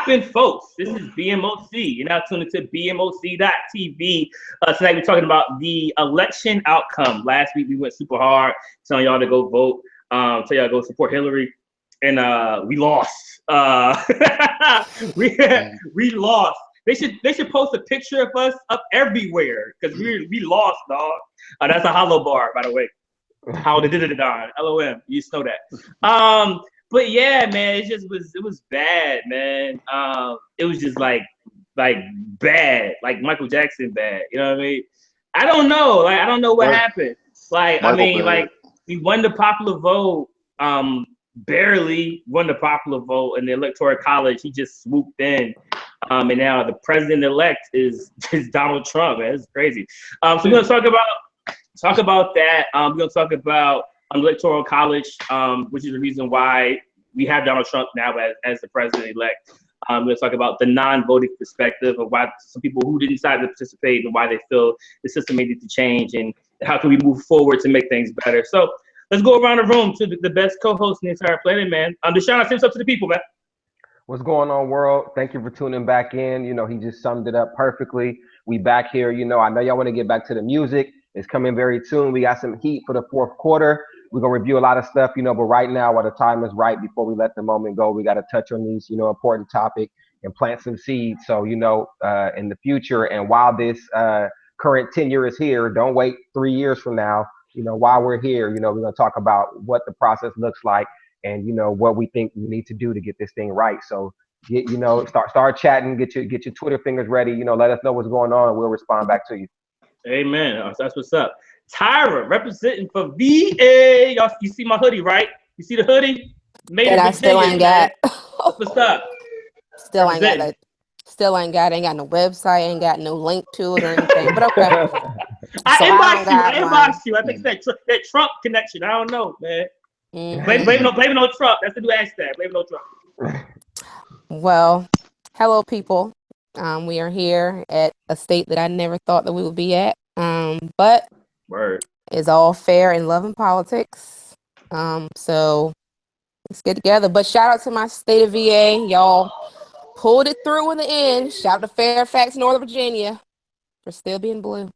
poppin', folks? This is BMOC. You're now tuned into BMOC.TV. Tonight we're talking about the election outcome. Last week we went super hard, telling y'all to go vote, tell y'all to go support Hillary, and we lost. We lost. They should post a picture of us up everywhere because we lost, dog. That's a hollow bar, by the way. How they did it on LOM. You just know that. But yeah, man, it was bad, man. It was just like bad, like Michael Jackson bad. You know what I mean? I don't know. Like I don't know what happened. Like Michael, I mean, like we won the popular vote. Barely won the popular vote in the Electoral College. He just swooped in. And now the president-elect is Donald Trump. Man, it's crazy. So we're gonna talk about that. We're gonna talk about Electoral College, which is the reason why we have Donald Trump now as the president-elect. We're gonna talk about the non-voting perspective of why some people who didn't decide to participate and why they feel the system needed to change and how can we move forward to make things better. So let's go around the room to the best co-host in the entire planet, man. Deshaun, say what's up to the people, man. What's going on, world? Thank you for tuning back in. You know, he just summed it up perfectly. We back here. You know, I know y'all want to get back to the music. It's coming very soon. We got some heat for the fourth quarter. We're going to review a lot of stuff, you know, but right now, while the time is right, before we let the moment go, we got to touch on these, you know, important topic and plant some seeds. So, you know, in the future, and while this current tenure is here, don't wait 3 years from now. You know, while we're here, you know, we're going to talk about what the process looks like and, you know, what we think we need to do to get this thing right. So, you know, start chatting, get your Twitter fingers ready, you know, let us know what's going on and we'll respond back to you. Amen. That's what's up. Tyra, representing for VA. Y'all, you see my hoodie, right? You see the hoodie? Made that I still ain't got. What's up? Still ain't got ain't got no website, ain't got no link to it or anything, but okay. I inboxed you. I think it's that Trump connection. I don't know, man. Mm-hmm. Blame it on Trump. That's the new hashtag. Blame it on Trump. Well, hello, people. We are here at a state that I never thought that we would be at. But it's all fair in love and politics. So let's get together. But shout out to my state of VA. Y'all pulled it through in the end. Shout out to Fairfax, Northern Virginia for still being blue.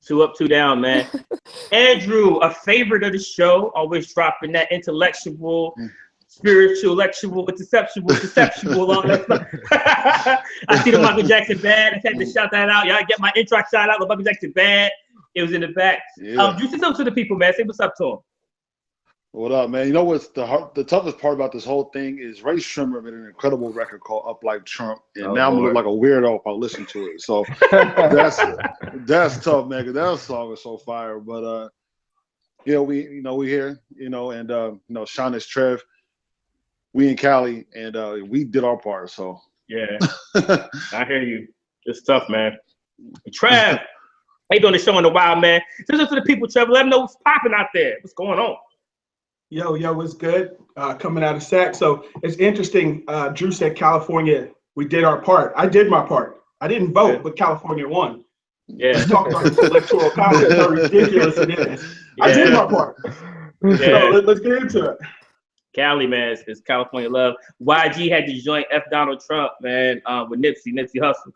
2 up, 2 down, man. Andrew, a favorite of the show, always dropping that intellectual, spiritual, lectual, deceptual, all that stuff. I see the Michael Jackson band. I had to shout that out. Y'all get my intro shout out. The Michael Jackson band. It was in the back. Yeah. You say something to the people, man. Say what's up to them. What up, man? You know what's the toughest part about this whole thing is Ray Shrimmer made an incredible record called Up Like Trump, and now I'm gonna look like a weirdo if I listen to it. So that's tough, man. Cause that song is so fire. But yeah, we here, you know, and you know, Sean is Trev, we in Cali, and we did our part. So yeah, I hear you. It's tough, man. Trev, how you doing the show in a while, man? Just up to the people, Trev. Let them know what's popping out there. What's going on? Yo, what's good? Coming out of SAC. So it's interesting. Drew said California, we did our part. I did my part. I didn't vote, but California won. Yeah. Let's talk about this Electoral College, how ridiculous it is. Yeah. I did my part. Yeah. So let's get into it. Cali, man, it's California love. YG had to join F Donald Trump, man, with Nipsey Hussle.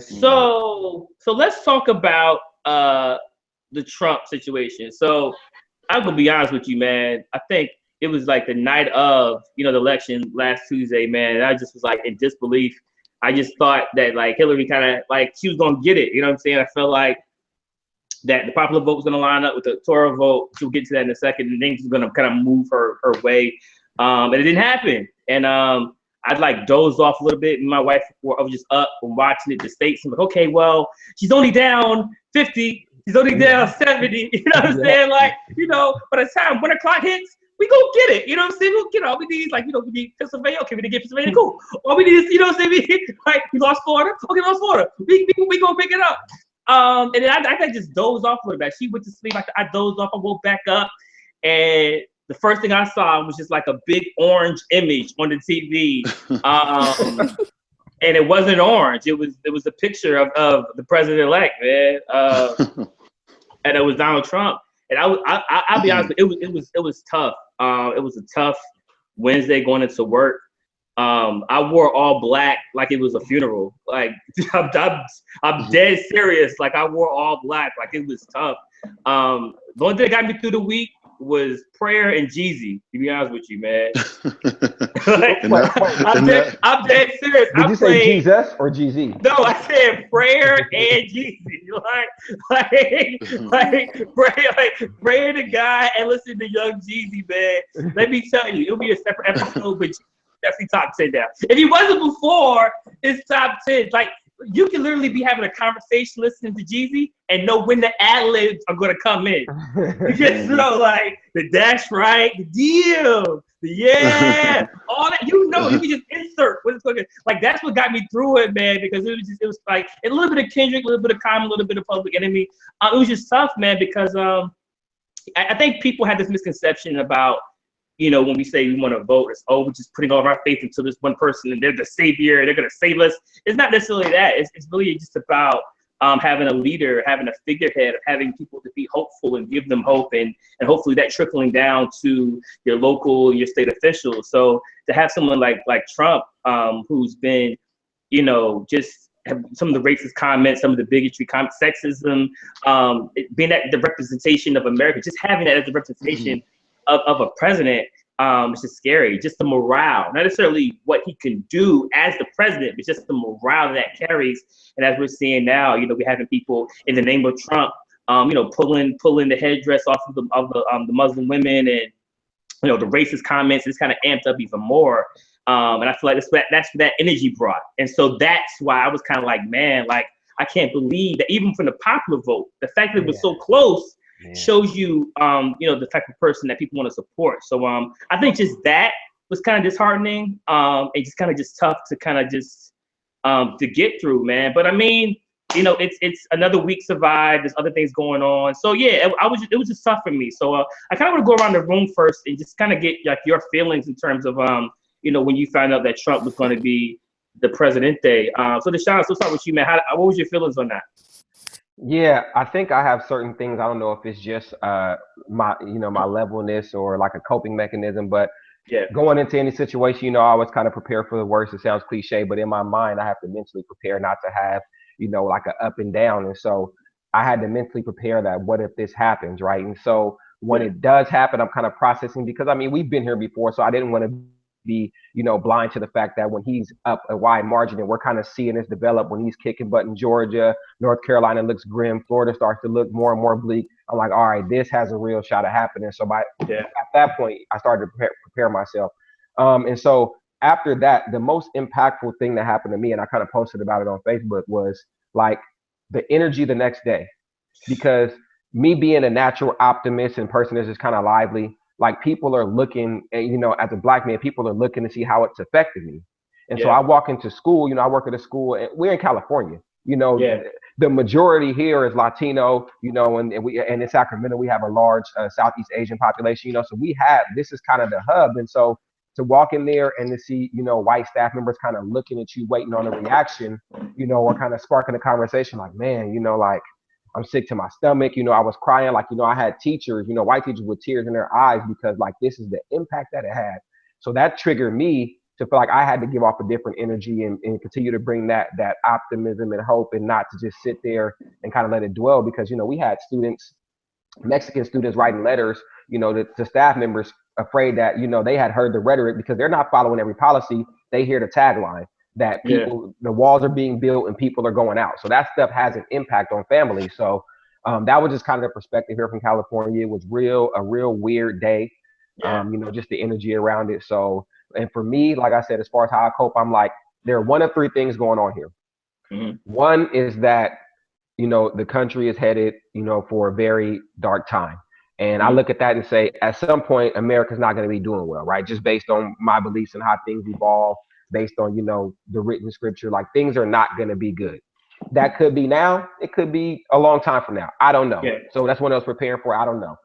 So let's talk about the Trump situation. So I'm gonna be honest with you, man. I think it was like the night of, you know, the election last Tuesday, man. And I just was like in disbelief. I just thought that like Hillary kind of like she was gonna get it. You know what I'm saying? I felt like that the popular vote was gonna line up with the electoral vote. She'll get to that in a second, and things were gonna kind of move her way. And it didn't happen. And I'd like dozed off a little bit. And my wife, I was just up and watching it. The states, I'm like, okay, well, she's only down 50. He's only down 70, you know what I'm saying? Like, you know, by the time 1 o'clock hits, we go get it. You know what I'm saying? We need, like, you know, we need Pennsylvania. Okay, we need to get Pennsylvania, cool. All we need is, you know what I'm saying? We lost Florida. Okay, lost Florida. We go pick it up. And then I just dozed off a little bit. She went to sleep. I dozed off. I woke back up. And the first thing I saw was just like a big orange image on the TV. And it wasn't orange. It was a picture of the president-elect, man. And it was Donald Trump. And I'll be honest, it was tough. It was a tough Wednesday going into work. I wore all black like it was a funeral. Like I'm dead serious. Like I wore all black like it was tough. The only thing that got me through the week was prayer and Jeezy, to be honest with you, man. Like, I'm dead serious. Did you say Jesus or GZ? No, I said prayer and Jeezy. Pray to God and listen to Young Jeezy, man. Let me tell you, it'll be a separate episode, but definitely top 10 now. If he wasn't before, it's top 10. Like, you can literally be having a conversation listening to Jeezy and know when the ad-libs are going to come in. You just know, like, the dash right, the deal, the yeah, all that. You know, you can just insert what it's going to. Like, that's what got me through it, man, because it was like a little bit of Kendrick, a little bit of Common, a little bit of Public Enemy. It was just tough, man, because I think people had this misconception about, you know, when we say we want to vote, it's, oh, we're just putting all of our faith into this one person and they're the savior, they're going to save us. It's not necessarily that. It's really just about having a leader, having a figurehead, having people to be hopeful and give them hope, and hopefully that trickling down to your local, your state officials. So to have someone like Trump, who's been, you know, just have some of the racist comments, some of the bigotry comments, sexism, being that the representation of America, just having that as the representation of a president, it's just scary. Just the morale, not necessarily what he can do as the president, but just the morale that carries. And as we're seeing now, you know, we're having people in the name of Trump, you know, pulling the headdress off of the Muslim women, and you know, the racist comments. It's kind of amped up even more. And I feel like that's what that energy brought. And so that's why I was kind of like, man, like I can't believe that even from the popular vote, the fact that it was so close. Shows you, you know, the type of person that people want to support. So I think just that was kind of disheartening, and just kind of just tough to kind of just to get through, man. But I mean, you know, it's another week survived. There's other things going on. So yeah, it was just tough for me. So I kind of want to go around the room first and just kind of get like your feelings in terms of you know, when you found out that Trump was going to be the presidente. So Deshaun, let's start with you, man. What was your feelings on that? Yeah, I think I have certain things. I don't know if it's just my levelness or like a coping mechanism, but going into any situation, you know, I always kind of prepare for the worst. It sounds cliche, but in my mind, I have to mentally prepare not to have, you know, like an up and down. And so I had to mentally prepare that what if this happens, right? And so when it does happen, I'm kind of processing, because I mean, we've been here before, so I didn't want to be, you know, blind to the fact that when he's up a wide margin, and we're kind of seeing this develop when he's kicking butt in Georgia, North Carolina looks grim, Florida starts to look more and more bleak. I'm like, all right, this has a real shot of happening. So at that point, I started to prepare myself. And so after that, the most impactful thing that happened to me, and I kind of posted about it on Facebook, was like the energy the next day, because me being a natural optimist and person that's just kind of lively, like people are looking, you know, as a Black man, people are looking to see how it's affected me. And so I walk into school, you know, I work at a school, and we're in California, you know, the majority here is Latino, you know, and in Sacramento, we have a large Southeast Asian population, you know, so this is kind of the hub. And so to walk in there and to see, you know, white staff members kind of looking at you, waiting on a reaction, you know, or kind of sparking a conversation like, man, you know, like, I'm sick to my stomach. You know, I was crying. Like, you know, I had teachers, you know, white teachers with tears in their eyes, because like, this is the impact that it had. So that triggered me to feel like I had to give off a different energy and continue to bring that optimism and hope, and not to just sit there and kind of let it dwell, because, you know, we had students, Mexican students, writing letters, you know, to staff members, afraid that, you know, they had heard the rhetoric, because they're not following every policy. They hear the tagline that people, the walls are being built and people are going out. So that stuff has an impact on families. So that was just kind of the perspective here from California. It was a real weird day. You know, just the energy around it. So, and for me, like I said, as far as how I cope, I'm like, there are one of three things going on here. One is that, you know, the country is headed, you know, for a very dark time. And I look at that and say, at some point, America's not going to be doing well, right? Just based on my beliefs and how things evolve, based on, you know, the written scripture, like things are not going to be good. That could be now. It could be a long time from now. I don't know. So that's what I was preparing for. I don't know.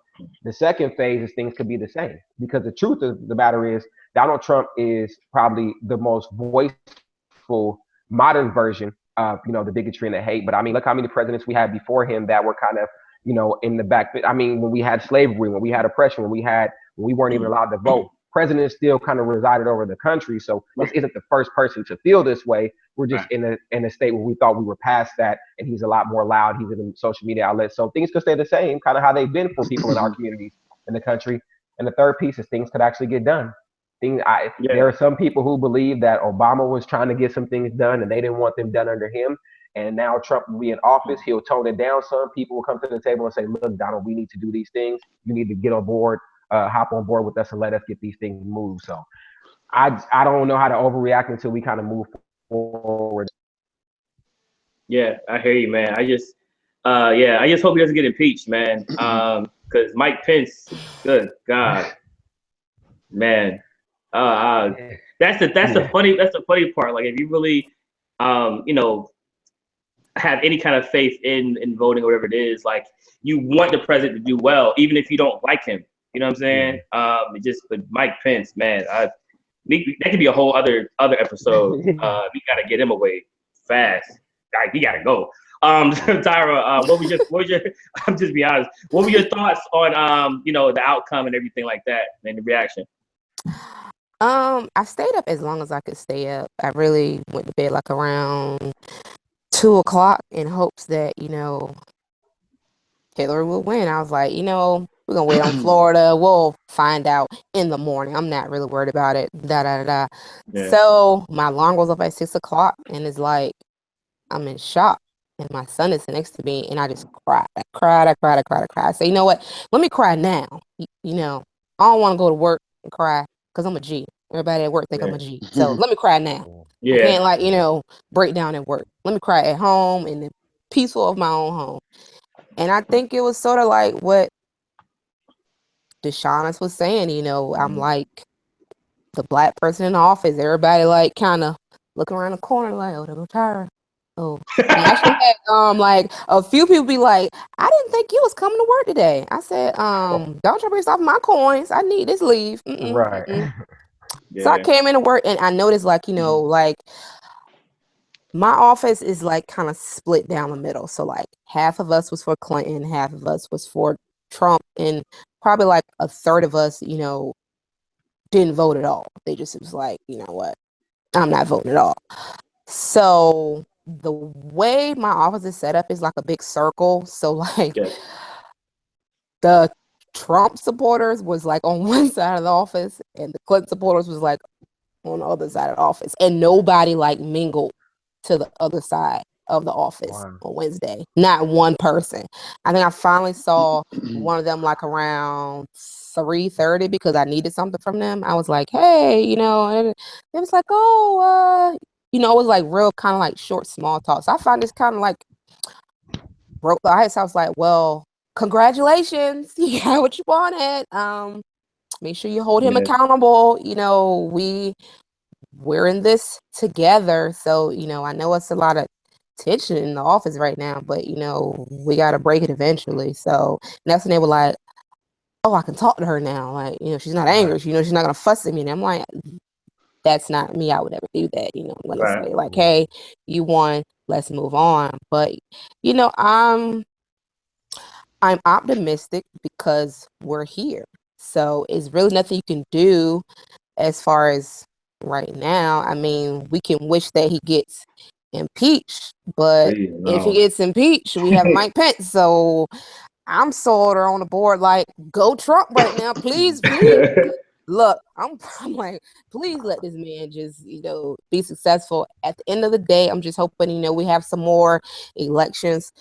The second phase is things could be the same, because the truth of the matter is Donald Trump is probably the most voiceful modern version of, you know, the bigotry and the hate. But I mean, look how many presidents we had before him that were kind of, you know, in the back. I mean, when we had slavery, when we had oppression, when we weren't even allowed to vote, president still kind of resided over the country. So this isn't the first person to feel this way. We're just in a state where we thought we were past that, and he's a lot more loud. He's in the social media outlets. So things could stay the same, kind of how they've been for people in our communities in the country. And the third piece is things could actually get done. There are some people who believe that Obama was trying to get some things done and they didn't want them done under him. And now Trump will be in office. He'll tone it down. Some people will come to the table and say, look, Donald, we need to do these things. You need to get on board, hop on board with us and let us get these things moved. So I don't know how to overreact until we kind of move forward. Yeah, I hear you, man. I just hope he doesn't get impeached, man. Because Mike Pence, good God, man. That's the funny part. Like, if you really, have any kind of faith in voting or whatever it is, like, you want the president to do well, even if you don't like him. You know what I'm saying? But Mike Pence, man, that could be a whole other episode. We gotta get him away fast. Like, he gotta go. Tyra, what was your? I'm just be honest. What were your thoughts on the outcome and everything like that and the reaction? I stayed up as long as I could stay up. I really went to bed like around 2:00 in hopes that, Hillary will win. I was like, we're gonna wait on Florida. We'll find out in the morning. I'm not really worried about it. Yeah. So my alarm goes up at 6:00 and it's like, I'm in shock. And my son is next to me and I just cried. I cried. I said, you know what? Let me cry now. I don't want to go to work and cry because I'm a G. Everybody at work think I'm a G. So let me cry now. I can't break down at work. Let me cry at home in the peaceful of my own home. And I think it was sort of like what Deshaunus was saying, I'm like the black person in the office. Everybody like kind of looking around the corner like, oh, they're going to tire. Oh, and I actually had like a few people be like, I didn't think you was coming to work today. I said, don't try to bring off my coins. I need this leave. Right. So I came into work and I noticed like, like my office is like kind of split down the middle. So like half of us was for Clinton, half of us was for Trump, and probably like a third of us, didn't vote at all. They just was like, you know what, I'm not voting at all. So the way my office is set up is like a big circle. So like the Trump supporters was like on one side of the office and the Clinton supporters was like on the other side of the office, and nobody like mingled to the other side of the office on Wednesday. Not one person. I think I finally saw one of them like around 3:30 because I needed something from them. I was like, hey, and it was like, oh, it was like real kind of like short, small talk. So I find this kind of like broke the ice. I was like, well, congratulations. You got what you wanted. Make sure you hold him accountable. We're in this together. So, I know it's a lot of tension in the office right now, but, we got to break it eventually. So that's when they were like, oh, I can talk to her now. Like, she's not angry. She's not going to fuss at me. And I'm like, that's not me. I would never do that. I'm going to say like, hey, you won. Let's move on. But, I'm optimistic because we're here. So it's really nothing you can do as far as right now. I mean, we can wish that he gets impeached, but if he gets impeached, we have Mike Pence. So I'm sort of on the board like, go Trump right now. Please. Look, I'm like, please let this man just, be successful. At the end of the day, I'm just hoping, we have some more elections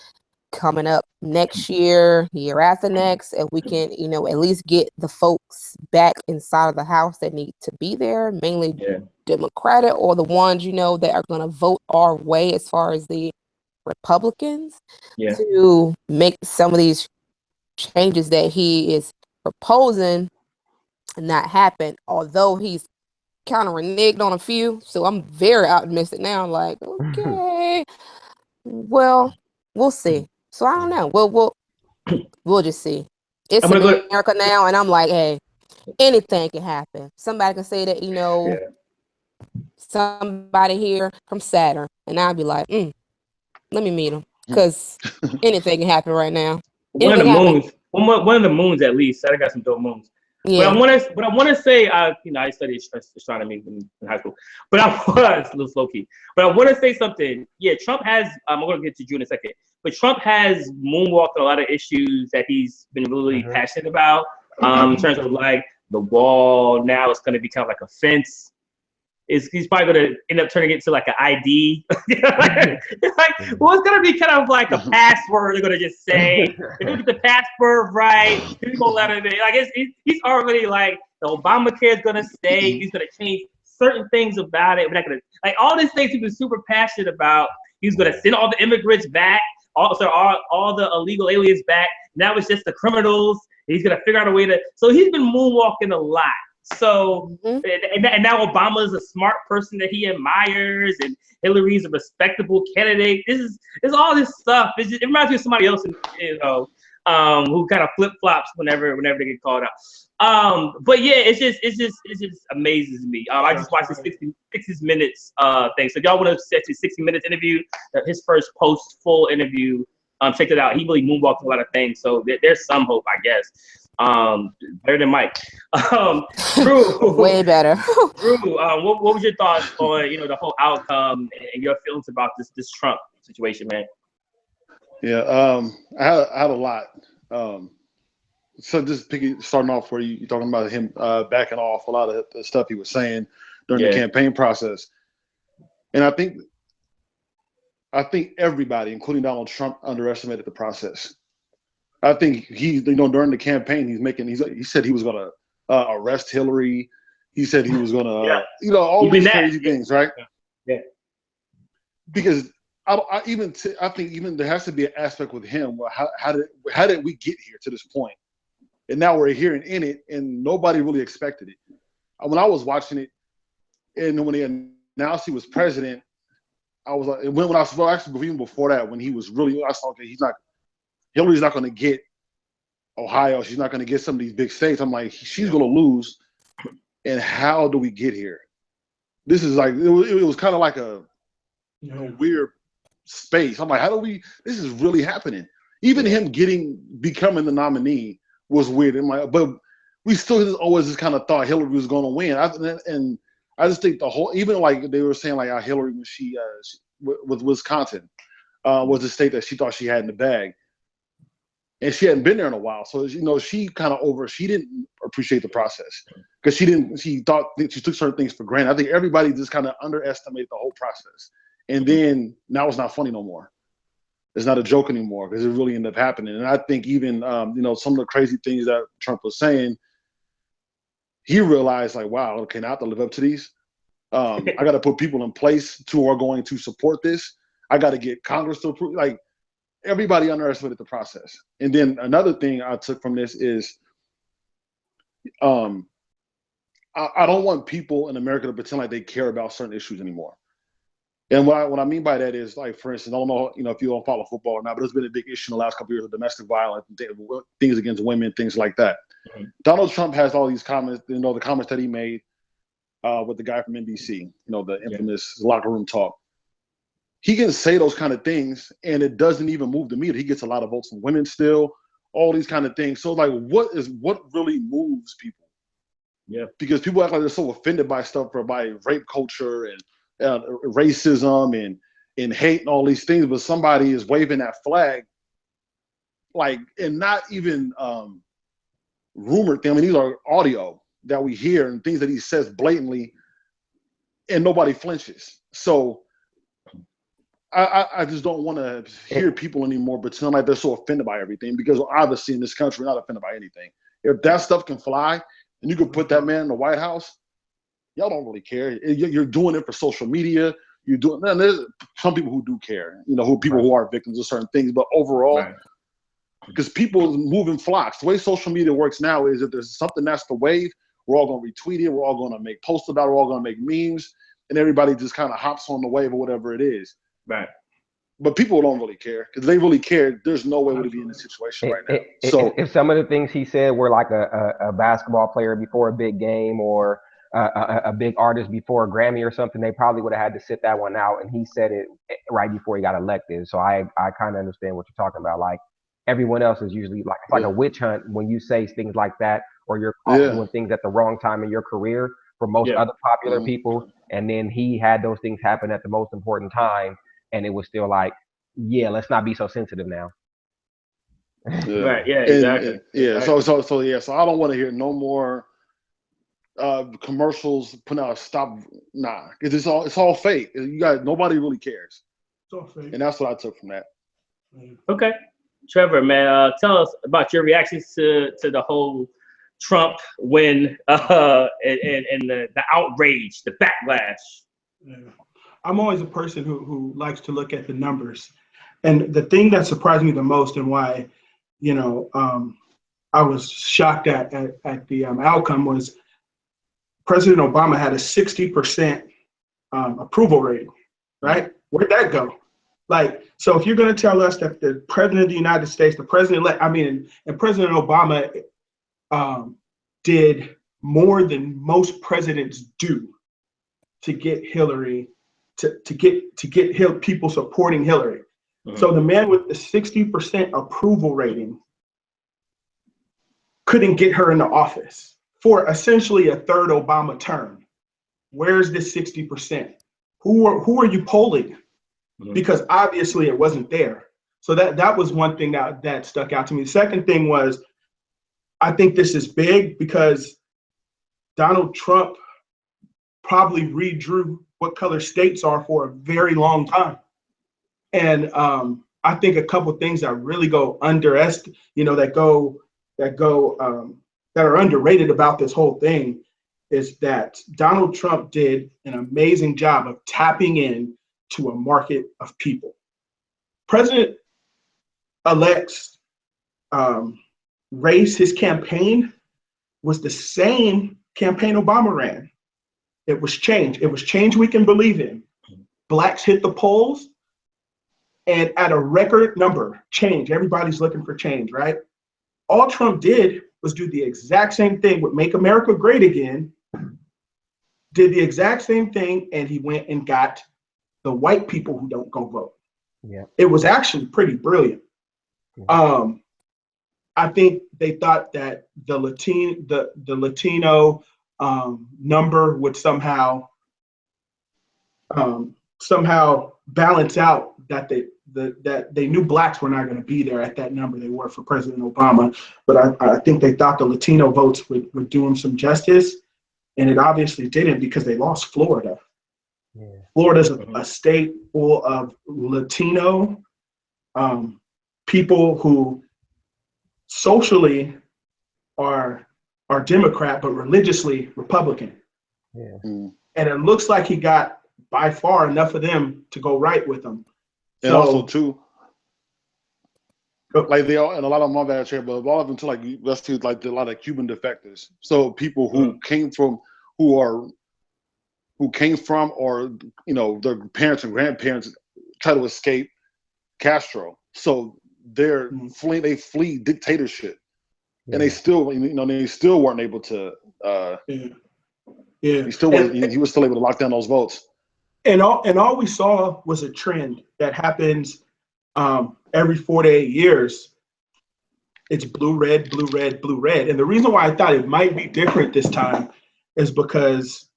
coming up next year after next, and we can, at least get the folks back inside of the house that need to be there, mainly Democratic or the ones, that are going to vote our way as far as the Republicans to make some of these changes that he is proposing not happen, although he's kind of reneged on a few. So I'm very optimistic now. I'm like, okay, well, we'll see. So I don't know. We'll just see. It's America now, and I'm like, hey, anything can happen. Somebody can say that, somebody here from Saturn, and I'll be like, let me meet him, because anything can happen right now. One of the moons, at least. I got some dope moons. Yeah. But I want to say, you know, I studied astronomy in high school, but I was a little slow key. But I want to say something. Yeah, Trump has. I'm going to get to Drew in a second. But Trump has moonwalked a lot of issues that he's been really passionate about. In terms of like the wall, now it's going to become like a fence. He's probably going to end up turning it into like an ID. Well, it's going to be kind of like a password. They're going to just say, if you get the password right, people let him in. Like he's already like, the Obamacare is going to stay. He's going to change certain things about it. We're not going to, like all these things he's been super passionate about. He's going to send all the immigrants back, all the illegal aliens back. Now it's just the criminals. He's going to figure out a way to, so he's been moonwalking a lot. So, and now Obama is a smart person that he admires, and Hillary's a respectable candidate. It's all this stuff. It reminds me of somebody else, you know, who kind of flip flops whenever they get called out. But yeah, it just amazes me. I just watched the 60 Minutes thing. So if y'all want to see his 60 Minutes interview, his first post full interview, check it out. He really moonwalked a lot of things. So there's some hope, I guess. Better than Mike. Drew, way better. Drew, what was your thoughts on the whole outcome and your feelings about this Trump situation, man? Yeah, I had a lot. So just starting off where you're talking about him backing off a lot of the stuff he was saying during the campaign process, and I think everybody, including Donald Trump, underestimated the process. I think during the campaign, he said he was going to arrest Hillary. He said he was going to, all these crazy things, right? Yeah. Because I think even there has to be an aspect with him. How did we get here to this point? And now we're here and in it, and nobody really expected it. When I was watching it, and when they announced he was president, I was like, when I saw actually even before that, when he was really, I saw, okay, Hillary's not going to get Ohio. She's not going to get some of these big states. I'm like, she's going to lose. And how do we get here? This is like, it was kind of like a weird space. I'm like, this is really happening. Even him becoming the nominee was weird. I'm like, but we still always just kind of thought Hillary was going to win. And I just think even like they were saying like how Hillary, when she with Wisconsin, was the state that she thought she had in the bag. And she hadn't been there in a while. So, she she didn't appreciate the process because she thought she took certain things for granted. I think everybody just kind of underestimated the whole process. And then now it's not funny no more. It's not a joke anymore because it really ended up happening. And I think even, some of the crazy things that Trump was saying, he realized like, wow, okay, now I have to live up to these. I got to put people in place who are going to support this. I got to get Congress to approve. Like, everybody underestimated the process. And then another thing I took from this is I don't want people in America to pretend like they care about certain issues anymore. And what I mean by that is, like, for instance, I don't know, if you don't follow football or not, but there's been a big issue in the last couple of years of domestic violence, things against women, things like that. Mm-hmm. Donald Trump has all these comments, the comments that he made with the guy from NBC, the infamous locker room talk. He can say those kind of things, and it doesn't even move the media. He gets a lot of votes from women still, all these kind of things. So, like, what really moves people? Yeah, because people act like they're so offended by rape culture and racism and hate and all these things, but somebody is waving that flag, like, and not even rumored things. I mean, these are audio that we hear and things that he says blatantly, and nobody flinches. So. I just don't want to hear people anymore pretend like they're so offended by everything, because obviously in this country, we're not offended by anything. If that stuff can fly and you can put that man in the White House, y'all don't really care. You're doing it for social media. There's some people who do care, who are victims of certain things, but overall, because people move in flocks. The way social media works now is if there's something that's the wave, we're all going to retweet it. We're all going to make posts about it. We're all going to make memes, and everybody just kind of hops on the wave or whatever it is. Right. But people don't really care, because they really care. There's no way we'd be in this situation right now. So if some of the things he said were like a basketball player before a big game, or a big artist before a Grammy or something, they probably would have had to sit that one out. And he said it right before he got elected. So I kind of understand what you're talking about. Like, everyone else is usually like, it's like a witch hunt when you say things like that, or you're caught doing things at the wrong time in your career for most other popular people. And then he had those things happen at the most important time, and it was still like, yeah, let's not be so sensitive now. Right. Yeah. Exactly. Exactly. So I don't want to hear no more commercials putting out a stop. Nah, because it's all fake. Nobody really cares. It's all fake. And that's what I took from that. Okay, Trevor, man, tell us about your reactions to the whole Trump win and the outrage, the backlash. Yeah. I'm always a person who likes to look at the numbers, and the thing that surprised me the most, and why, I was shocked at the outcome, was President Obama had a 60% approval rating, right? Where'd that go? Like, so if you're going to tell us that the president of the United States, the president-elect, and President Obama did more than most presidents do to get Hillary, to get people supporting Hillary. Mm-hmm. So the man with the 60% approval rating couldn't get her into office for essentially a third Obama term. Where's this 60%? Who are you polling? Mm-hmm. Because obviously it wasn't there. So that was one thing that stuck out to me. The second thing was, I think this is big because Donald Trump probably redrew what color states are for a very long time. And I think a couple things that really go that are underrated about this whole thing is that Donald Trump did an amazing job of tapping in to a market of people. President-elect's race, his campaign was the same campaign Obama ran. It was change. It was change we can believe in. Blacks hit the polls, and at a record number, change. Everybody's looking for change, right? All Trump did was do the exact same thing with Make America Great Again, did the exact same thing, and he went and got the white people who don't go vote. Yeah. It was actually pretty brilliant. Mm-hmm. I think they thought that the Latino number would somehow balance out that they knew blacks were not going to be there at that number they were for President Obama. But I think they thought the Latino votes would do him some justice, and it obviously didn't because they lost Florida. Yeah. Florida's a state full of Latino people who socially are Democrat, but religiously Republican. Yeah. Mm. And it looks like he got by far enough of them to go right with him. And also too, like they all, and a lot of them are bad here, but a lot of them too, like let's see, like a lot of Cuban defectors. So people who came from, or their parents and grandparents try to escape Castro. So they flee dictatorship, and they still, they still weren't able to. He was still able to lock down those votes. And all we saw was a trend that happens every 4 to 8 years. It's blue, red, blue, red, blue, red. And the reason why I thought it might be different this time is because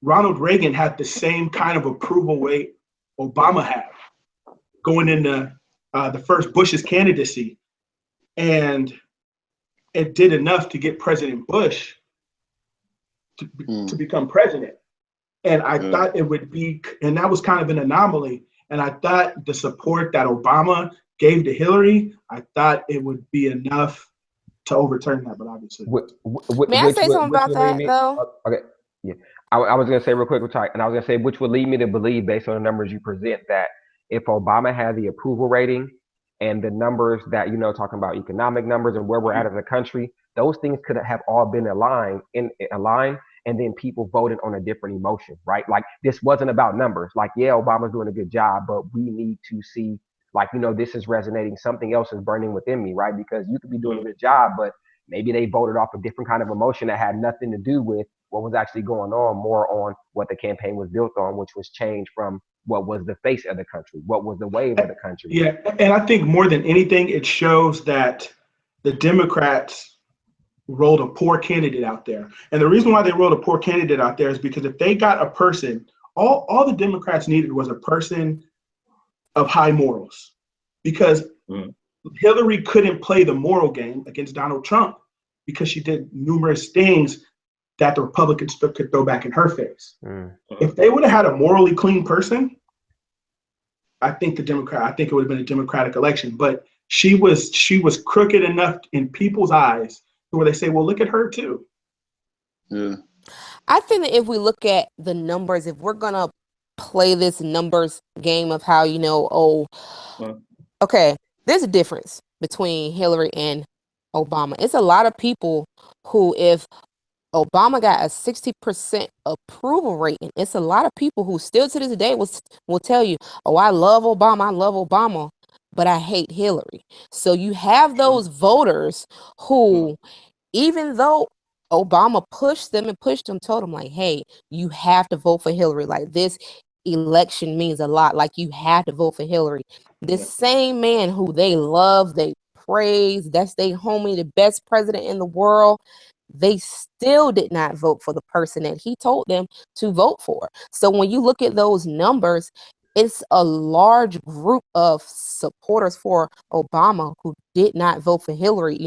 Ronald Reagan had the same kind of approval rate Obama had going into the first Bush's candidacy. And it did enough to get President Bush to become president. And I thought it would be, and that was kind of an anomaly. And I thought the support that Obama gave to Hillary, I thought it would be enough to overturn that, but obviously. May I say something about that, though? Okay, yeah. I was going to say real quick, and I was going to say, which would lead me to believe, based on the numbers you present, that if Obama had the approval rating and the numbers that, talking about economic numbers and where we're at as a country, those things could have all been aligned, and then people voted on a different emotion, right? Like, this wasn't about numbers. Like, yeah, Obama's doing a good job, but we need to see, this is resonating. Something else is burning within me, right? Because you could be doing a good job, but maybe they voted off a different kind of emotion that had nothing to do with what was actually going on, more on what the campaign was built on, which was change from what was the face of the country, what was the wave of the country. Yeah, and I think more than anything, it shows that the Democrats rolled a poor candidate out there. And the reason why they rolled a poor candidate out there is because if they got a person, all the Democrats needed was a person of high morals. Because Hillary couldn't play the moral game against Donald Trump because she did numerous things that the Republicans could throw back in her face. If they would have had a morally clean person, I think it would have been a Democratic election. But she was crooked enough in people's eyes where they say, well, look at her too. Yeah. I think that if we look at the numbers, if we're gonna play this numbers game of how, okay, there's a difference between Hillary and Obama. It's a lot of people who, if Obama got a 60% approval rating, it's a lot of people who still to this day will tell you, oh, I love Obama, but I hate Hillary. So you have those voters who, even though Obama pushed them, told them like, hey, you have to vote for Hillary. Like, this election means a lot. Like, you have to vote for Hillary. This same man who they love, they praise, that's their homie, the best president in the world, they still did not vote for the person that he told them to vote for. So when you look at those numbers, it's a large group of supporters for Obama who did not vote for Hillary,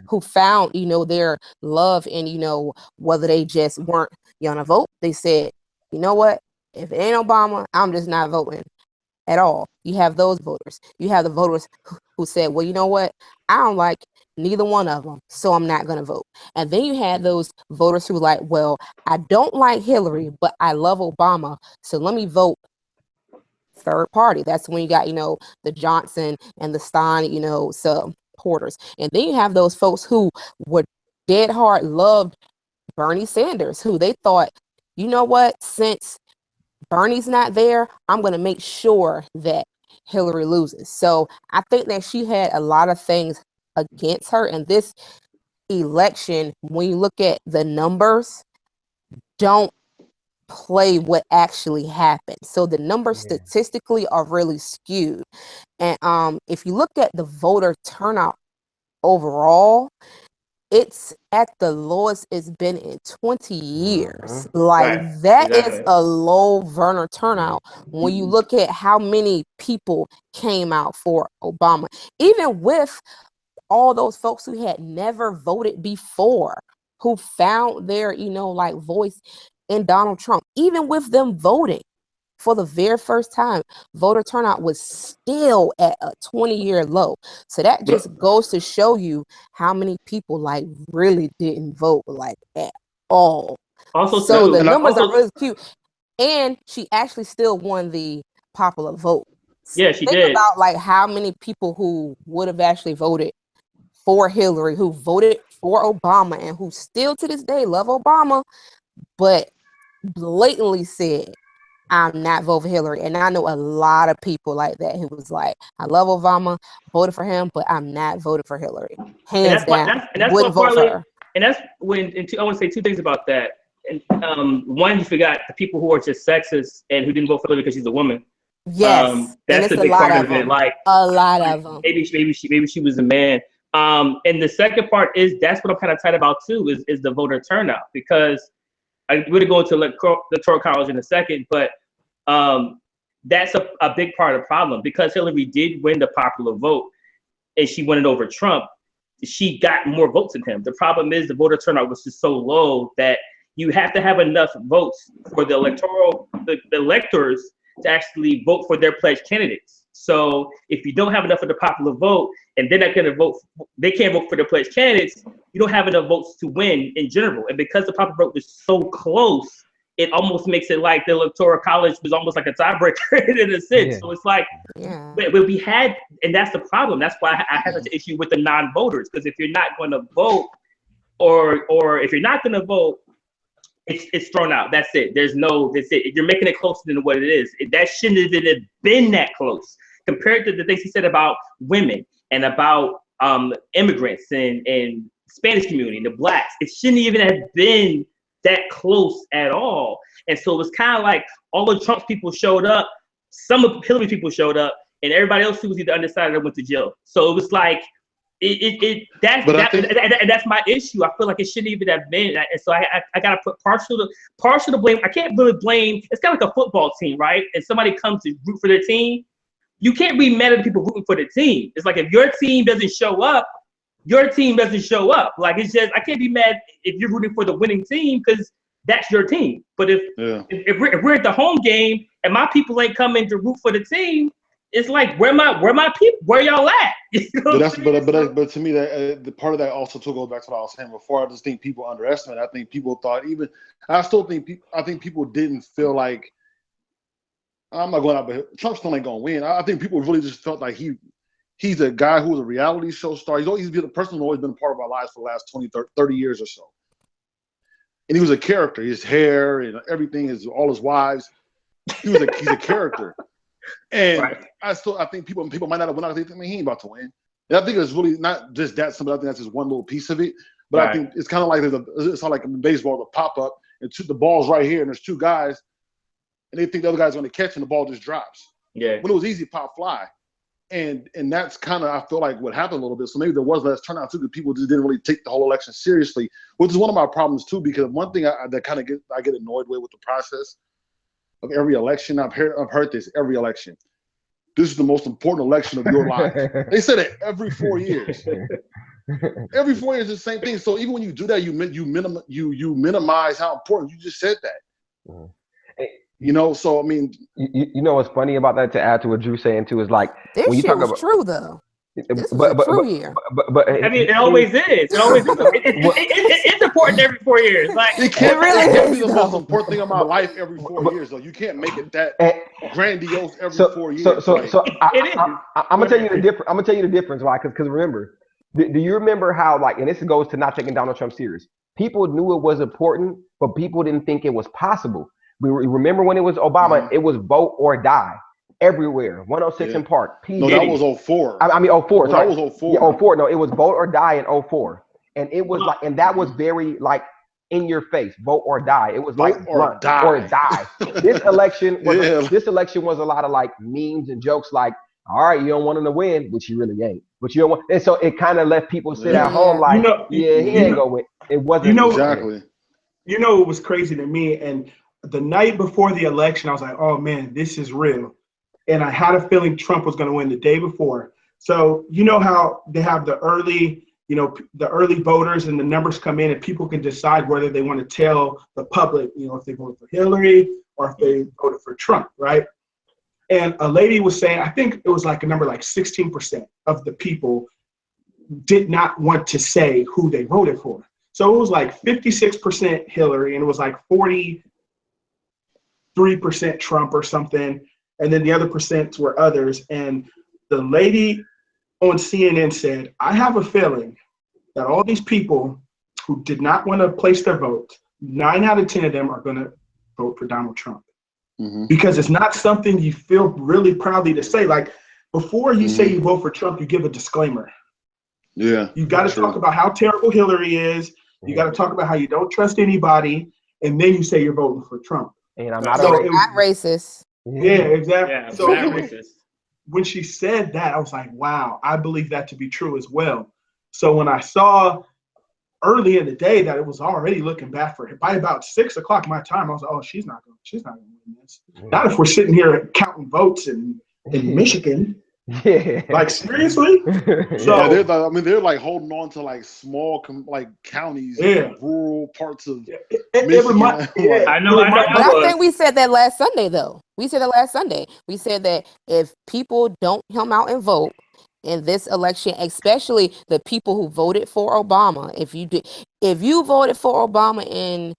who found, their love in, whether they just weren't gonna vote. They said, you know what? If it ain't Obama, I'm just not voting at all. You have those voters. You have the voters who said, well, you know what? I don't like neither one of them, so I'm not going to vote. And then you had those voters who were like, well, I don't like Hillary, but I love Obama, so let me vote third party. That's when you got, the Johnson and the Stein, supporters. And then you have those folks who were dead hard loved Bernie Sanders, who they thought, you know what, since Bernie's not there, I'm going to make sure that Hillary loses. So I think that she had a lot of things against her. And this election, when you look at the numbers, don't play what actually happened. So the numbers statistically are really skewed. And if you look at the voter turnout overall, it's at the lowest it's been in 20 years. Like, that is a low voter turnout when you look at how many people came out for Obama. Even with all those folks who had never voted before, who found their, voice in Donald Trump, even with them voting for the very first time, voter turnout was still at a 20-year low. So that just goes to show you how many people really didn't vote at all. Also, so the numbers are really cute. And she actually still won the popular vote. Yeah, she did. Think about how many people who would have actually voted for Hillary, who voted for Obama, and who still to this day love Obama, but blatantly said, I'm not voting for Hillary. And I know a lot of people like that who was like, I love Obama, voted for him, but I'm not voting for Hillary. Hands down. Wouldn't vote for her. And that's when, I want to say two things about that. And one, you forgot the people who are just sexist and who didn't vote for Hillary because she's a woman. Yes. That's a big part of it. A lot of them. Maybe she was a man. And the second part is, that's what I'm kind of tight about too, is the voter turnout, because I'm going to go into Electoral College in a second, but that's a big part of the problem, because Hillary did win the popular vote and she won it over Trump. She got more votes than him. The problem is the voter turnout was just so low that you have to have enough votes for the electors to actually vote for their pledged candidates. So if you don't have enough of the popular vote and they're not going to vote, they can't vote for their pledged candidates, you don't have enough votes to win in general. And because the popular vote was so close, it almost makes it like the Electoral College was almost like a tiebreaker in a sense. So it's like, but we had, and that's the problem. That's why I have such an issue with the non-voters, because if you're not going to vote, or if you're not going to vote, it's thrown out. That's it. That's it. You're making it closer than what it is. That shouldn't have been that close compared to the things he said about women and about immigrants and Spanish community and the blacks. It shouldn't even have been that close at all. And so it was kind of like all of Trump's people showed up, some of Hillary people showed up, and everybody else who was either undecided or went to jail. So it was like that's my issue. I feel like it shouldn't even have been, and so I gotta put partial to blame. I can't really blame. It's kind of like a football team, right? And somebody comes to root for their team, you can't be mad at the people rooting for the team. It's like if your team doesn't show up, your team doesn't show up. Like it's just I can't be mad if you're rooting for the winning team because that's your team. But if we're at the home game and my people ain't coming to root for the team, it's like where my people, where y'all at? You know but to me that the part of that also too goes back to what I was saying before. I just think people underestimate. I think people thought I think people didn't feel like I'm not going out, but Trump still ain't gonna win. I think people really just felt like he's a guy who was a reality show star. He's always been a person who's always been a part of our lives for the last 20, 30 years or so. And he was a character. His hair and everything, all his wives. He's a character. And right. I think people might not have went out and think, he ain't about to win. And I think it's really not just that. I think that's just one little piece of it. But right. I think it's kind of like it's not like in baseball, the pop up and the ball's right here, and there's two guys, and they think the other guy's going to catch, and the ball just drops. Yeah. When it was easy, pop fly, and that's kind of I feel like what happened a little bit. So maybe there was less turnout too, because people just didn't really take the whole election seriously, which is one of my problems too. Because one thing that kind of I get annoyed with the process of every election. I've heard this every election. This is the most important election of your life. They said it every 4 years. Every 4 years, it's the same thing. So even when you do that, you minimize how important. You just said that. Mm-hmm. You know, so I mean, you know what's funny about that? To add to what Drew's saying too is like this when you shit talk was about true though. This was true here. But I mean, it always is. It always is. It's important every 4 years. Like it really be the most important thing in my life every 4 years. Though you can't make it that grandiose every 4 years. So I'm gonna tell you the difference. I'm gonna tell you the difference. Why? Because remember, do you remember how like, and this goes to not taking Donald Trump serious. People knew it was important, but people didn't think it was possible. We remember when it was Obama, it was vote or die. Everywhere, 106 in Park. No, that was 04. I mean 04. No, sorry. That was 04. Yeah, 04. No, it was vote or die in 04. And it was like, and that was very like in your face, vote or die. It was vote like or die. Or die. This election was a lot of like memes and jokes like, all right, you don't want him to win, which you really ain't. But you don't want, and so it kind of left people sit at home like, he ain't gonna win. It wasn't exactly. You know, it was crazy to me. And the night before the election, I was like, oh man, this is real. And I had a feeling Trump was going to win the day before. So you know how they have the early voters and the numbers come in and people can decide whether they want to tell the public, if they voted for Hillary or if they voted for Trump, right? And a lady was saying, I think it was like a number like 16% of the people did not want to say who they voted for. So it was like 56% Hillary and it was like 43% Trump or something. And then the other percents were others. And the lady on CNN said, I have a feeling that all these people who did not want to place their vote, 9 out of 10 of them are going to vote for Donald Trump. Mm-hmm. Because it's not something you feel really proudly to say. Like before you say you vote for Trump, you give a disclaimer. Yeah. You got to talk about how terrible Hillary is. You got to talk about how you don't trust anybody. And then you say you're voting for Trump. And I'm not racist. Yeah, exactly. Yeah, so when she said that, I was like, wow, I believe that to be true as well. So when I saw early in the day that it was already looking bad for her, by about 6 o'clock my time, I was like, oh, she's not gonna win this. Not if we're sitting here counting votes in Michigan. Yeah. Like seriously? So they're like holding on to like small counties, rural parts of Michigan. I know. But I think we said that last Sunday though. We said that if people don't come out and vote in this election, especially the people who voted for Obama, if you voted for Obama in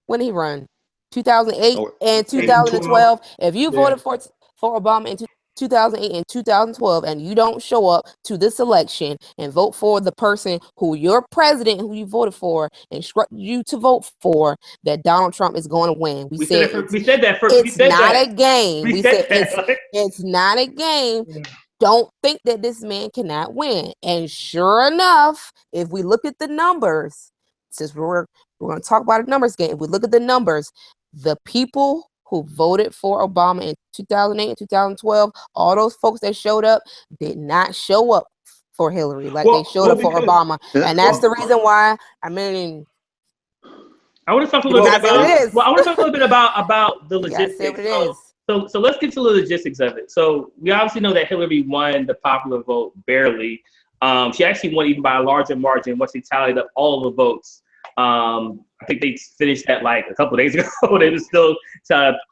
when did he run? 2008 and 2012. If you voted for Obama in 2008 and 2012 and you don't show up to this election and vote for the person who your president who you voted for instructed you to vote for, that Donald Trump is going to win. We said that first. It's not a game. We said it's not a game. Yeah. Don't think that this man cannot win. And sure enough, if we look at the numbers, since we're going to talk about a numbers game, if we look at the numbers, the people who voted for Obama in 2008 and 2012, all those folks that showed up did not show up for Hillary, like they showed up for Obama, and that's the reason why. I mean, I want to talk a little bit about. Well, I want to talk a little bit about the logistics. Say what it is. So let's get to the logistics of it. So we obviously know that Hillary won the popular vote barely. She actually won even by a larger margin once they tallied up all of the votes. I think they finished that like a couple of days ago. They was still.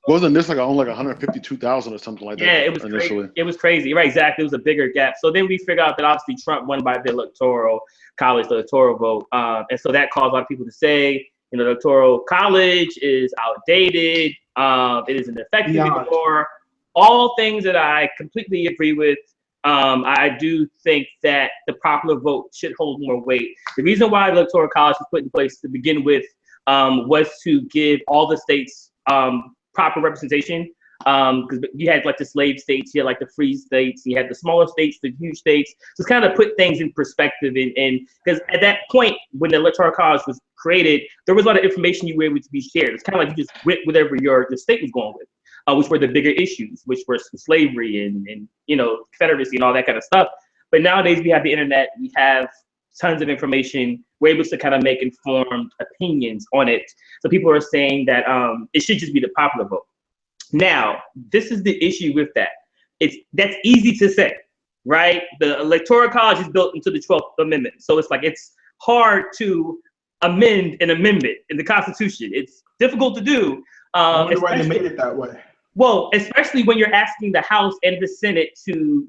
Wasn't this like only like 152,000 or something like that? Yeah, it was initially. It was crazy. Right, exactly. It was a bigger gap. So then we figured out that obviously Trump won by the Electoral College, the electoral vote, and so that caused a lot of people to say, you know, the Electoral College is outdated. It isn't effective anymore. All things that I completely agree with. I do think that the popular vote should hold more weight. The reason why the Electoral College was put in place to begin with was to give all the states proper representation. Because you had like the slave states, you had like the free states, you had the smaller states, the huge states. So it's kind of put things in perspective. And because at that point, when the Electoral College was created, there was a lot of information you were able to be shared. It's kind of like you just went whatever your state was going with, which were the bigger issues, which were slavery and you know, Confederacy and all that kind of stuff. But nowadays we have the internet, we have tons of information. We're able to kind of make informed opinions on it. So people are saying that it should just be the popular vote. Now, this is the issue with that. That's easy to say, right? The Electoral College is built into the 12th Amendment. So it's like it's hard to amend an amendment in the Constitution. It's difficult to do. I wonder why they made it that way. Well, especially when you're asking the House and the Senate to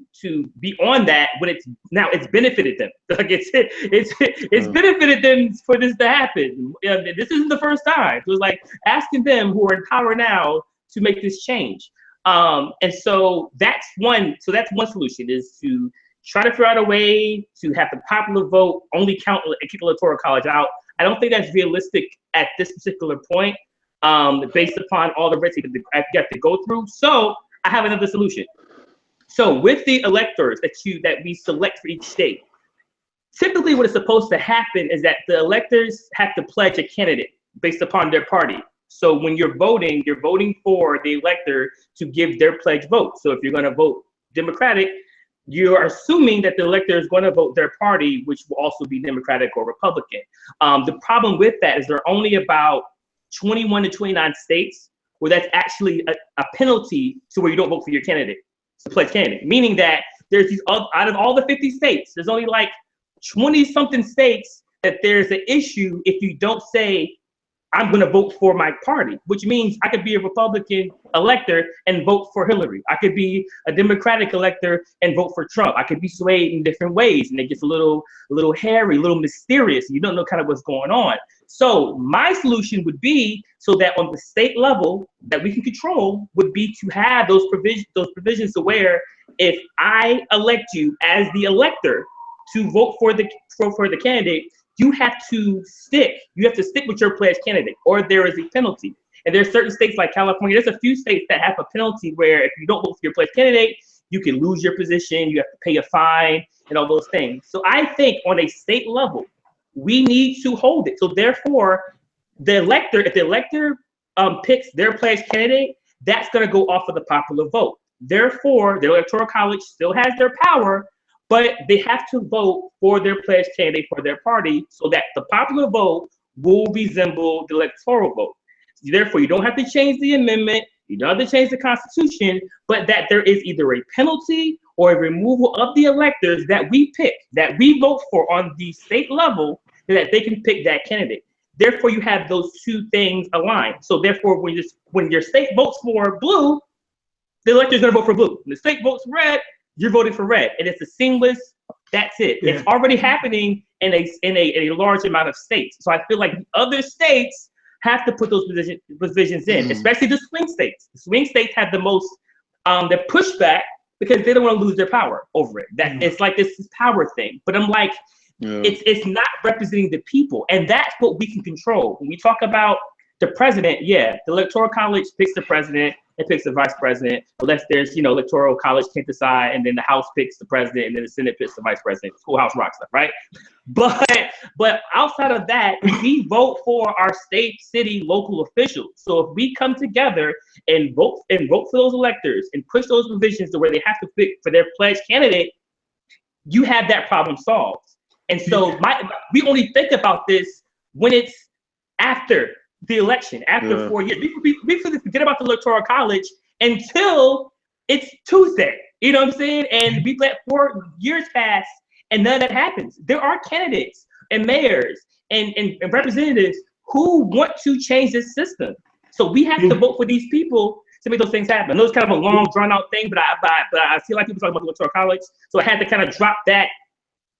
be on that when it's benefited them. Like it's benefited them for this to happen. This isn't the first time. So it's like asking them who are in power now to make this change. And so that's one solution, is to try to figure out a way to have the popular vote only count and keep the Electoral College out. I don't think that's realistic at this particular point, based upon all the red tape that you have to go through. So I have another solution. So with the electors that we select for each state, typically what is supposed to happen is that the electors have to pledge a candidate based upon their party. So when you're voting for the elector to give their pledge vote. So if you're going to vote Democratic, you are assuming that the elector is going to vote their party, which will also be Democratic or Republican. The problem with that is there are only about 21 to 29 states where that's actually a penalty to where you don't vote for your candidate, to pledge candidate. Meaning that there's these, out of all the 50 states, there's only like 20 something states that there's an issue if you don't say, I'm going to vote for my party, which means I could be a Republican elector and vote for Hillary. I could be a Democratic elector and vote for Trump. I could be swayed in different ways, and it gets a little hairy, a little mysterious. You don't know kind of what's going on. So my solution would be, so that on the state level that we can control, would be to have those provisions to where if I elect you as the elector to vote for the candidate, you have to stick with your pledged candidate, or there is a penalty. And there's certain states like California, there's a few states that have a penalty where if you don't vote for your pledged candidate, you can lose your position, you have to pay a fine and all those things. So I think on a state level, we need to hold it. So therefore, if the elector picks their pledged candidate, that's gonna go off of the popular vote. Therefore, the Electoral College still has their power, but they have to vote for their pledged candidate for their party so that the popular vote will resemble the electoral vote. Therefore, you don't have to change the amendment, you don't have to change the Constitution, but that there is either a penalty or a removal of the electors that we pick, that we vote for on the state level, that they can pick that candidate. Therefore, you have those two things aligned. So therefore, when your state votes for blue, the elector's gonna vote for blue. When the state votes red, you're voting for red, and it's a seamless. That's it. Yeah. It's already happening in a large amount of states. So I feel like the other states have to put those provisions in, especially the swing states. The swing states have the most the pushback because they don't want to lose their power over it. That it's like this power thing. But I'm like, it's not representing the people, and that's what we can control. When we talk about the president, the Electoral College picks the president. It picks the vice president, unless there's, Electoral College can't decide, and then the House picks the president, and then the Senate picks the vice president. Schoolhouse rock stuff, right? But outside of that, we vote for our state, city, local officials. So if we come together and vote for those electors and push those provisions to where they have to pick for their pledged candidate, you have that problem solved. And so we only think about this when it's after the election, after 4 years. We forget about the Electoral College until it's Tuesday. You know what I'm saying? And we let 4 years pass and none of that happens. There are candidates and mayors and representatives who want to change this system. So we have to vote for these people to make those things happen. I know it's kind of a long, drawn-out thing, but I feel like people talking about the Electoral College, so I had to kind of drop that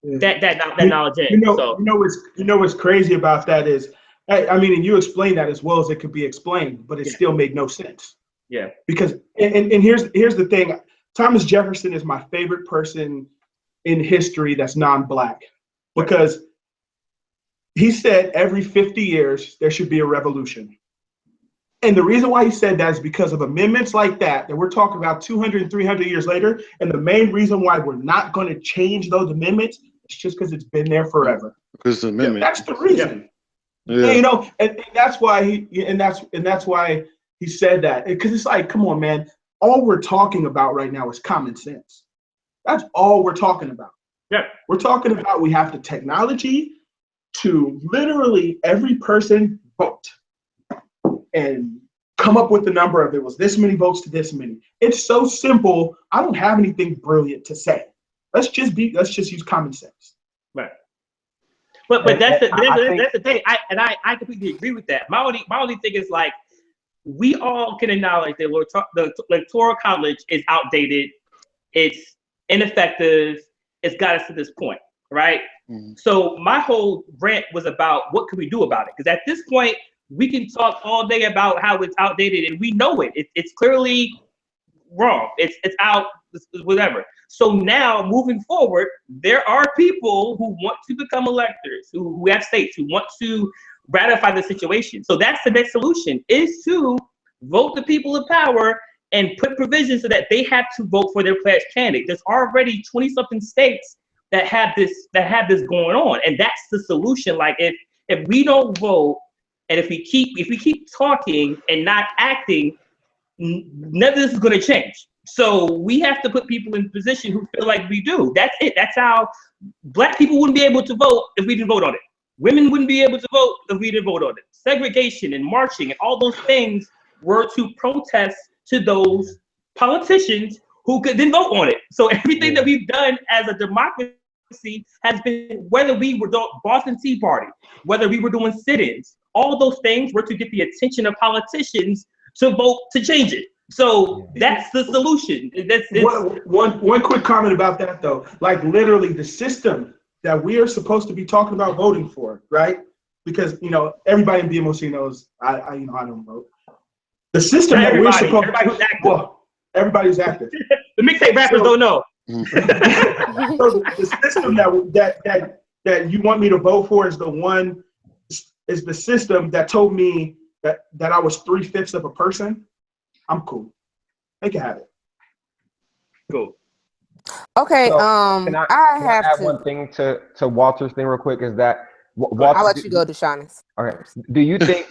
knowledge in. You know what's crazy about that is, I mean, and you explained that as well as it could be explained, but it still made no sense. Yeah. Because and here's the thing, Thomas Jefferson is my favorite person in history that's non-Black, because he said every 50 years there should be a revolution. And the reason why he said that is because of amendments like that we're talking about 200 and 300 years later. And the main reason why we're not going to change those amendments is just because it's been there forever. Because the amendment. That's the reason. Yeah. And, you know, and that's why that's why he said that. Because it's like, come on, man. All we're talking about right now is common sense. That's all we're talking about. Yeah. We're talking about we have the technology to literally every person vote and come up with the number of it was this many votes to this many. It's so simple. I don't have anything brilliant to say. Let's just use common sense. Right. But that's the thing. I completely agree with that. My only thing is, like, we all can acknowledge that the Electoral College is outdated. It's ineffective. It's got us to this point, right? Mm-hmm. So my whole rant was about what can we do about it? Because at this point, we can talk all day about how it's outdated, and we know it. It's clearly wrong. It's out, whatever. So now, moving forward, there are people who want to become electors, who have states, who want to ratify the situation. So that's the next solution, is to vote the people of power and put provisions so that they have to vote for their pledged candidate. There's already 20-something states that have this going on, and that's the solution. Like, if we don't vote, and if we keep talking and not acting, none of this is going to change. So we have to put people in position who feel like we do. That's it. That's how Black people wouldn't be able to vote if we didn't vote on it. Women wouldn't be able to vote if we didn't vote on it. Segregation and marching and all those things were to protest to those politicians who could then vote on it. So everything that we've done as a democracy has been, whether we were doing Boston Tea Party, whether we were doing sit-ins, all those things were to get the attention of politicians to vote to change it. So that's the solution. One quick comment about that, though. Like, literally, the system that we are supposed to be talking about voting for, right? Because, you know, everybody in BMOC knows I don't vote. The system that we're supposed to, everybody's active. The mixtape rappers don't know. So the system that you want me to vote for is the system that told me that I was 3/5 of a person. I'm cool. They can have it. Cool. Okay. So, I have add to one thing to Walter's thing real quick, is that Walter, I'll let you go, Deshaunus. All right. Do you think?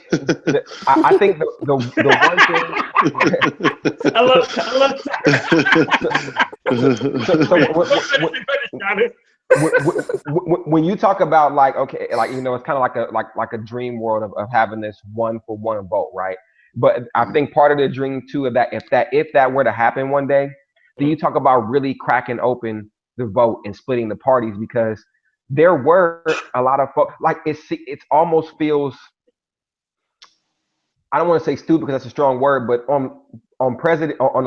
I think the one thing. I love when you talk about, like, okay, like, you know, it's kind of like a dream world of having this 1-for-1 vote, right? But I think part of the dream too of that, if that were to happen one day, then you talk about really cracking open the vote and splitting the parties, because there were a lot of folks, like, it almost feels, I don't want to say stupid because that's a strong word, but on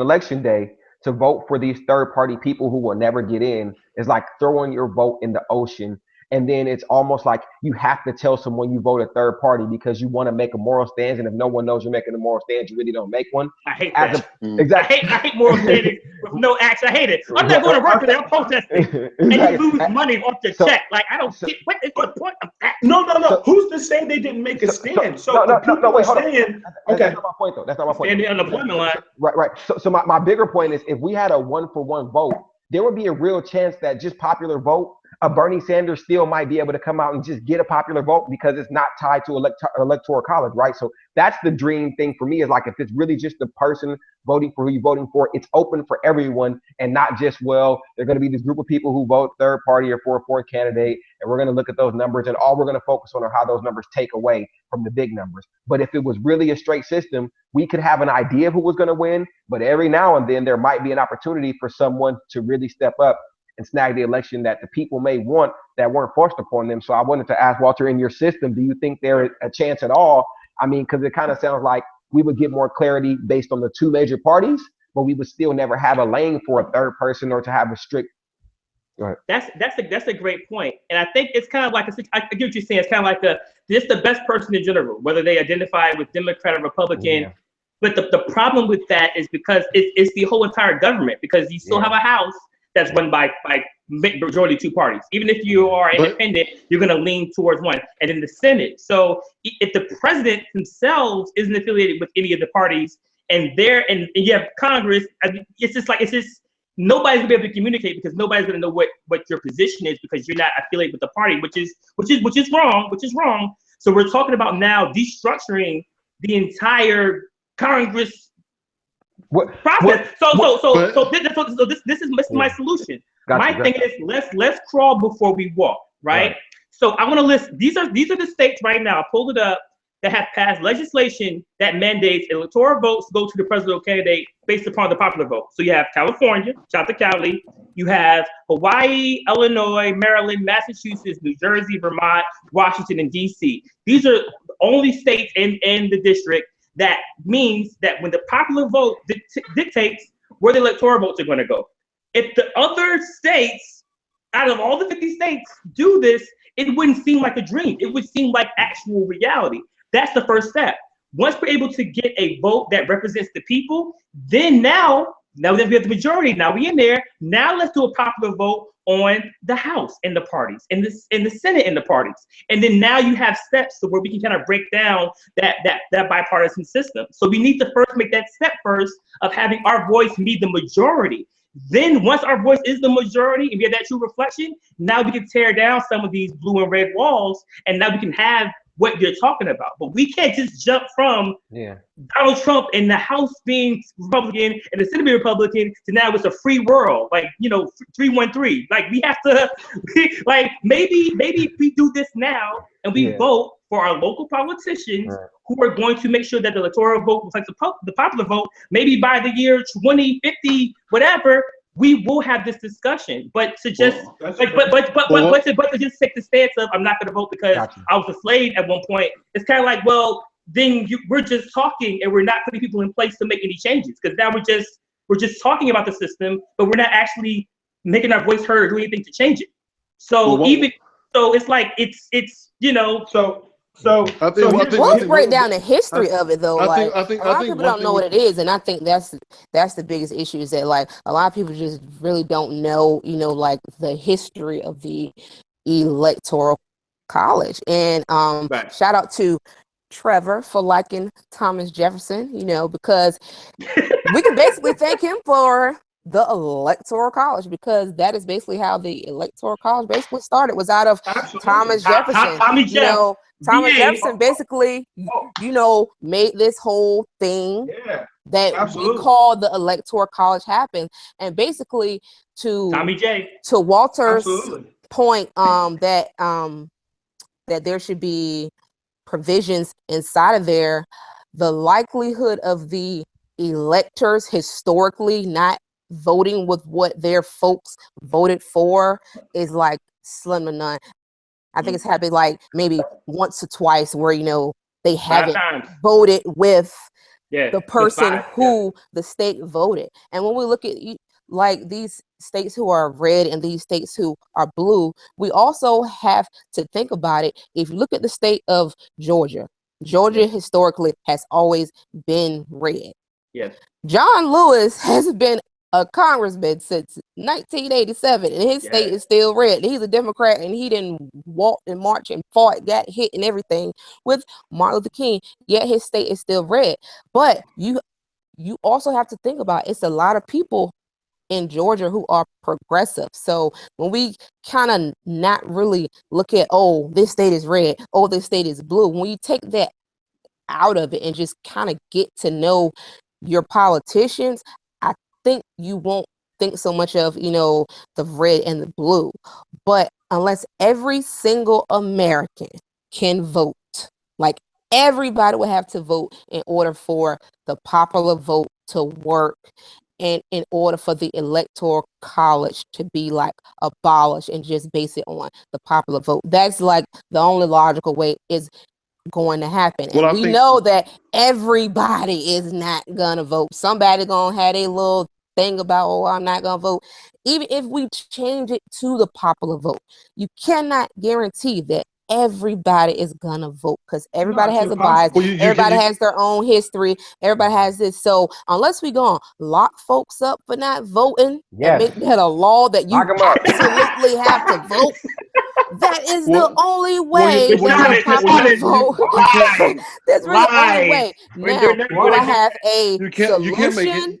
election day, to vote for these third-party people who will never get in is like throwing your vote in the ocean. And then it's almost like you have to tell someone you vote a third party because you want to make a moral stance. And if no one knows you're making a moral stance, you really don't make one. I hate that. Exactly. I hate moral standing with no action. I hate it. I'm not going to work today. I'm protesting. And you lose money off your check. Like, I don't get, what is the point of that? No. Who's to say they didn't make a stand? No, wait, hold on. Okay. That's not my point, though. That's not my point. Standing on the unemployment line. Right. So my bigger point is, if we had a 1-for-1 vote, there would be a real chance that just popular vote, a Bernie Sanders still might be able to come out and just get a popular vote because it's not tied to electoral college, right? So that's the dream thing for me, is like, if it's really just the person voting for who you're voting for, it's open for everyone, and not just, well, they're going to be this group of people who vote third party or for a fourth candidate, and we're going to look at those numbers, and all we're going to focus on are how those numbers take away from the big numbers. But if it was really a straight system, we could have an idea of who was going to win, but every now and then there might be an opportunity for someone to really step up and snag the election that the people may want that weren't forced upon them. So I wanted to ask, Walter, in your system, do you think there is a chance at all? I mean, because it kind of sounds like we would get more clarity based on the two major parties, but we would still never have a lane for a third person or to have a strict. That's a great point, and I think it's kind of like I get what you're saying. It's kind of like just the best person in general, whether they identify with Democrat or Republican. Yeah. But the problem with that is because it's the whole entire government, because you still have a House that's run by majority two parties. Even if you are independent, you're going to lean towards one. And in the Senate, so if the president himself isn't affiliated with any of the parties, and you have Congress, I mean, it's just nobody's gonna be able to communicate, because nobody's gonna know what your position is, because you're not affiliated with the party, which is wrong. So we're talking about now destructuring the entire Congress process. So this is my solution. My thing is, let's crawl before we walk, right? So I want to list these are the states right now. I pulled it up, that have passed legislation that mandates electoral votes go to the presidential candidate based upon the popular vote. So you have California, shout out to Cali. You have Hawaii, Illinois, Maryland, Massachusetts, New Jersey, Vermont, Washington, and DC. These are the only states in the district that means that when the popular vote dictates where the electoral votes are going to go. If the other states, out of all the 50 states, do this, it wouldn't seem like a dream. It would seem like actual reality. That's the first step. Once we're able to get a vote that represents the people, then now that we have the majority, now we in there. Now let's do a popular vote on the House and the parties, and the Senate and the parties, and then now you have steps to where we can kind of break down that bipartisan system. So we need to first make that step first of having our voice be the majority. Then once our voice is the majority and we have that true reflection, now we can tear down some of these blue and red walls, and now we can have what you're talking about. But we can't just jump from Donald Trump and the House being Republican and the Senate being Republican to now it's a free world, 313. Like, we have to, maybe if we do this now and we vote for our local politicians who are going to make sure that the electoral vote reflects the popular vote, maybe by the year 2050, whatever, we will have this discussion. But to just to just take the stance of I'm not going to vote because I was a slave at one point, it's kind of like, well, then we're just talking and we're not putting people in place to make any changes, because now we're just talking about the system, but we're not actually making our voice heard or doing anything to change it. So it's like it's So let's break down the history of it, though. A lot of people don't know what it is, and I think that's the biggest issue, is that a lot of people just really don't know, the history of the Electoral College. And shout out to Trevor for liking Thomas Jefferson, because we can basically thank him for the Electoral College, because that is basically how the Electoral College basically started, was out of Thomas Jefferson. Thomas Jefferson basically, made this whole thing that we call the Electoral College happen. And basically, to Walter's point, that there should be provisions inside of there, the likelihood of the electors historically not voting with what their folks voted for is slim to none. I think it's happened maybe once or twice where they haven't voted with the person who the state voted. And when we look at these states who are red and these states who are blue, we also have to think about it. If you look at the state of Georgia historically has always been red. Yes. John Lewis has been a congressman since 1987, and his state is still red. He's a Democrat, and he didn't walk and march and fought, got hit and everything with Martin Luther King, yet his state is still red. But you also have to think about, it's a lot of people in Georgia who are progressive. So when we kind of not really look at, oh, this state is red, oh, this state is blue, when you take that out of it and just kind of get to know your politicians, I think you won't think so much of, you know, the red and the blue. But unless every single American can vote, like everybody would have to vote in order for the popular vote to work, and in order for the Electoral College to be like abolished and just base it on the popular vote. That's like the only logical way is going to happen. And we know that everybody is not gonna vote. Somebody gonna have a little thing about, oh, I'm not gonna vote. Even if we change it to the popular vote, you cannot guarantee that everybody is gonna vote, because everybody has a bias. Everybody has their own history. Everybody has this. So unless we go lock folks up for not voting and make that a law that you absolutely have to vote, that is the only way that the popular vote. That's really the only way. Now, will I have a solution?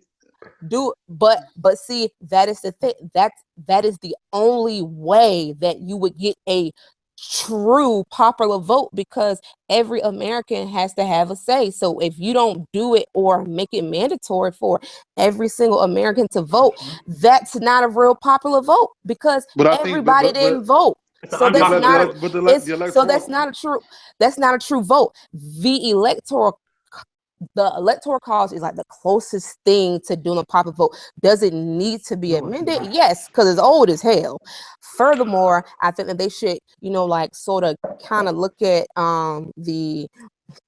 But see, that is the thing. That is the only way that you would get a true popular vote, because every American has to have a say. So if you don't do it or make it mandatory for every single American to vote, that's not a real popular vote, because everybody didn't vote. So that's not a true vote. The Electoral College is like the closest thing to doing a popular vote. Does it need to be amended? Yes, because it's old as hell. Furthermore, I think that they should, you know, like sort of kind of look at the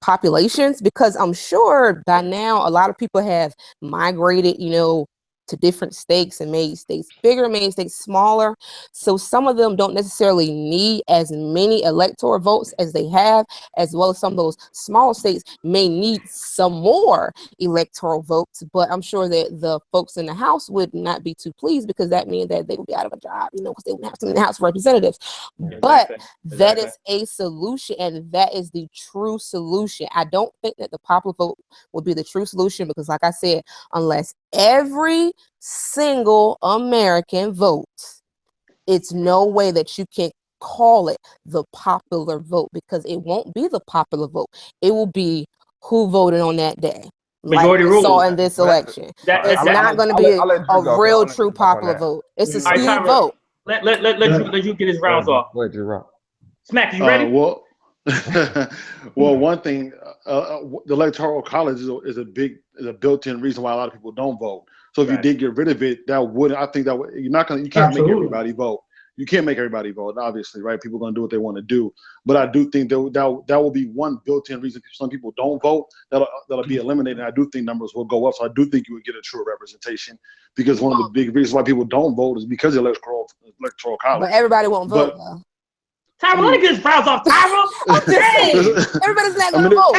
populations, because I'm sure by now a lot of people have migrated, you know, to different states and made states bigger, made states smaller. So some of them don't necessarily need as many electoral votes as they have, as well as some of those small states may need some more electoral votes. But I'm sure that the folks in the House would not be too pleased, because that means that they would be out of a job, you know, because they wouldn't have some in the House of Representatives. But that is a solution, and that is the true solution. I don't think that the popular vote would be the true solution, because like I said, unless every single American votes, it's no way that you can call it the popular vote, because it won't be the popular vote. It will be who voted on that day. Majority like we saw in this election. It's not going to be a real true popular vote. It's a skewed vote. Let you get his rounds off. Smack, you ready? Well, one thing, the Electoral College is a built-in reason why a lot of people don't vote. So if you did get rid of it, you can't make everybody vote. You can't make everybody vote, obviously, right? People are going to do what they want to do. But I do think that will be one built-in reason some people don't vote. That'll be eliminated. I do think numbers will go up. So I do think you would get a true representation, because one of the big reasons why people don't vote is because of the Electoral College. But everybody won't vote, though. Tyra, let me get his brows off. Tyra, everybody's not going to vote.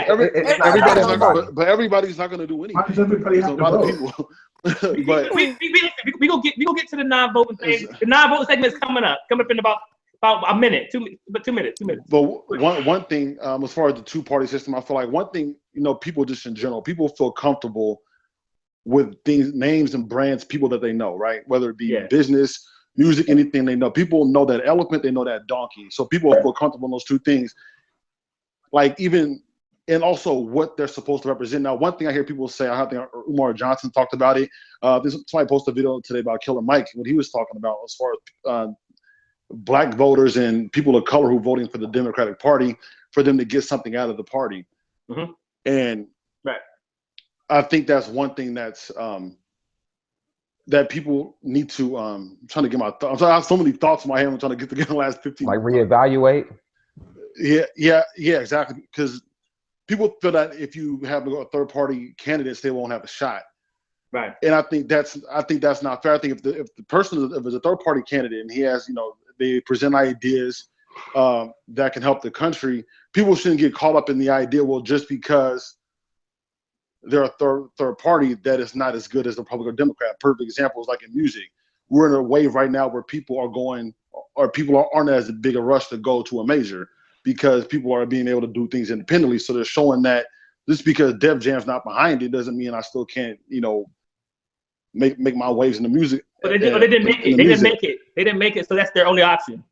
Everybody's not going to vote. But everybody's not going to do anything. A lot of people. But we gonna get to the non-voting thing. The non-voting segment is coming up in about a minute, 2 minutes. But one thing, as far as the two-party system, I feel like one thing, you know, people just in general, people feel comfortable with things, names and brands, people that they know, right? Whether it be business, music, anything they know. People know that elephant, they know that donkey. So people feel comfortable in those two things. Like and also what they're supposed to represent. Now, one thing I hear people say, I think Umar Johnson talked about it. Somebody posted a video today about Killer Mike, what he was talking about as far as black voters and people of color who are voting for the Democratic Party, for them to get something out of the party. Mm-hmm. And I think that's one thing that's that people need to I'm trying to get my thoughts. I have so many thoughts in my head. I'm trying to get together the last 15 minutes. Like reevaluate. Yeah, exactly. Because people feel that if you have a third-party candidates, they won't have a shot. Right. And I think that's not fair. I think if the person, if it's a third-party candidate and he has, you know, they present ideas that can help the country, people shouldn't get caught up in the idea, well, just because they're a third party, that is not as good as the Republican or Democrat. Perfect example is like in music. We're in a wave right now where people aren't as big a rush to go to a major, because people are being able to do things independently. So they're showing that just because Def Jam's not behind it doesn't mean I still can't, you know, make my waves in the music. But they didn't make it. They didn't make it. They didn't make it. So that's their only option.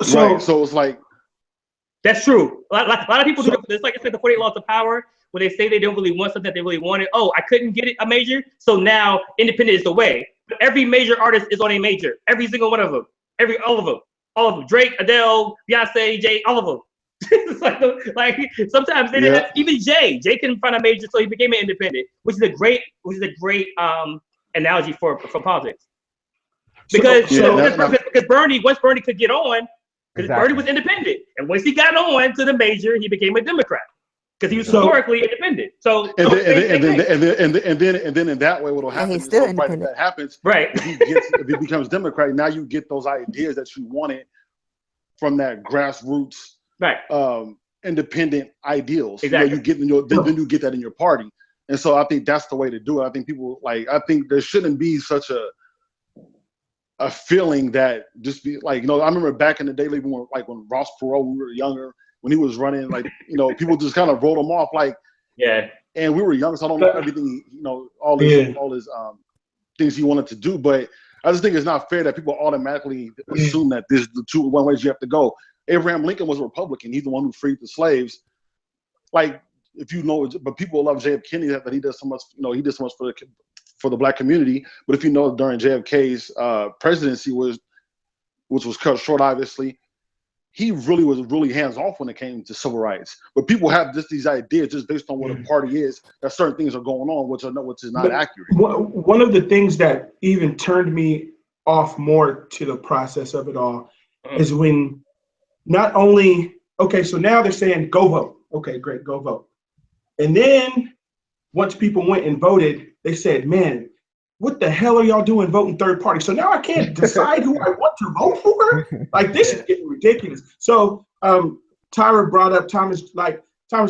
So it's like that's true. A lot of people do. It's like I said, the 48 laws of power. When they say they don't really want something that they really wanted. Oh, I couldn't get it a major, so now independent is the way. But every major artist is on a major. Every single one of them. All of them. Drake, Adele, Beyonce, Jay, all of them. It's like sometimes they didn't have, even Jay couldn't find a major, so he became an independent, which is a great analogy for politics. Because Bernie, once Bernie could get on, because Bernie was independent, and once he got on to the major, he became a Democrat. Because he was historically independent. So and then in that way, what'll happen is so right if that happens, right? If he becomes Democrat, now you get those ideas that you wanted from that grassroots, right? Independent ideals. Exactly. Then you get that in your party. And so I think that's the way to do it. I think I think there shouldn't be such a feeling that just be like, I remember back in the day, when Ross Perot, when we were younger, when he was running, people just kind of wrote him off, and we were young, so I don't know everything, all his things he wanted to do, but I just think it's not fair that people automatically assume that this is the one ways you have to go. Abraham Lincoln was a Republican. He's the one who freed the slaves. But people love JF Kennedy that he does so much, he did so much for the Black community. But if during JFK's presidency, which was cut short, obviously, he really was hands-off when it came to civil rights. But people have these ideas just based on what a party is, that certain things are going on, which is not accurate. One of the things that even turned me off more to the process of it all is when not only, so now they're saying, go vote. Okay, great, go vote. And then once people went and voted, they said, man, what the hell are y'all doing voting third party? So now I can't decide who I want to vote for? This is getting ridiculous. So Tyra brought up Thomas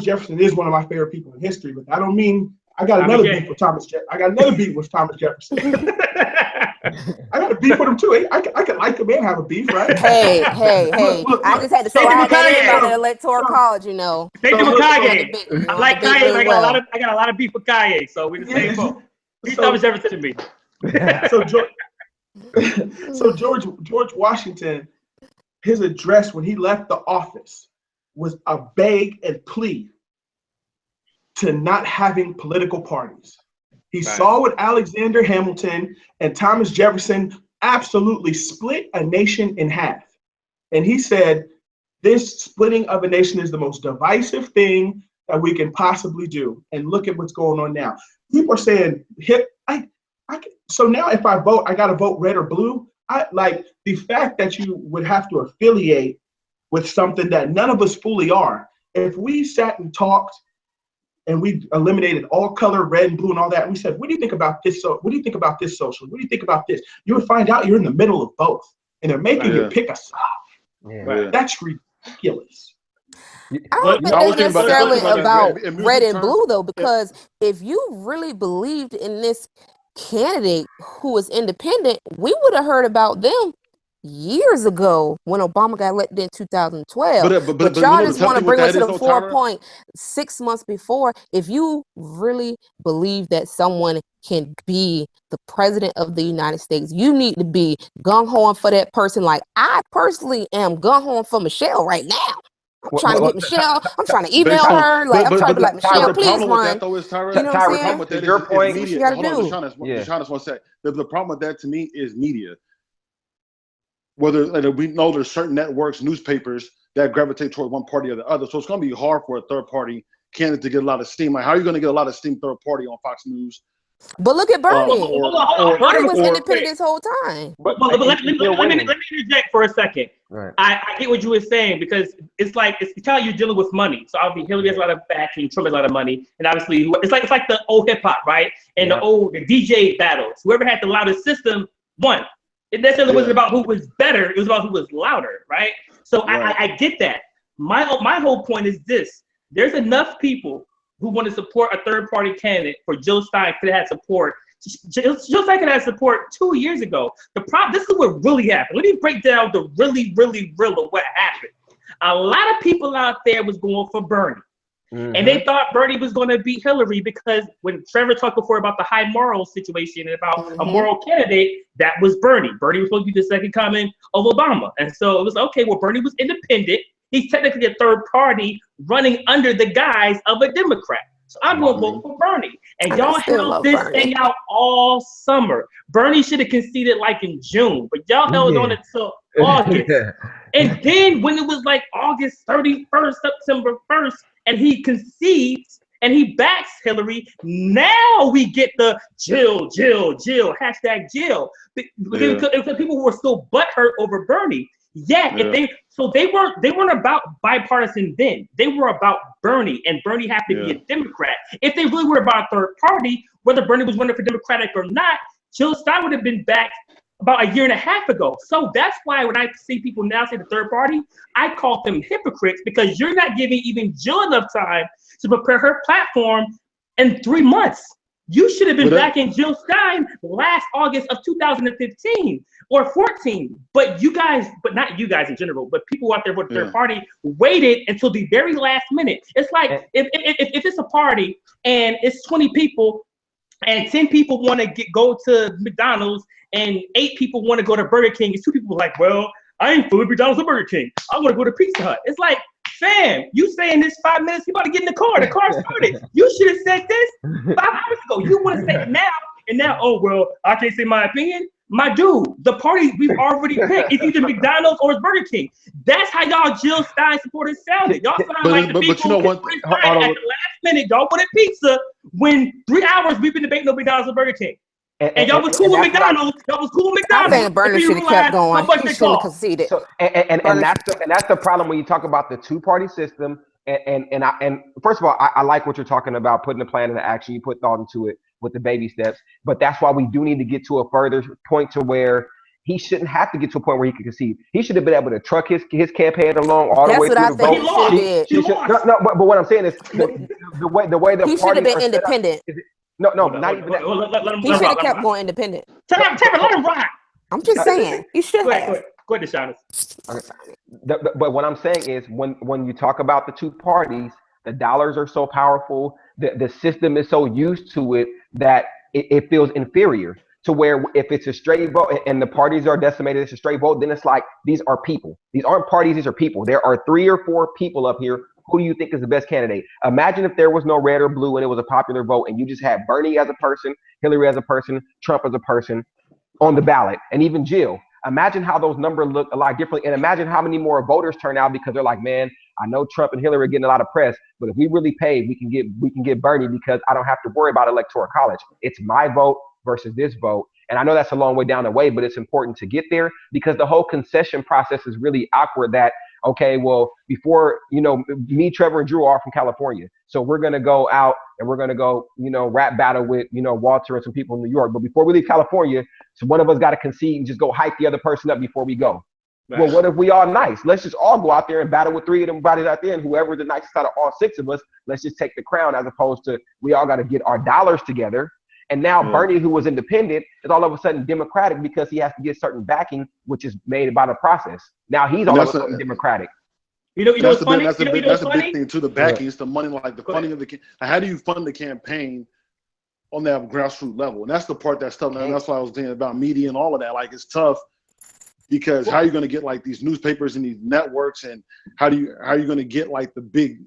Jefferson is one of my favorite people in history, but I don't mean I got another beef with Thomas Jefferson. I got another beef with Thomas Jefferson. I got a beef with him too. I can like him and have a beef, right? Hey. I just had to slide that in by the Electoral College, Thank you for Kanye. I like Kanye. I got a lot of beef with Kanye, so we're the same boat. He's Thomas Jefferson to me. So George Washington, his address when he left the office was a beg and plea to not having political parties. He saw what Alexander Hamilton and Thomas Jefferson absolutely split a nation in half. And he said, this splitting of a nation is the most divisive thing that we can possibly do. And look at what's going on now. People are saying, so now if I vote, I got to vote red or blue. The fact that you would have to affiliate with something that none of us fully are. If we sat and talked and we eliminated all color, red and blue and all that, and we said, what do you think about this? So what do you think about this social? What do you think about this? You would find out you're in the middle of both. And they're making you pick a side. Yeah. That's ridiculous. I don't think it's necessarily about red and blue, though, because if you really believed in this candidate who was independent, we would have heard about them years ago when Obama got elected in 2012. But y'all just want to bring us to the 4.6 months before. If you really believe that someone can be the president of the United States, you need to be gung-ho for that person. Like I personally am gung-ho for Michelle right now. I'm trying to get Michelle. I'm trying to email her. I'm trying to be like, Michelle, please run. You know what I'm saying? Your point. What you got to do. Deshaunus, one sec. The problem with that to me is media. Whether we know there's certain networks, newspapers that gravitate toward one party or the other. So it's going to be hard for a third party candidate to get a lot of steam. Like, how are you going to get a lot of steam third party on Fox News? But look at Bernie. Bernie was independent this whole time. But let me interject for a second. Right. I get what you were saying because it's kind of you're dealing with money. So obviously Hillary has a lot of backing, Trump has a lot of money, and obviously it's like the old hip hop, right? And the DJ battles. Whoever had the loudest system won. It necessarily wasn't about who was better; it was about who was louder, right? So I get that. My whole point is this: there's enough people who want to support a third-party candidate for Jill Stein could have had support. Jill Stein could have had support 2 years ago. This is what really happened. Let me break down the really, really real of what happened. A lot of people out there was going for Bernie. And they thought Bernie was going to beat Hillary because when Trevor talked before about the high moral situation and about a moral candidate, that was Bernie. Bernie was supposed to be the second coming of Obama. And so it was, okay, well, Bernie was independent. He's technically a third party running under the guise of a Democrat. So I'm going to vote for Bernie. And y'all held this thing out all summer. Bernie should have conceded like in June, but y'all held on until August. And then when it was like August 31st, September 1st, and he concedes and he backs Hillary, now we get the Jill, hashtag Jill. Because people were still butthurt over Bernie. They weren't about bipartisan then. They were about Bernie, and Bernie had to be a Democrat. If they really were about a third party, whether Bernie was running for Democratic or not, Jill Stein would have been back about a year and a half ago. So that's why when I see people now say the third party, I call them hypocrites, because you're not giving even Jill enough time to prepare her platform in 3 months. You should have been back in Jill Stein last August of 2015 or 14. But you guys, but not you guys in general, but people out there with the third party waited until the very last minute. It's like if it's a party and it's 20 people and 10 people want to go to McDonald's and 8 people want to go to Burger King, and 2 people are like, well, I ain't food McDonald's or Burger King. I want to go to Pizza Hut. It's like, fam, you saying this 5 minutes, you about to get in the car. The car started. You should have said this 5 hours ago. You want to say it now, and now, oh, well, I can't say my opinion. My dude, the party we've already picked is either McDonald's or it's Burger King. That's how y'all Jill Stein supporters sounded. Y'all sound like the people you know what? At the last minute, y'all wanted pizza when 3 hours we've been debating on McDonald's or Burger King. And y'all was cool with McDonald's. Y'all was cool with McDonald's. I think Bernie should have kept going. He shouldn't have conceded. So, and that's the problem when you talk about the two-party system. And first of all, I like what you're talking about, putting the plan into action. You put thought into it with the baby steps. But that's why we do need to get to a further point to where he shouldn't have to get to a point where he can concede. He should have been able to truck his campaign along all the way through the vote. No, but what I'm saying is the way the he should have been independent. No, not even that. He should have kept going independent. Tara, let him rock. I'm just saying. He should have. Go ahead, Shauna. Okay. But what I'm saying is when you talk about the two parties, the dollars are so powerful, the system is so used to it that it feels inferior. To where if it's a straight vote and the parties are decimated, it's a straight vote, then it's like, these are people. These aren't parties, these are people. There are 3 or 4 people up here. Who do you think is the best candidate? Imagine if there was no red or blue and it was a popular vote and you just had Bernie as a person, Hillary as a person, Trump as a person on the ballot, and even Jill. Imagine how those numbers look a lot differently, and imagine how many more voters turn out because they're like, man, I know Trump and Hillary are getting a lot of press, but if we really pay, we can get Bernie because I don't have to worry about Electoral College. It's my vote versus this vote. And I know that's a long way down the way, but it's important to get there because the whole concession process is really awkward that, okay, well, before, me, Trevor, and Drew are from California. So we're going to go out and we're going to go, rap battle with, Walter and some people in New York. But before we leave California, so one of us got to concede and just go hype the other person up before we go. Right. Well, what if we all nice? Let's just all go out there and battle with 3 of them bodies out there. And whoever the nicest out of all 6 of us, let's just take the crown, as opposed to we all got to get our dollars together. And now Bernie, who was independent, is all of a sudden Democratic because he has to get certain backing, which is made by the process. Now he's all of a sudden Democratic. That's the big thing too. The backing, it's the money, like the funding of the. How do you fund the campaign on that grassroots level? And that's the part that's tough. And that's why I was thinking about media and all of that. Like it's tough because how are you going to get like these newspapers and these networks, and how are you going to get like the big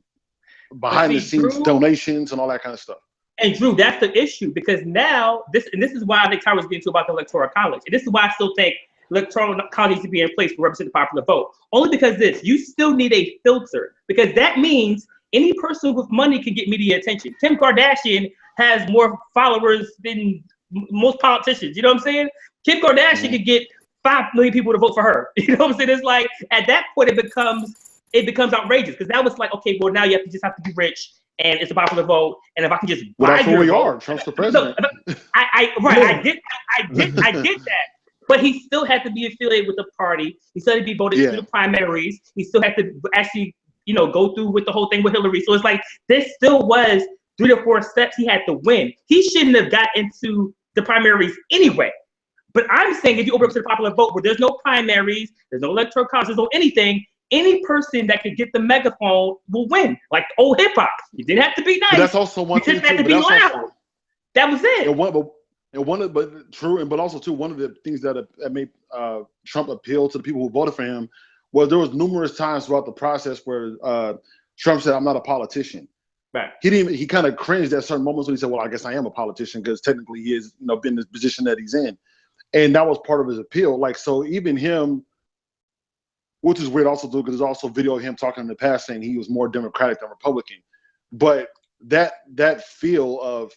behind the scenes donations and all that kind of stuff? And Drew, that's the issue, because now this is why I think Tyra was getting to about the Electoral College. And this is why I still think Electoral College needs to be in place to represent the popular vote. Only because you still need a filter, because that means any person with money can get media attention. Kim Kardashian has more followers than most politicians. You know what I'm saying? Kim Kardashian could get 5 million people to vote for her. You know what I'm saying? It's like at that point it becomes outrageous, because now it's like, okay, well now you have to be rich. And it's a popular vote, and if I can just buy your vote, Trump's the president. I get that, but he still had to be affiliated with the party. He still had to be voted through the primaries. He still had to actually, go through with the whole thing with Hillary. So it's like this still was 3 to 4 steps he had to win. He shouldn't have got into the primaries anyway. But I'm saying if you open up to the popular vote where there's no primaries, there's no electoral college, there's no anything, any person that could get the megaphone will win. Like old hip hop. You didn't have to be nice. But that's also one thing. You just had to be loud. That was it. But also too, one of the things that made Trump appeal to the people who voted for him was there was numerous times throughout the process where Trump said, "I'm not a politician." Right. He kind of cringed at certain moments when he said, "Well, I guess I am a politician," because technically he is, been in this position that he's in, and that was part of his appeal. Like, so even him, which is weird also too, because there's also video of him talking in the past saying he was more Democratic than Republican, but that feel of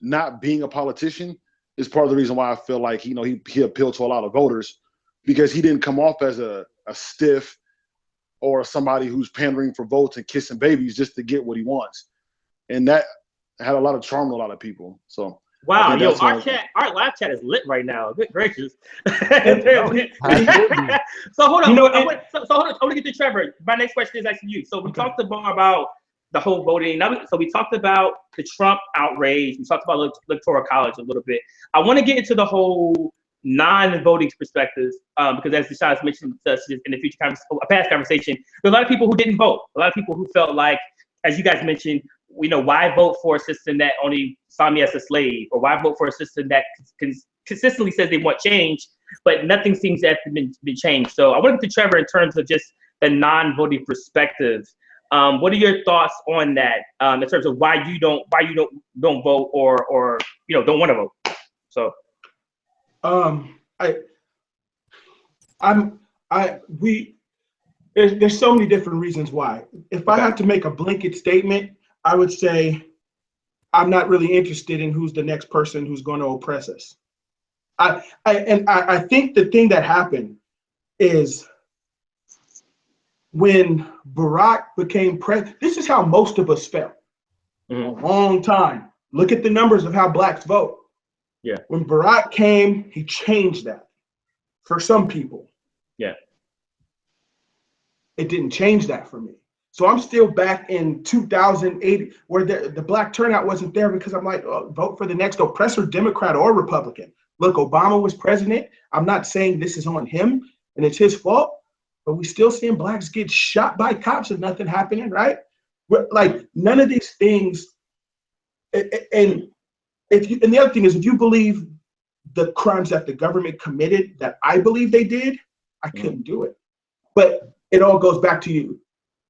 not being a politician is part of the reason why I feel like he appealed to a lot of voters, because he didn't come off as a stiff or somebody who's pandering for votes and kissing babies just to get what he wants, and that had a lot of charm to a lot of people. So wow, yo, our live chat is lit right now. Good gracious. So hold on. I want to get to Trevor. My next question is actually you. So we talked about the whole voting. So we talked about the Trump outrage. We talked about Electoral College a little bit. I want to get into the whole non-voting perspectives, because as Deshaun mentioned in the past conversation, there's a lot of people who didn't vote. A lot of people who felt like, as you guys mentioned, why vote for a system that only saw me as a slave, or why vote for a system that consistently says they want change, but nothing seems to have been changed. So I want to get to Trevor in terms of just the non-voting perspective. What are your thoughts on that, in terms of why you don't vote or don't want to vote? So, there's so many different reasons why. If I had to make a blanket statement, I would say I'm not really interested in who's the next person who's going to oppress us. I think the thing that happened is when Barack became president, this is how most of us felt. Mm-hmm. A long time. Look at the numbers of how blacks vote. Yeah. When Barack came, he changed that for some people. Yeah. It didn't change that for me. So I'm still back in 2008 where the black turnout wasn't there, because I'm like, vote for the next oppressor, Democrat or Republican. Look, Obama was president. I'm not saying this is on him and it's his fault, but we still seeing blacks get shot by cops and nothing happening, right? Like, none of these things. And the other thing is, if you believe the crimes that the government committed that I believe they did, I couldn't do it. But it all goes back to you.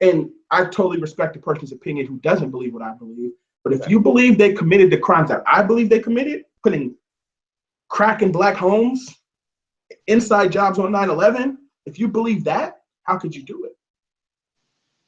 And I totally respect the person's opinion who doesn't believe what I believe. But if you believe they committed the crimes that I believe they committed, putting crack in black homes, inside jobs on 9/11, if you believe that, how could you do it?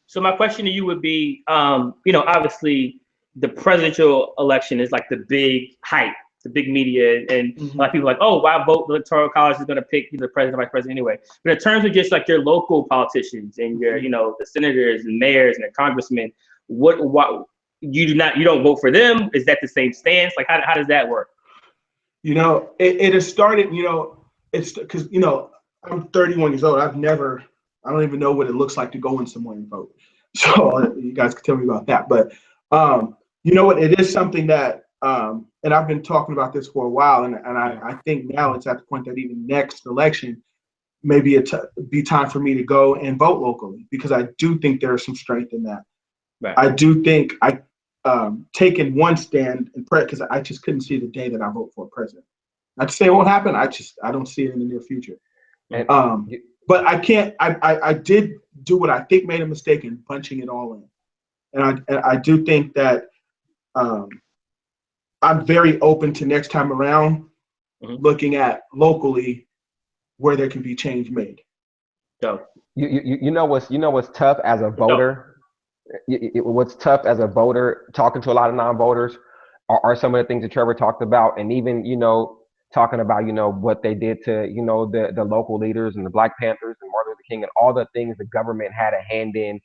So my question to you would be, obviously the presidential election is like the big hype, the big media, and a lot of people are like, oh, why vote? The Electoral College is going to pick the president, vice president anyway. But in terms of just like your local politicians and your, the senators and mayors and the congressmen, what you don't vote for them? Is that the same stance? Like, how does that work? It has started. It's because I'm 31 years old. I don't even know what it looks like to go in somewhere and vote. So you guys can tell me about that. But you know what? It is something that, and I've been talking about this for a while, and I think now it's at the point that even next election, maybe be time for me to go and vote locally, because I do think there is some strength in that. Right. I do think taken one stand in because I just couldn't see the day that I vote for a president. Not to say it won't happen. I don't see it in the near future. And, but I can't. I did do what I think made a mistake in punching it all in, and I do think that I'm very open to next time around looking at locally where there can be change made. So you know what's tough as a voter. What's tough as a voter, talking to a lot of non-voters, are some of the things that Trevor talked about, and even talking about what they did to the local leaders and the Black Panthers and Martin Luther King and all the things the government had a hand in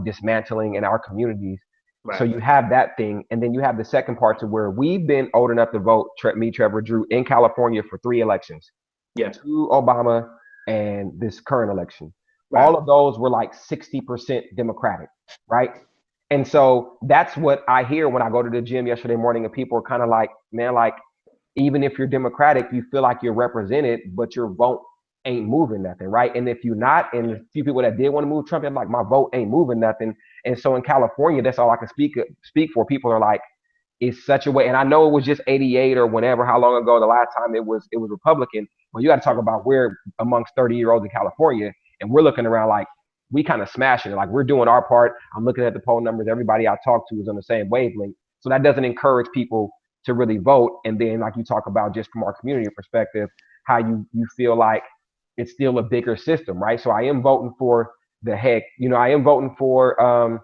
dismantling in our communities. Right. So you have that thing, and then you have the second part to where we've been old enough to vote. Me, Trevor, Drew, in California for 3 elections. Yeah, 2 Obama and this current election. Right. All of those were like 60% Democratic, right? And so that's what I hear when I go to the gym yesterday morning, and people are kind of like, man, like, even if you're Democratic, you feel like you're represented, but your vote ain't moving nothing, right? And if you're not, and a few people that did want to move Trump, they're like, my vote ain't moving nothing. And so in California, that's all I can speak for. People are like, it's such a way, and I know it was just 88 or whenever, how long ago the last time it was Republican. But you got to talk about we're amongst 30-year-olds in California, and we're looking around like we kind of smashing it, like we're doing our part. I'm looking at the poll numbers. Everybody I talk to is on the same wavelength, so that doesn't encourage people to really vote. And then, like you talk about, just from our community perspective, how you feel like it's still a bigger system, right? So I am voting for the head. I am voting for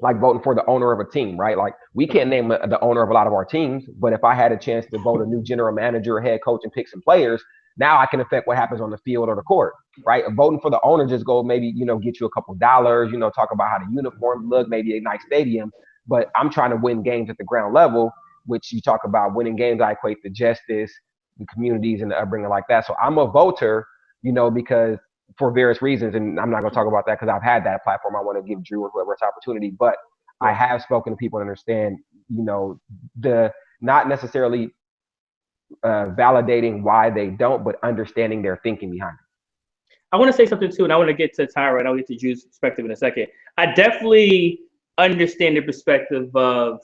like voting for the owner of a team, right? Like we can't name the owner of a lot of our teams, but if I had a chance to vote a new general manager or head coach and pick some players, now I can affect what happens on the field or the court, right? Voting for the owner just go maybe, get you a couple dollars, talk about how the uniforms look, maybe a nice stadium, but I'm trying to win games at the ground level, which you talk about winning games, I equate to justice, the communities and the upbringing like that. So I'm a voter, because for various reasons, and I'm not going to talk about that because I've had that platform. I want to give Drew or whoever its opportunity, but I have spoken to people and understand, the not necessarily validating why they don't, but understanding their thinking behind it. I want to say something too, and I want to get to Tyra, and I'll get to Drew's perspective in a second. I definitely understand the perspective of,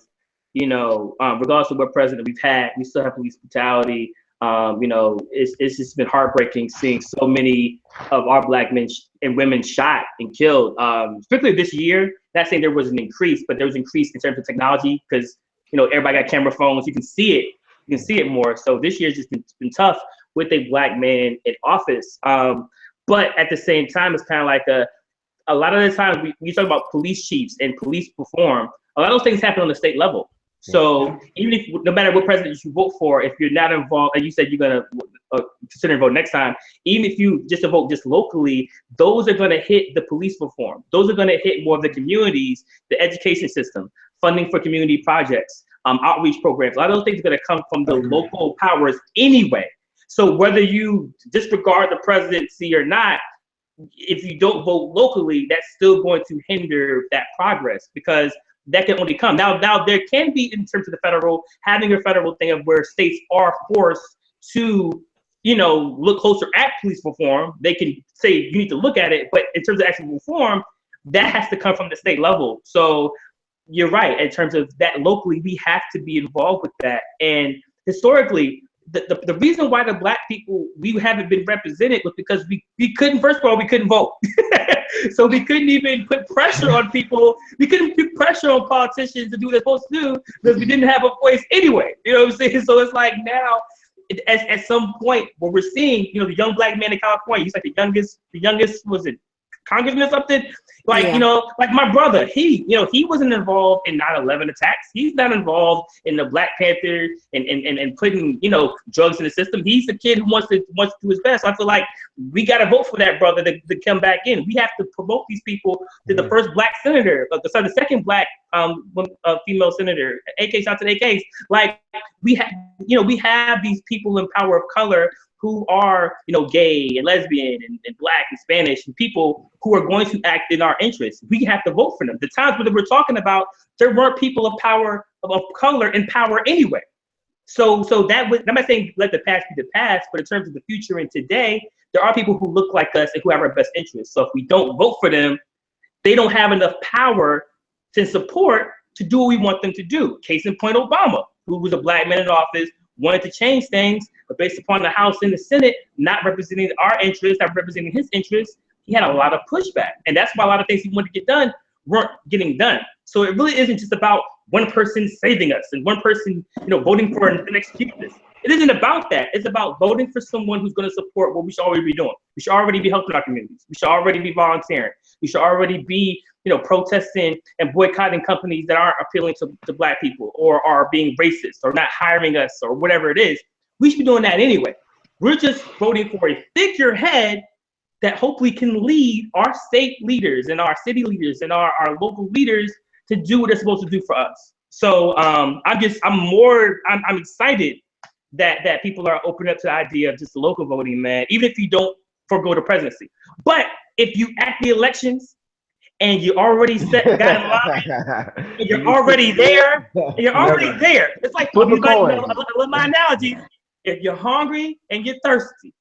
regardless of what president we've had, we still have police brutality. It's just been heartbreaking seeing so many of our Black men and women shot and killed. Particularly this year, not saying there was an increase, but there was an increase in terms of technology because, everybody got camera phones. You can see it. You can see it more. So this year's just been tough with a Black man in office. But at the same time, it's kind of like a lot of the times we talk about police chiefs and police reform. A lot of those things happen on the state level. So even if, no matter what president you vote for, if you're not involved, and you said you're gonna consider vote next time, even if you just vote just locally, those are gonna hit the police reform. Those are gonna hit more of the communities, the education system, funding for community projects, outreach programs. A lot of those things are gonna come from the local powers anyway. So whether you disregard the presidency or not, if you don't vote locally, that's still going to hinder that progress because that can only come. Now there can be, in terms of the federal, having a federal thing of where states are forced to, look closer at police reform. They can say you need to look at it, but in terms of actual reform, that has to come from the state level. So you're right, in terms of that locally, we have to be involved with that. And historically, the reason why the Black people, we haven't been represented was because we couldn't, first of all, we couldn't vote. So we couldn't even put pressure on people. We couldn't put pressure on politicians to do what they're supposed to do because we didn't have a voice anyway. You know what I'm saying? So it's like now, at some point, what we're seeing, the young Black man in California, he's like the youngest, was it congressman or something? Like, like my brother, he wasn't involved in 9/11 attacks. He's not involved in the Black Panther and putting, drugs in the system. He's a kid who wants to do his best. So I feel like we got to vote for that brother to come back in. We have to promote these people to the first Black senator, the second Black female senator, AK, shout to the AKs. Like we have these people in power of color who are, gay and lesbian and Black and Spanish and people who are going to act in our interests. We have to vote for them. The times when we're talking about, there weren't people of power, of color in power anyway. So that was, I'm not saying let the past be the past, but in terms of the future and today, there are people who look like us and who have our best interests. So if we don't vote for them, they don't have enough power to support to do what we want them to do. Case in point, Obama, who was a Black man in office, wanted to change things, but based upon the House and the Senate not representing our interests, not representing his interests, he had a lot of pushback. And that's why a lot of things he wanted to get done weren't getting done. So it really isn't just about one person saving us and one person, voting for an executionist. It isn't about that. It's about voting for someone who's going to support what we should already be doing. We should already be helping our communities. We should already be volunteering. We should already be, protesting and boycotting companies that aren't appealing to Black people or are being racist or not hiring us or whatever it is. We should be doing that anyway. We're just voting for a figurehead that hopefully can lead our state leaders and our city leaders and our local leaders to do what they're supposed to do for us. So I'm excited that people are opening up to the idea of just local voting, man, even if you don't forego the presidency. But if you at the elections and you already got in line, and you're already there, It's like my analogy. If you're hungry and you're thirsty,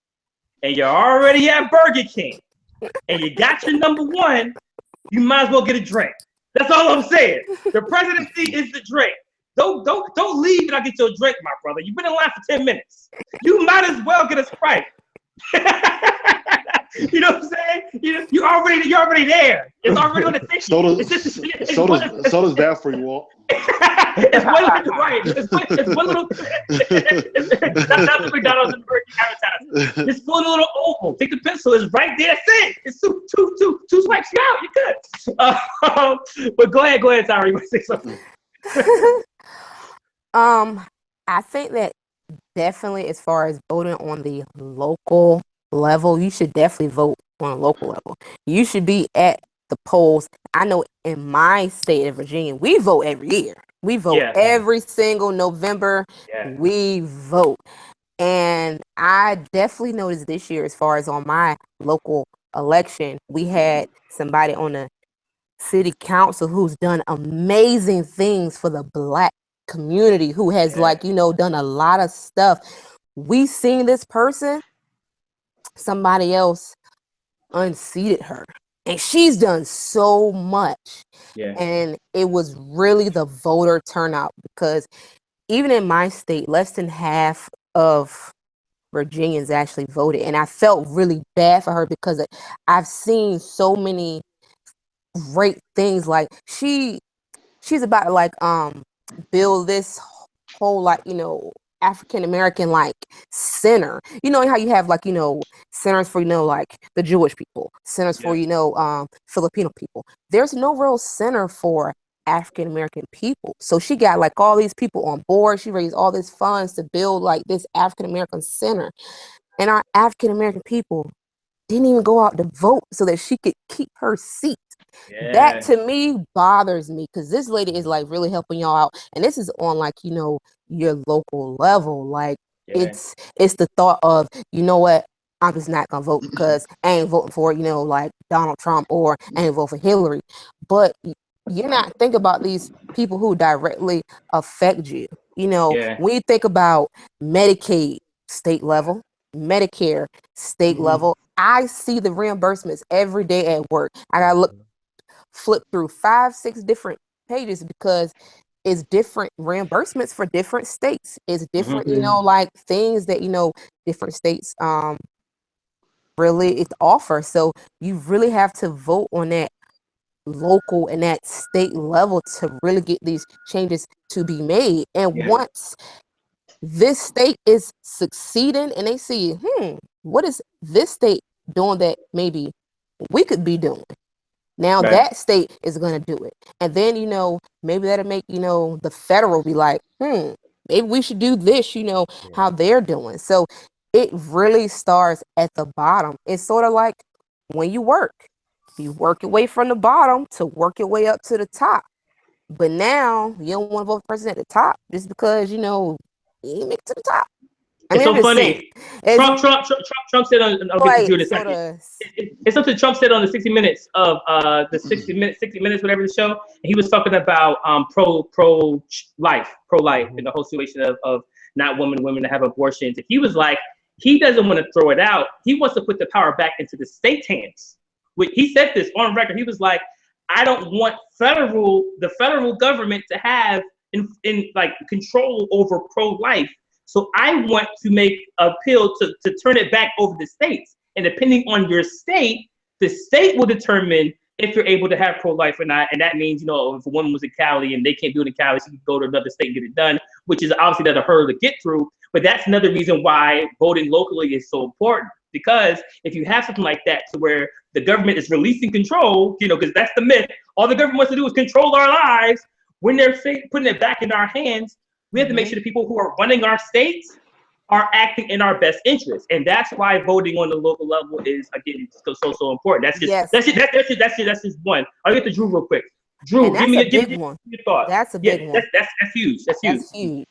and you're already at Burger King, and you got your number one, you might as well get a drink. That's all I'm saying. The presidency is the drink. Don't leave and not get your drink, my brother. You've been in line for 10 minutes. You might as well get a Sprite. You know what I'm saying? You're already there. It's already on the thing. Soda's bad for you all. It's one little right. It's one little. That's McDonald's and Burger King advertising. It's one little oval. Take the pencil. It's right there. That's it. It's two swipes. You out. You're good. But go ahead, Tyra. You want to say something? I think that definitely, as far as voting on the local level, you should definitely vote on a local level. You should be at the polls. I know in my state of Virginia, we vote every year. We vote every single November. Yeah. We vote. And I definitely noticed this year, as far as on my local election, we had somebody on the city council who's done amazing things for the Black community, who has done a lot of stuff. We seen this person, somebody else unseated her, and she's done so much. And it was really the voter turnout, because even in my state, less than half of Virginians actually voted, and I felt really bad for her because I've seen so many great things. Like she's about to build this whole African American center. You know how you have centers for the Jewish people, centers for Filipino people. There's no real center for African American people. So she got all these people on board. She raised all these funds to build this African American center, and our African American people didn't even go out to vote so that she could keep her seat. That to me bothers me, because this lady is really helping y'all out, and this is on your local level. It's the thought of, you know what, I'm just not gonna vote because I ain't voting for Donald Trump, or I ain't voting for Hillary. But you're not thinking about these people who directly affect you. When you think about Medicaid state level, Medicare state level, I see the reimbursements every day at work. I gotta flip through 5-6 different pages, because it's different reimbursements for different states. It's different, things that different states really offer. So you really have to vote on that local and that state level to really get these changes to be made. And once this state is succeeding and they see, what is this state doing that maybe we could be doing? Now that state is going to do it. And then, maybe that'll make, the federal be like, maybe we should do this, how they're doing. So it really starts at the bottom. It's sort of like when you work your way from the bottom to work your way up to the top. But now you don't want to vote for the person at the top just because, you ain't make it to the top. It's so funny. Trump said on it's something Trump said on the 60 Minutes of the 60 Minutes, whatever the show, and he was talking about pro-life and the whole situation of not women to have abortions. And he was like, he doesn't want to throw it out. He wants to put the power back into the state's hands. He said this on record. He was like, I don't want the federal government to have in control over pro-life. So I want to make an appeal to turn it back over to states. And depending on your state, the state will determine if you're able to have pro-life or not. And that means, if a woman was in Cali and they can't do it in Cali, she can go to another state and get it done, which is obviously another hurdle to get through. But that's another reason why voting locally is so important. Because if you have something like that to where the government is releasing control, because that's the myth, all the government wants to do is control our lives. When they're putting it back in our hands, we have to make sure the people who are running our states are acting in our best interest, and that's why voting on the local level is again so important. That's just one. I'll get to Drew real quick. Drew, give me your thought. That's a big one. That's huge. That's huge.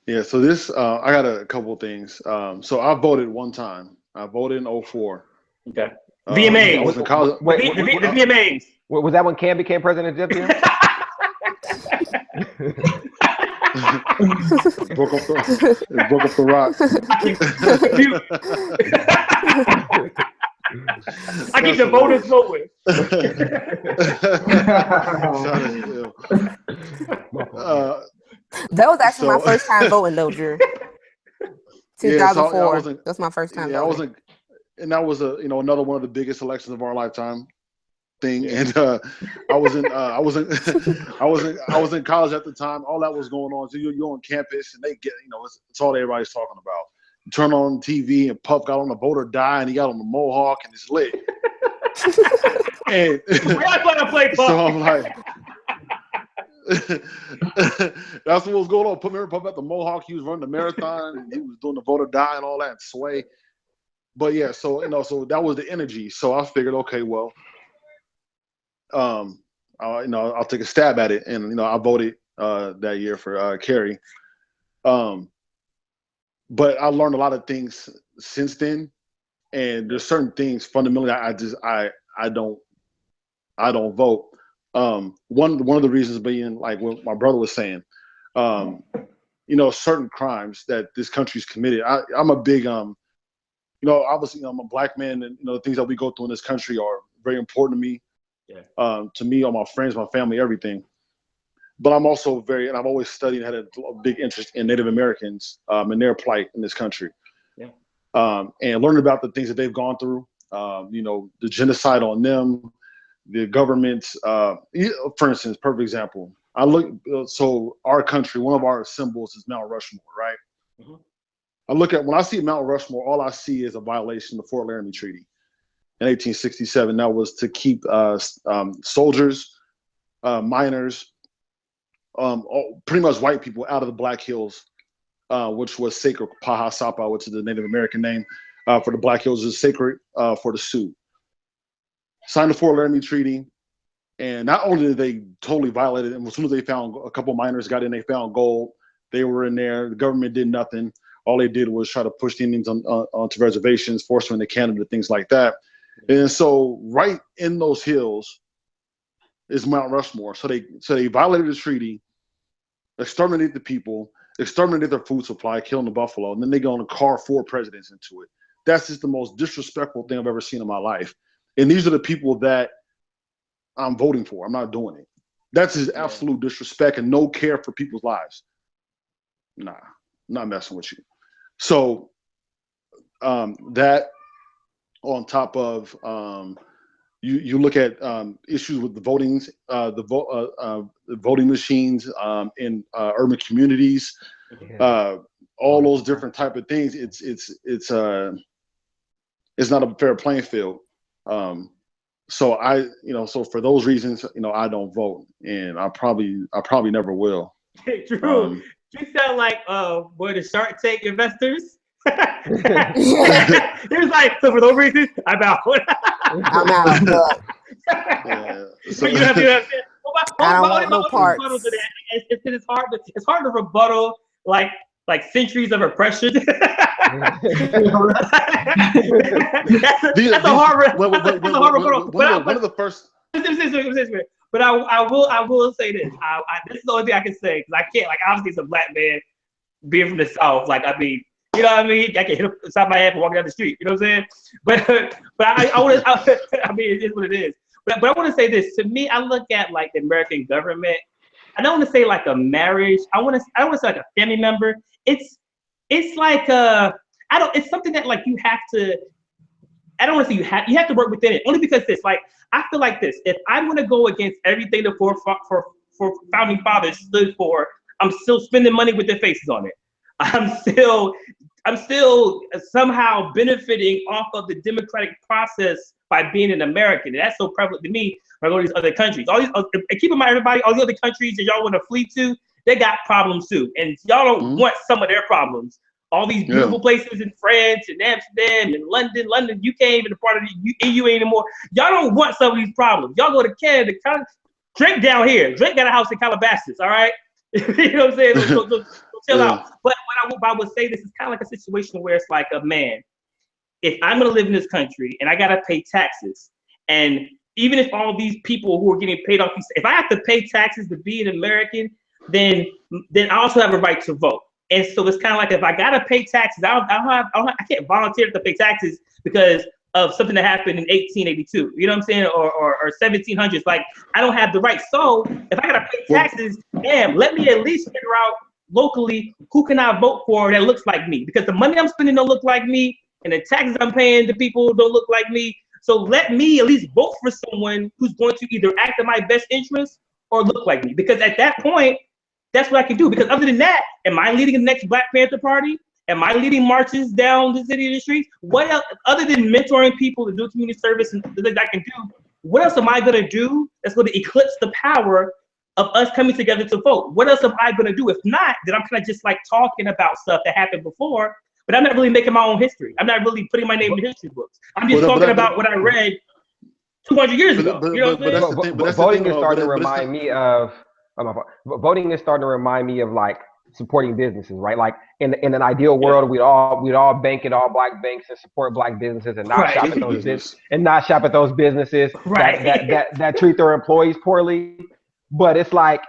Yeah. So this, I got a couple of things. So I voted one time. I voted in 2004. Okay. VMAs. I was in college. The VMAs. Was that when Cam became president of broke up the rocks. I get the voters voting. That was actually my first time voting, though, Drew. 2004. That's my first time voting. And that was another one of the biggest elections of our lifetime thing. And I was in college at the time. All that was going on. So you're on campus, and they get it's all everybody's talking about. You turn on TV, and Puff got on the vote or die, and he got on the mohawk, and it's lit. And so I'm like, that's what was going on. Remember Puff at the mohawk? He was running the marathon, and he was doing the vote or die and all that, and sway. But yeah, so so that was the energy. So I figured, okay, well, I'll take a stab at it, and I voted that year for Kerry. But I learned a lot of things since then, and there's certain things fundamentally I don't vote. One of the reasons being, like what my brother was saying, certain crimes that this country's committed. I'm a big obviously I'm a black man, and the things that we go through in this country are very important to me. Yeah. To me, all my friends, my family, everything. But I'm also and I've always studied and had a big interest in Native Americans and their plight in this country. Yeah. And learning about the things that they've gone through, the genocide on them, the government's, for instance, perfect example. So our country, one of our symbols is Mount Rushmore, right? Mm-hmm. When I see Mount Rushmore, all I see is a violation of the Fort Laramie Treaty in 1867. That was to keep soldiers, miners, pretty much white people out of the Black Hills, which was sacred. Paha Sapa, which is the Native American name for the Black Hills, is sacred for the Sioux. Signed the Fort Laramie Treaty, and not only did they totally violate it, and as soon as they found a couple miners got in, they found gold. They were in there. The government did nothing. All they did was try to push the Indians onto reservations, force them into Canada, things like that. And so right in those hills is Mount Rushmore. So they violated the treaty, exterminated the people, exterminated their food supply, killing the buffalo, and then they go on to carve 4 presidents into it. That's just the most disrespectful thing I've ever seen in my life. And these are the people that I'm voting for. I'm not doing it. That's just absolute disrespect and no care for people's lives. Nah, not messing with you. So that on top of you look at issues with the voting machines in urban communities, all those different type of things. It's not a fair playing field. So so for those reasons, I don't vote, and I probably never will. Drew, you sound like the Shark Tank investors. It was like, so for those reasons, I'm out. I'm out. So you have to. I don't want no parts. It's hard to rebuttal like centuries of oppression. That's a hard rebuttal. One of the first. But I will say this. This is the only thing I can say, because I can't, obviously as a black man being from the South, I can hit up inside my head and walk down the street, you know what I'm saying? But it is what it is. But I want to say this. To me, I look at the American government. I don't want to say a marriage. I want to say a family member. It's it's something that you have to. I don't want to say you have to work within it, only because I feel like this. If I'm going to go against everything the four founding fathers stood for, I'm still spending money with their faces on it. I'm still somehow benefiting off of the democratic process by being an American. And that's so prevalent to me when I go to these other countries. And keep in mind, everybody, all the other countries that y'all want to flee to, they got problems too. And y'all don't want some of their problems. All these beautiful places in France and Amsterdam and London, you can't even a part of the EU anymore. Y'all don't want some of these problems. Y'all go to Canada, Drake down here. Drake got a house in Calabasas, all right? You know what I'm saying? So chill out. But I would say this is kind of like a situation where it's like a man. If I'm going to live in this country and I got to pay taxes, and even if all these people who are getting paid off, if I have to pay taxes to be an American, then I also have a right to vote. And so it's kind of like if I gotta pay taxes, I can't volunteer to pay taxes because of something that happened in 1882. You know what I'm saying? Or 1700s. Like I don't have the right. So if I gotta pay taxes, damn, let me at least figure out locally who can I vote for that looks like me, because the money I'm spending don't look like me, and the taxes I'm paying to people don't look like me. So let me at least vote for someone who's going to either act in my best interest or look like me, because at that point, that's what I can do. Because other than that, am I leading the next Black Panther Party? Am I leading marches down the city and the streets? What else, other than mentoring people to do community service and the things I can do, what else am I gonna do that's gonna eclipse the power of us coming together to vote? What else am I gonna do? If not, then I'm kind of just like talking about stuff that happened before, but I'm not really making my own history. I'm not really putting my name in the history books. I'm just talking about what I read 200 years ago. Voting is starting to remind me of voting is starting to remind me of like supporting businesses, right? Like in an ideal world, we'd all bank at all Black banks and support Black businesses and not shop at those businesses that treat their employees poorly. But it's like,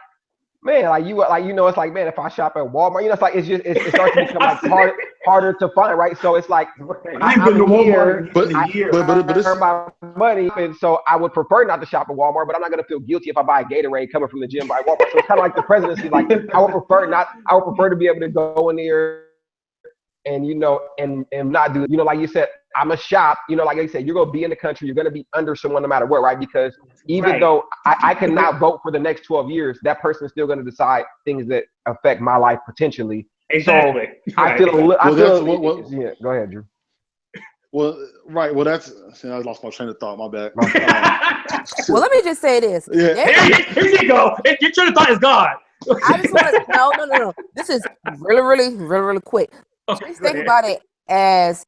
man, it's like, man, if I shop at Walmart, it's like it starts to become like harder to find, right? So it's like I've been to Walmart but it's earn my money, and so I would prefer not to shop at Walmart, but I'm not gonna feel guilty if I buy a Gatorade coming from the gym by Walmart. So it's kind of like the presidency. Like I would prefer to be able to go in there and and not do, like you said, I'm a shop, like I said, you're gonna be in the country, you're gonna be under someone no matter what, right? Because even though I cannot vote for the next 12 years, that person is still gonna decide things that affect my life potentially. Exactly. So I feel yeah, go ahead, Drew. Well, right. Well, I lost my train of thought. My bad. Well, let me just say this. Here you go. Your train of thought is gone. I just want to no. This is really quick. Just think about it as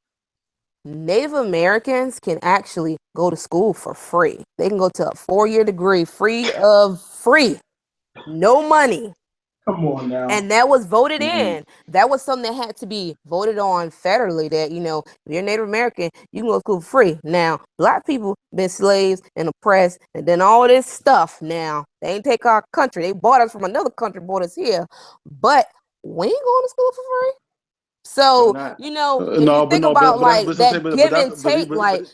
Native Americans can actually go to school for free. They can go to a 4-year degree free, no money. Come on now. And that was voted in. That was something that had to be voted on federally, that, if you're Native American, you can go to school for free. Now, Black people been slaves and oppressed and then all this stuff. Now, they ain't take our country. They bought us from another country, bought us here. But we ain't going to school for free. So, if you think about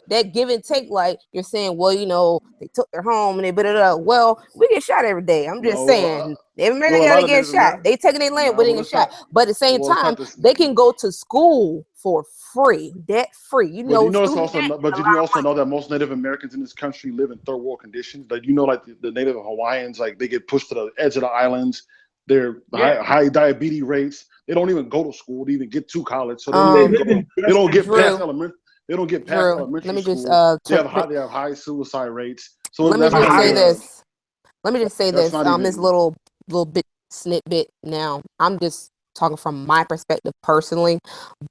that give and take, like you're saying, well, they took their home and they well, we get shot every day. I'm just saying, Native Americans gotta get shot. They taking their land, but they get shot. But at the same time, they can go to school for free, debt free. Did you also know that most Native Americans in this country live in third world conditions? Like like the Native Hawaiians, like they get pushed to the edge of the islands. They're high diabetes rates. They don't even go to school to even get to college, so they don't get past elementary. They don't get past elementary Let me school. Just they have high suicide rates. So let me just say this. This little bit snippet. Now, I'm just talking from my perspective personally,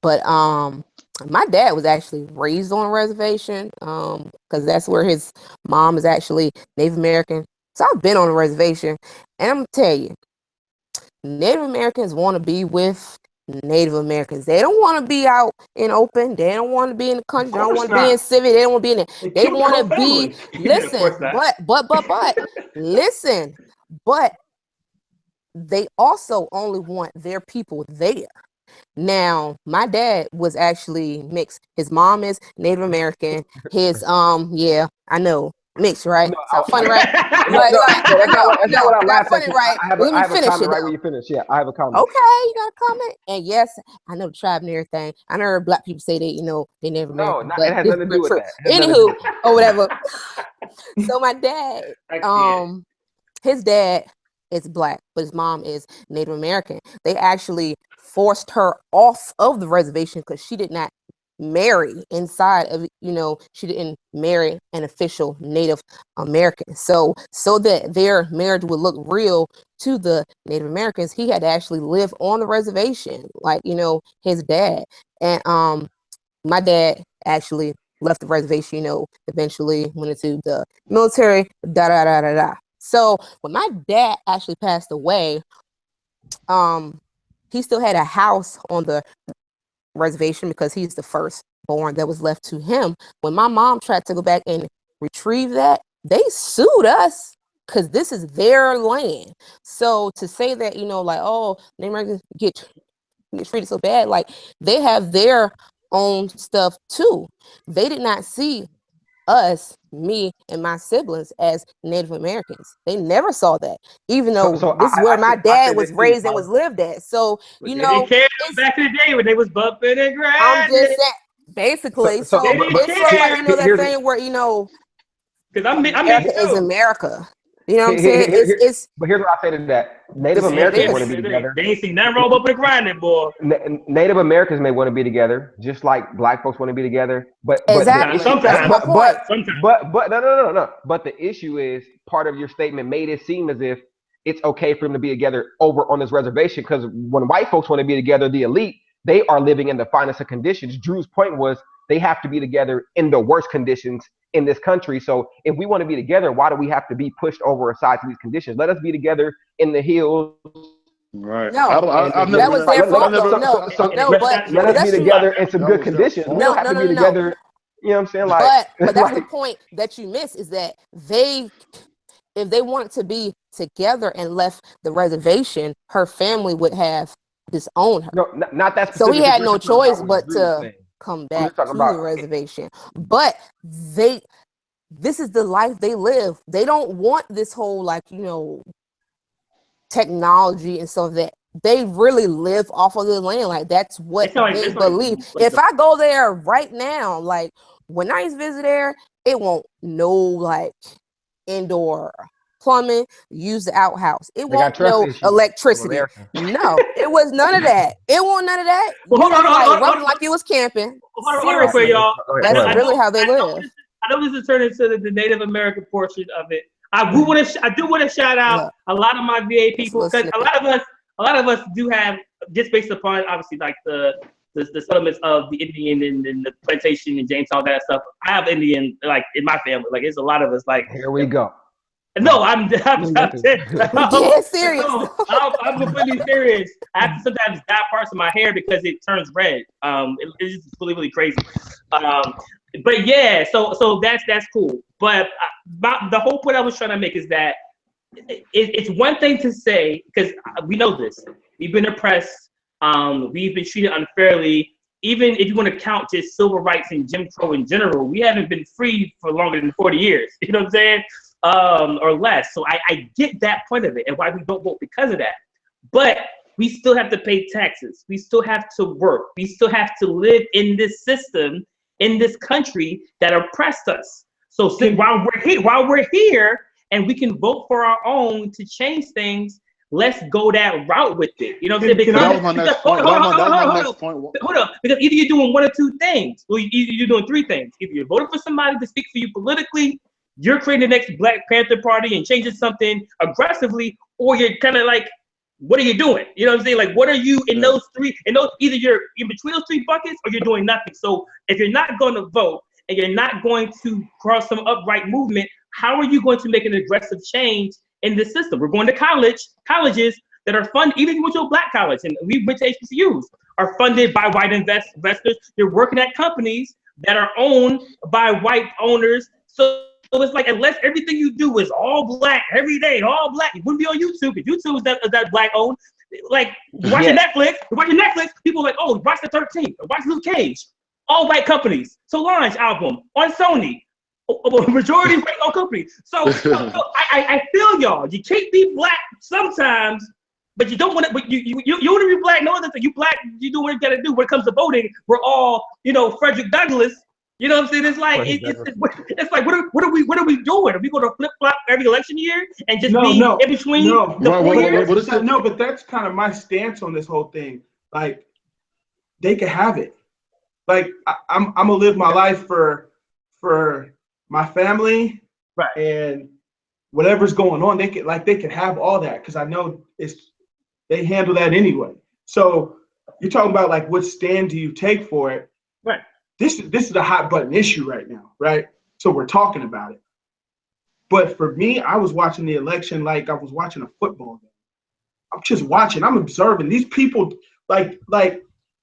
but my dad was actually raised on a reservation, because that's where his mom is actually Native American. So I've been on a reservation, and I'm gonna tell you, Native Americans want to be with Native Americans. They don't want to be out in open. They don't want to be in the country. They don't want to be in civic. They don't want to be in it. They want to be, listen, but they also only want their people there. Now, my dad was actually mixed. His mom is Native American. His, I know. Mixed, right? No, so funny, right? That's not what I'm laughing at. Right? Let me finish it. Right when you finish, I have a comment. Okay, you got a comment? And yes, I know the tribe and everything. I know Black people say they never. No, it has nothing to do with that. Anywho, or whatever. So my dad, his dad is Black, but his mom is Native American. They actually forced her off of the reservation because she did not marry inside of, she didn't marry an official Native American. So that their marriage would look real to the Native Americans, he had to actually live on the reservation, like, his dad. And my dad actually left the reservation, eventually went into the military, So when my dad actually passed away, he still had a house on the reservation because he's the firstborn that was left to him. When my mom tried to go back and retrieve that, they sued us because this is their land. So to say that, you know, like, oh, Native Americans get treated so bad, like they have their own stuff too. They did not see us, me and my siblings, as Native Americans. They never saw that, even though this is where my dad was raised and was lived at. So, you know, they cared back in the day when they was bumping and grinding. I'm just saying, basically. So it's sort of like, you know, that thing where, you know, because America is America. You know what I'm saying? But here's what I say to that. Native Americans want to be together. They ain't seen nothing wrong with the grinding, boy. Native Americans may want to be together, just like Black folks want to be together. But exactly. Sometimes. But no. But the issue is, part of your statement made it seem as if it's okay for them to be together over on this reservation, because when white folks want to be together, the elite, they are living in the finest of conditions. Drew's point was they have to be together in the worst conditions in this country. So if we want to be together, why do we have to be pushed over aside to these conditions? Let us be together in the hills. Right. No, that was their fault. Let us be together in some good conditions. We don't have to be together. You know what I'm saying? Like, but that's the point that you miss, is that if they wanted to be together and left the reservation, her family would have disowned her. No, not that. So he had no choice but to come back to the reservation. But this is the life they live. They don't want this whole, like, you know, technology and stuff. That they really live off of the land. Like, that's what they believe. If I go there right now, like when I used to visit there, it won't like indoor plumbing, use the outhouse. It won't no electricity. No, it was none of that. It wasn't none of that. Well, hold on. Like you was camping. Hold on, y'all. That's really how they live. I know this is turning into the Native American portion of it. I do want to shout out a lot of my VA people, because a lot of us do have, just based upon obviously like the settlements of the Indian and the plantation and James, all that stuff. I have Indian like in my family. Like, it's a lot of us. Like, here we go. No, I'm serious. No, I'm completely serious. I have to sometimes dye parts of my hair because it turns red. It's just really, really crazy. But yeah, so that's cool. But the whole point I was trying to make is that it's one thing to say, because we know this. We've been oppressed. We've been treated unfairly. Even if you want to count just civil rights and Jim Crow in general, we haven't been free for longer than 40 years. You know what I'm saying? Or less. So I get that point of it and why we don't vote because of that. But we still have to pay taxes. We still have to work. We still have to live in this system, in this country that oppressed us. So while we're here and we can vote for our own to change things, let's go that route with it. You know what I'm saying? That was my next point. Hold up. Because either you're doing one or two things, or you're doing three things. Either you're voting for somebody to speak for you politically, you're creating the next Black Panther Party and changing something aggressively, or you're kind of like, what are you doing? You know what I'm saying? Like, what are you in those three? Either you're in between those three buckets or you're doing nothing. So if you're not going to vote and you're not going to cross some upright movement, how are you going to make an aggressive change in this system? We're going to colleges that are funded, even if you went to a Black college, and we went to HBCUs, are funded by white investors. You're working at companies that are owned by white owners. So it's like, unless everything you do is all Black every day, all Black, you wouldn't be on YouTube, because YouTube is that Black owned. Like, watching Netflix, people are like, oh, watch the 13th, watch Luke Cage, all white companies. Solange album on Sony, a majority white owned company. So I feel y'all. You can't be Black sometimes, but you don't want to. But you want to be Black. No other thing. You Black. You do what you got to do. When it comes to voting, we're all, Frederick Douglass. You know what I'm saying? It's like it's like what are we doing? Are we going to flip flop every election year and just be in between the 4 years? No, but that's kind of my stance on this whole thing. Like, they could have it. Like, I'm gonna live my life for my family, right? And whatever's going on, they could have all that, because I know they handle that anyway. So you're talking about, like, what stand do you take for it? Right. This is a hot button issue right now, right? So we're talking about it. But for me, I was watching the election like I was watching a football game. I'm just watching. I'm observing these people. Like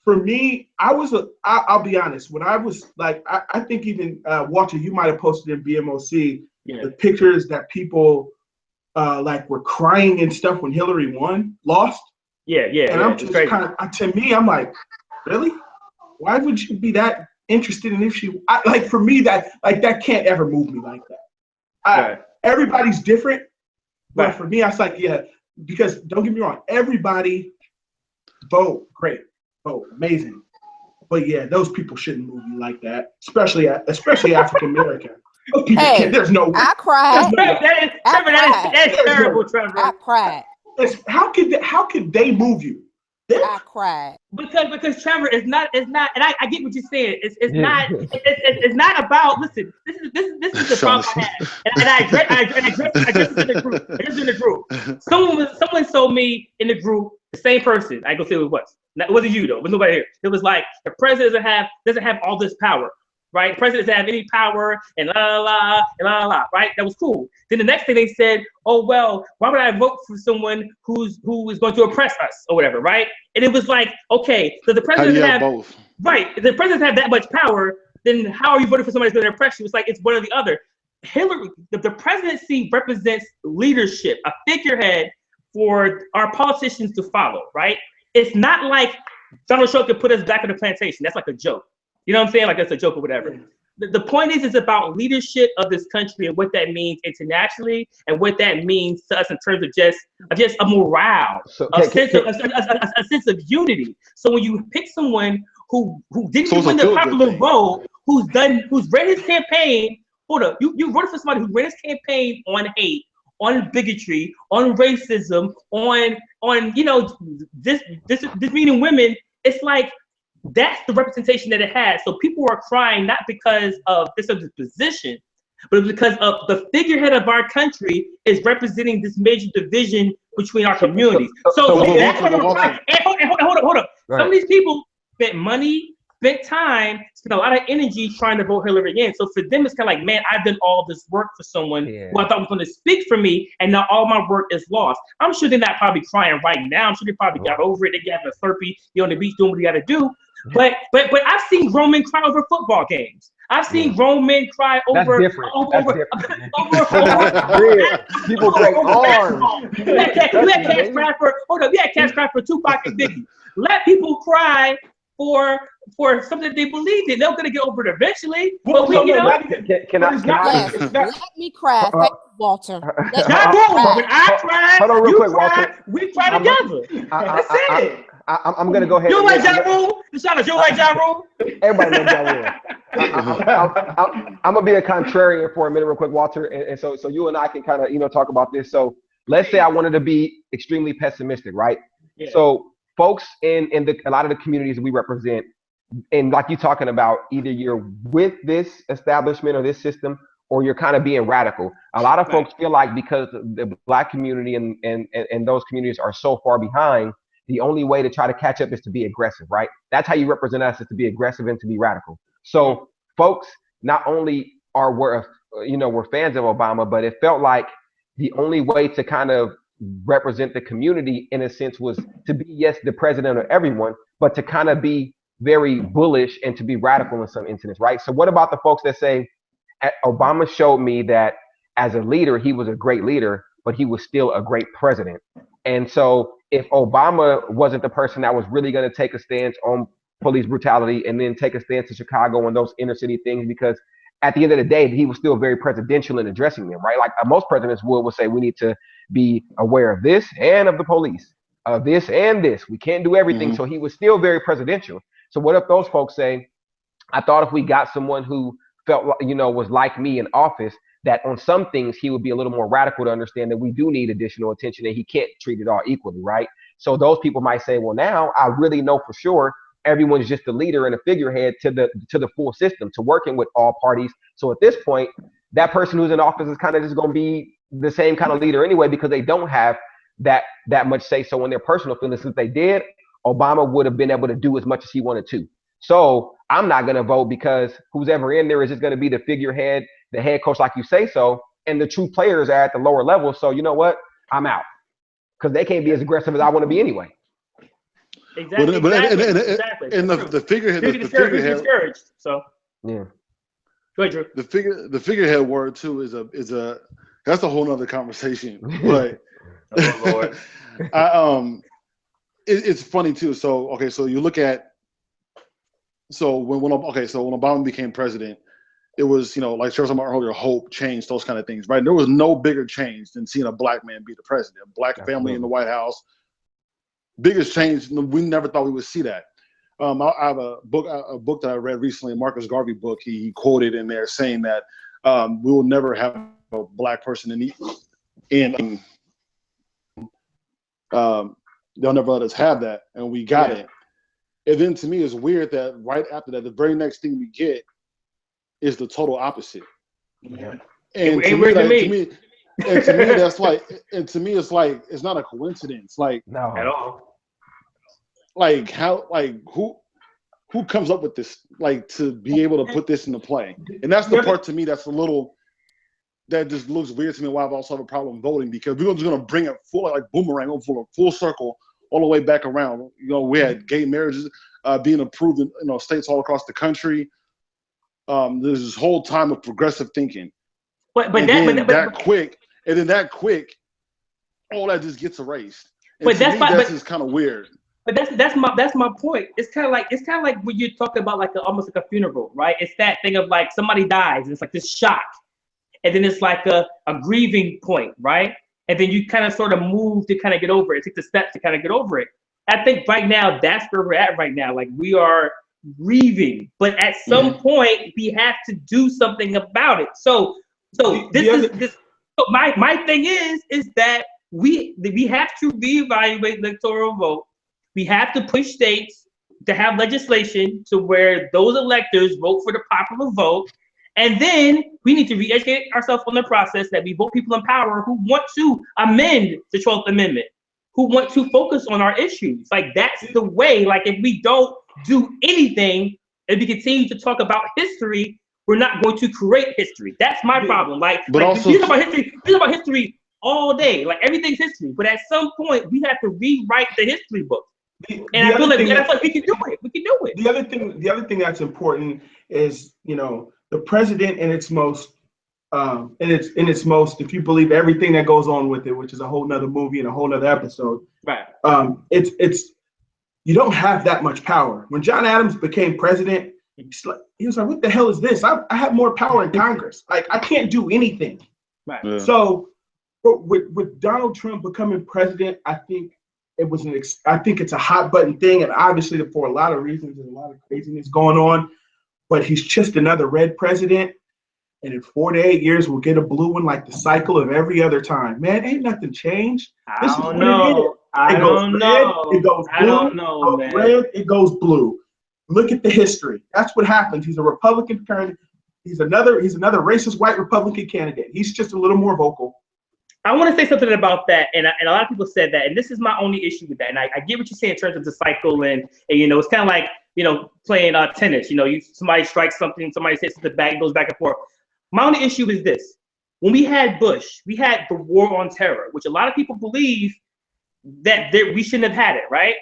for me, I'll be honest. When I was like, I think even Walter, you might have posted in BMOC the pictures that people like were crying and stuff when Hillary lost. Yeah. And I'm just kind of, to me, I'm like, really? Why would you be that interested in if she, like for me, that can't ever move me like that. Everybody's different, but for me, I was like, yeah, because don't get me wrong, everybody vote, great, vote, amazing. But yeah, those people shouldn't move you like that, especially African American. Those people can't. There's no way. I cried. That's terrible, Trevor. I cried. How could they move you? I cried because Trevor is not, and I get what you're saying. It's not about. Listen, this is the problem I have, and I addressed it in the group. Someone told me in the group, the same person. I go say it was. It wasn't you though. It was nobody here. It was like the president doesn't have all this power, right? The president doesn't have any power, and la. Right? That was cool. Then the next thing they said, oh well, why would I vote for someone who is going to oppress us or whatever, right? And it was like, okay, so the president doesn't have both. Right. If the president have that much power, then how are you voting for somebody who's going to oppress you? It's like it's one or the other. Hillary, the presidency represents leadership, a figurehead for our politicians to follow, right? It's not like Donald Trump could put us back on the plantation. That's like a joke. You know what I'm saying? Like that's a joke or whatever. The point is, it's about leadership of this country and what that means internationally and what that means to us in terms of just a morale, a sense of unity. So when you pick someone who didn't win the popular vote, who's ran his campaign, hold up, you voted for somebody who ran his campaign on hate, on bigotry, on racism, on this meaning women. It's like that's the representation that it has. So people are crying not because of this position, but because of the figurehead of our country is representing this major division between our communities. So that's what we're crying. And hold up. Right. Some of these people spent money, spent time, spent a lot of energy trying to vote Hillary in. So for them, it's kind of like, man, I've done all this work for someone who I thought was going to speak for me, and now all my work is lost. I'm sure they're not probably crying right now. I'm sure they probably got over it. They got a Slurpee, you're on the beach doing what you got to do. But I've seen grown men cry over football games. I've seen grown men cry over. That's different. People break arms. You had cash cry for Tupac and Biggie. Let people cry for something that they believed in. They're gonna get over it eventually. But can I? Let me cry. Thank you, Walter. When I cry, hold on real quick, cry, Walter. we cry together. That's it. I'm gonna go ahead. You don't like Ja Rule? You don't like Ja Rule? Everybody knows Ja Rule. I'm gonna be a contrarian for a minute, real quick, Walter, and so you and I can kind of talk about this. So let's say I wanted to be extremely pessimistic, right? Yeah. So folks in a lot of the communities we represent, and like you're talking about, either you're with this establishment or this system, or you're kind of being radical. A lot of folks feel like because the Black community and those communities are so far behind, the only way to try to catch up is to be aggressive, right? That's how you represent us, is to be aggressive and to be radical. So folks, not only we're fans of Obama, but it felt like the only way to kind of represent the community in a sense was to be, yes, the president of everyone, but to kind of be very bullish and to be radical in some incidents, right? So what about the folks that say, Obama showed me that as a leader, he was a great leader, but he was still a great president. And so if Obama wasn't the person that was really going to take a stance on police brutality and then take a stance in Chicago and those inner city things, because at the end of the day, he was still very presidential in addressing them, right? Like most presidents would say, we need to be aware of this and of the police, of this and this. We can't do everything. Mm-hmm. So he was still very presidential. So what if those folks say, I thought if we got someone who felt, was like me in office, that on some things he would be a little more radical to understand that we do need additional attention and he can't treat it all equally, right? So those people might say, well, now I really know for sure everyone's just a leader and a figurehead to the full system, to working with all parties. So at this point, that person who's in office is kind of just going to be the same kind of leader anyway, because they don't have that much say so in their personal feelings. If they did, Obama would have been able to do as much as he wanted to. So I'm not going to vote because who's ever in there is just going to be the figurehead, the head coach, like you say so, and the true players are at the lower level. So you know what? I'm out because they can't be as aggressive as I want to be anyway. Exactly. And the figurehead, discouraged. So yeah. Go ahead, Drew. The figurehead word too is a That's a whole nother conversation. But oh, Lord. It's funny too. So you look at when Obama became president, it was, like Cheryl said earlier, hope, change, those kind of things, right? There was no bigger change than seeing a black man be the president, a black family in the White House. Biggest change, we never thought we would see that. I have a book that I read recently, a Marcus Garvey book. He quoted in there saying that we will never have a black person they'll never let us have that, and we got it. And then to me, it's weird that right after that, the very next thing we get is the total opposite. Yeah. And to me, that's like, and to me, it's like, it's not a coincidence. Like, no, at all. Like who comes up with this, like, to be able to put this into play? And that's the part to me that's that just looks weird to me. Why I've also have a problem voting, because we're just gonna bring it full, like boomerang, full circle all the way back around. We had gay marriages being approved in states all across the country. There's this whole time of progressive thinking, but that quick, all that just gets erased. And but that's just kind of weird. But that's my point. It's kind of like when you talk about like almost like a funeral, right? It's that thing of like somebody dies and it's like this shock, and then it's like a grieving point, right? And then you kind of sort of move to kind of get over it, take the steps to kind of get over it. I think right now that's where we're at right now. Like, we are grieving, but at some point we have to do something about it. So my thing is that we have to reevaluate the electoral vote. We have to push states to have legislation to where those electors vote for the popular vote. And then we need to re-educate ourselves on the process that we vote people in power who want to amend the 12th Amendment, who want to focus on our issues. Like, that's the way. Like, if we don't do anything and we continue to talk about history, we're not going to create history. That's my problem. Like you talk about history all day. Like, everything's history. But at some point, we have to rewrite the history book. And I feel like we can do it. We can do it. The other thing that's important is, the president in its most, if you believe everything that goes on with it, which is a whole nother movie and a whole nother episode. Right. You don't have that much power. When John Adams became president, he was like, what the hell is this? I have more power in Congress. Like, I can't do anything. Right. Yeah. So with Donald Trump becoming president, I think it's a hot button thing. And obviously for a lot of reasons, there's a lot of craziness going on, but he's just another red president. And in 4 to 8 years, we'll get a blue one, like the cycle of every other time. Man, ain't nothing changed. I don't know. It goes red, it goes blue. Look at the history. That's what happens. He's a Republican candidate. He's another racist white Republican candidate. He's just a little more vocal. I want to say something about that, and a lot of people said that, and this is my only issue with that. And I get what you're saying in terms of the cycle, and it's kind of like playing tennis. Somebody strikes something, somebody says the back, goes back and forth. My only issue is this: when we had Bush, we had the war on terror, which a lot of people believe that we shouldn't have had it, right?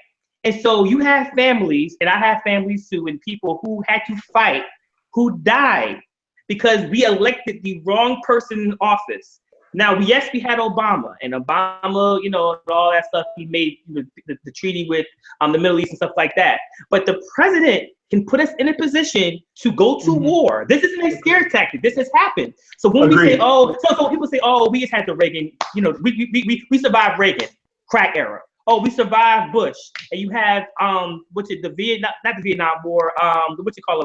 And so you have families, and I have families too, and people who had to fight, who died because we elected the wrong person in office. Now, yes, we had Obama, and Obama, all that stuff. He made the treaty with the Middle East and stuff like that. But the president can put us in a position to go to war. This isn't a scare tactic. This has happened. So when we say, so people say, we just had the Reagan, we survived Reagan, crack era. Oh, we survived Bush. And you have, not the Vietnam War,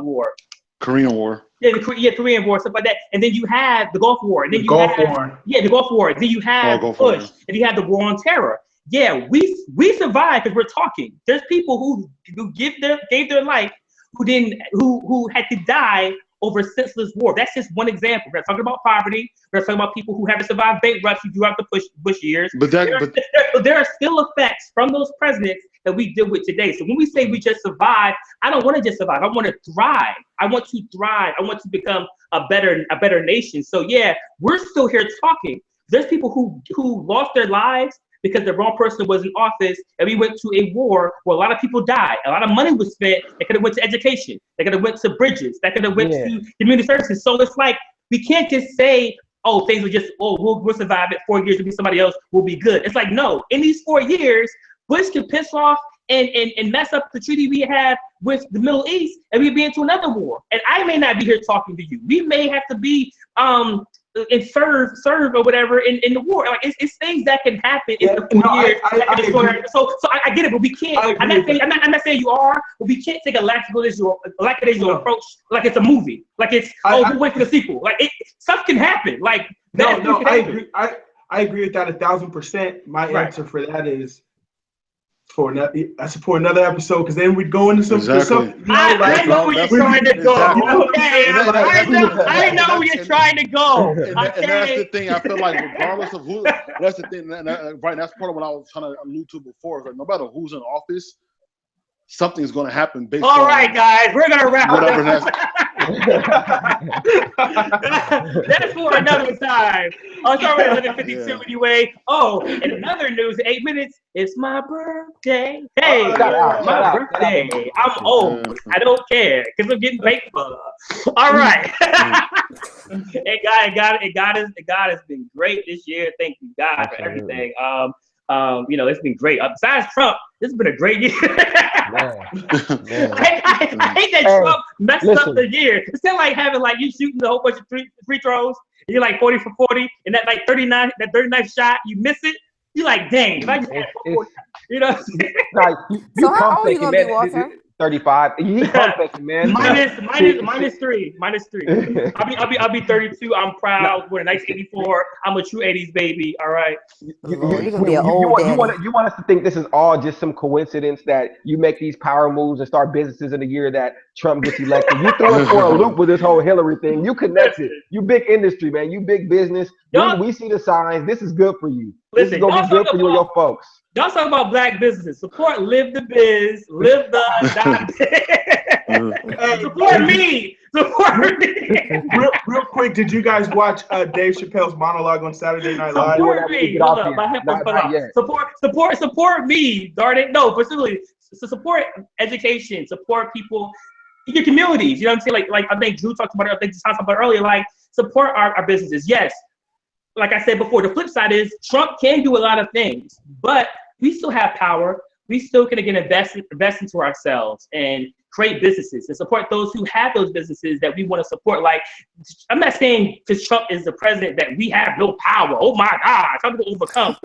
war? Korean War. Yeah, Korean War, stuff like that. And then you have the Gulf War. And then the Gulf War. Then you have Bush. And you have the war on terror. Yeah, we survived because we're talking. There's people who gave their life who had to die over senseless war. That's just one example. We're talking about poverty. We're talking about people who haven't survived bankruptcy throughout the Bush years. But there are still effects from those presidents that we deal with today. So when we say we just survive, I don't want to just survive. I want to thrive. I want to thrive. I want to become a better nation. So yeah, we're still here talking. There's people who lost their lives because the wrong person was in office, and we went to a war where a lot of people died. A lot of money was spent. They could have went to education. They could have went to bridges. They could have went to community services. So it's like, we can't just say oh, things will just, we'll survive it. 4 years to be somebody else will be good. It's like, no, in these 4 years, Bush could piss off and mess up the treaty we have with the Middle East, and we'd be into another war. And I may not be here talking to you. We may have to be and serve or whatever in the war. Like it's things that can happen in the 4 years. So I get it, but we can't. I'm not saying you are, but we can't take a lackadaisical approach like it's a movie. Like it's we wait for the sequel. Like stuff can happen. Like I agree with that 1,000%. My answer for that is I support another episode, because then we'd go into some. I know where you're trying to go. I know where you're trying to go. And that's the thing. I feel like regardless of who, that's the thing. Right, that's part of what I was trying to allude to before. It's like no matter who's in office, something's going to happen. Based All on right, guys, we're gonna wrap whatever. That's for another time. I'll start with 11:52 anyway. Oh, and another news, 8 minutes. It's my birthday. Hey, my birthday. I'm old. I don't care because I'm getting paid for. All right. God has been great this year. Thank you, God, for everything. It's been great. Besides Trump, this has been a great year. I hate that Trump messed up the year. It's kind of like having you shooting a whole bunch of free throws, and you're like 40 for 40, and that 39th shot, you miss it. You're like, dang, if I just had 40, you know. So how old are you gonna be, Walter? 35. He's perfect, man. minus three. I'll be 32. I'm proud. We're a nice 84. I'm a true 80s baby. All right. You want us to think this is all just some coincidence that you make these power moves and start businesses in the year that Trump gets elected? You throw us for a loop with this whole Hillary thing. You connected. You big industry, man. You big business. We see the signs. This is good for you. This is gonna be good for you and your folks. Y'all talk about black businesses. Support Live the Biz, Live the Support me. Support me. Real quick, did you guys watch Dave Chappelle's monologue on Saturday Night Live? Support me. Support me. Darn it. No, specifically, support education, support people in your communities. You know what I'm saying? Like I think Drew talked about it. I think John talked about it earlier. Like support our businesses. Yes. Like I said before, the flip side is Trump can do a lot of things, but we still have power. We still can again invest into ourselves and create businesses and support those who have those businesses that we want to support. Like, I'm not saying because Trump is the president that we have no power. Oh my God, Trump will overcome.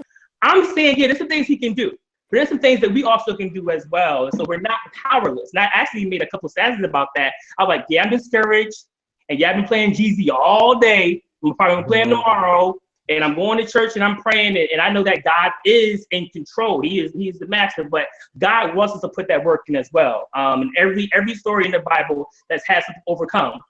I'm saying, there's some things he can do. But there's some things that we also can do as well. And so we're not powerless. And I actually made a couple of stanzas about that. I was like, I'm discouraged. And I've been playing Jeezy all day. I'm probably going to play him tomorrow. And I'm going to church and I'm praying it. And I know that God is in control. He is the master, but God wants us to put that work in as well. And every story in the Bible that's had to overcome,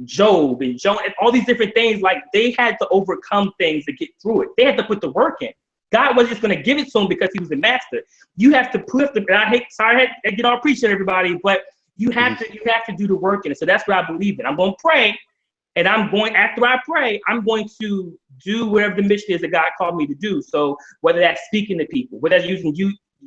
Job and Jonah, and all these different things, like they had to overcome things to get through it. They had to put the work in. God wasn't just going to give it to him because he was the master. You have to put the, and I get all preaching everybody, but you have to do the work in it. So that's what I believe in. I'm going to pray. And after I pray, I'm going to do whatever the mission is that God called me to do. So whether that's speaking to people, whether that's using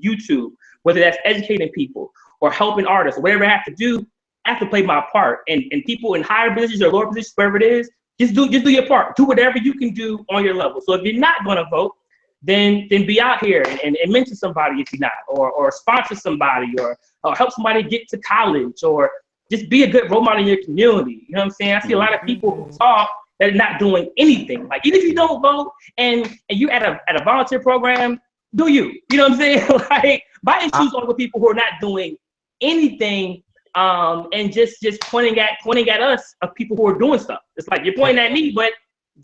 YouTube, whether that's educating people or helping artists, or whatever I have to do, I have to play my part. And people in higher positions or lower positions, wherever it is, just do your part. Do whatever you can do on your level. So if you're not going to vote, then be out here and mentor somebody if you're not, or sponsor somebody, or help somebody get to college, or just be a good role model in your community. You know what I'm saying? I see a lot of people who talk that are not doing anything. Like, even if you don't vote and you're at a volunteer program, do you? You know what I'm saying? Like, buy and choose all the people who are not doing anything, and just pointing at us of people who are doing stuff. It's like, you're pointing at me, but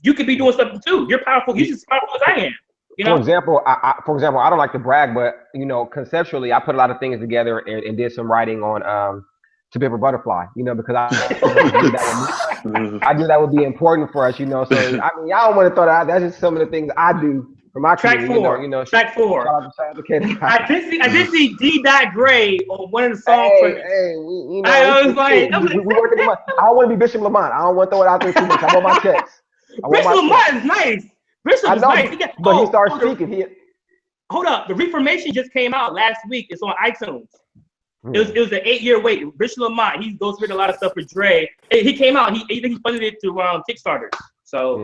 you could be doing something too. You're powerful. You're just as powerful as I am. You know? For example, I don't like to brag, but conceptually, I put a lot of things together and did some writing on To Be a Butterfly, because I knew that would be important for us, So I mean, y'all don't want to throw that out. That's just some of the things I do for my community. Track four. I did see D. Gray on one of the songs. I was like, I don't want to be Bishop Lamont. I don't want to throw it out there too much. I want my checks. Bishop Lamont is nice. Bishop is nice. But he started speaking. Hold up. The Reformation just came out last week. It's on iTunes. It was an 8-year wait. Bishop Lamont, he goes through a lot of stuff with Dre. He came out. He funded it through Kickstarter. So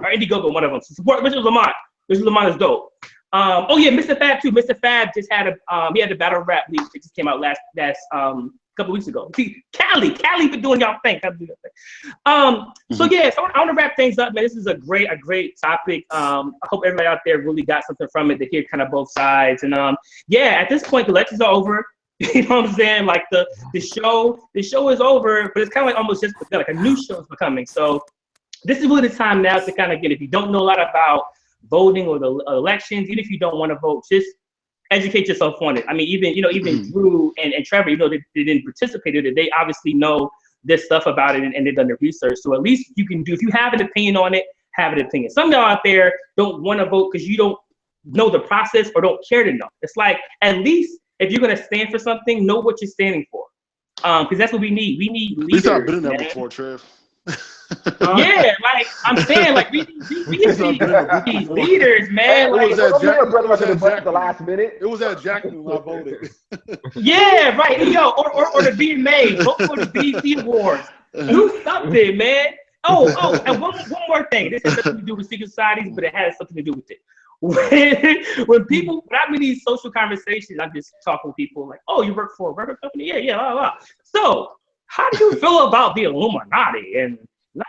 or Indiegogo, one of them. So support Richard Lamont. Richard Lamont is dope. Oh yeah, Mr. Fab too. Mr. Fab just had he had the battle rap league that just came out last couple weeks ago. See, Cali been doing y'all thing. So yeah, so I want to wrap things up, man. This is a great topic. I hope everybody out there really got something from it to hear kind of both sides. And yeah, at this point the lectures are over. You know what I'm saying? Like the show is over, but it's kind of like almost just like a new show is becoming. So this is really the time now to kind of get, if you don't know a lot about voting or the elections, even if you don't want to vote, just educate yourself on it. I mean, even Drew and Trevor, even though they didn't participate in it, they obviously know this stuff about it and they've done the research. So at least you can do, if you have an opinion on it, have an opinion. Some of y'all out there don't want to vote because you don't know the process or don't care to know. It's like, at least if you're going to stand for something, know what you're standing for. Because that's what we need. We need leaders. I've been in that before, Trev. Yeah, like I'm saying, like we need leaders, man. Like, the last minute. It was at Jackson when I voted. Yeah, right. Yo, or the BMA, vote for the BET Awards. Do something, man. Oh, and one more thing. This has nothing to do with secret societies, but it has something to do with it. When I'm in these social conversations, I'm just talking to people like, oh, you work for a record company? Yeah, blah, blah. So how do you feel about the Illuminati? And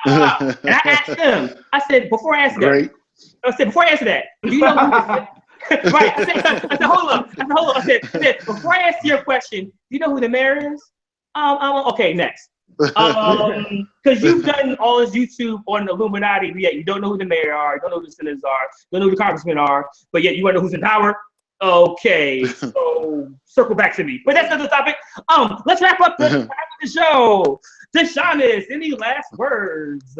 I asked them, I said, before I answer that, do you know who the right? I said, hold up. I said, before I answer your question, do you know who the mayor is? Okay, next. Because you've done all this YouTube on the Illuminati, but yet you don't know who the mayor are, you don't know who the senators are, you don't know who the congressmen are, but yet you want to know who's in power. Okay, so circle back to me. But that's another topic. Let's wrap up the show. Deshaunus, any last words?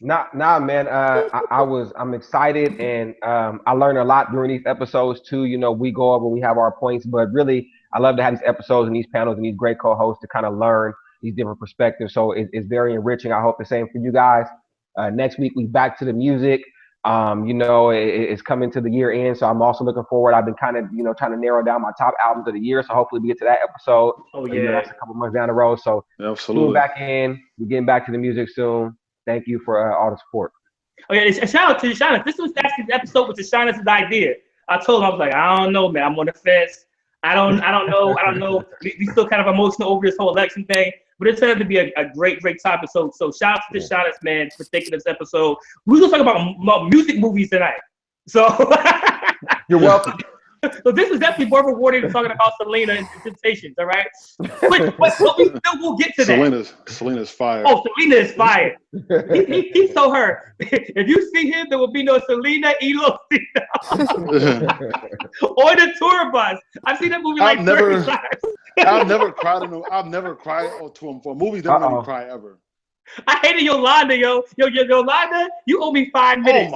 Nah, man. I'm excited, and I learned a lot during these episodes too. You know, we go over, we have our points, but really, I love to have these episodes and these panels and these great co-hosts to kind of learn these different perspectives. So it's very enriching. I hope the same for you guys. Next week we back to the music. It's coming to the year end, so I'm also looking forward. I've been kind of, trying to narrow down my top albums of the year. So hopefully we get to that episode. Oh yeah, that's a couple months down the road. So absolutely, back in. We're getting back to the music soon. Thank you for all the support. Oh yeah, a shout out to Deshaunus. This was actually the episode with Deshaunus' idea. I told him, I was like, I don't know, man. I'm on the fence. I don't know. We still kind of emotional over this whole election thing. But it turned out to be a great topic. So shout out to Deshaunus, man, for taking this episode. We're gonna talk about music movies tonight. So you're welcome. So this is definitely more rewarding than talking about Selena and Temptations, all right? But we still will get to that. Selena's fire. Oh, Selena is fire. He told her, if you see him, there will be no Selena Ilocina or the tour bus. I've seen that movie like 30 times. I've never cried to him for a movie. Don't make me cry ever. I hated Yolanda, yo. Yolanda, you owe me 5 minutes.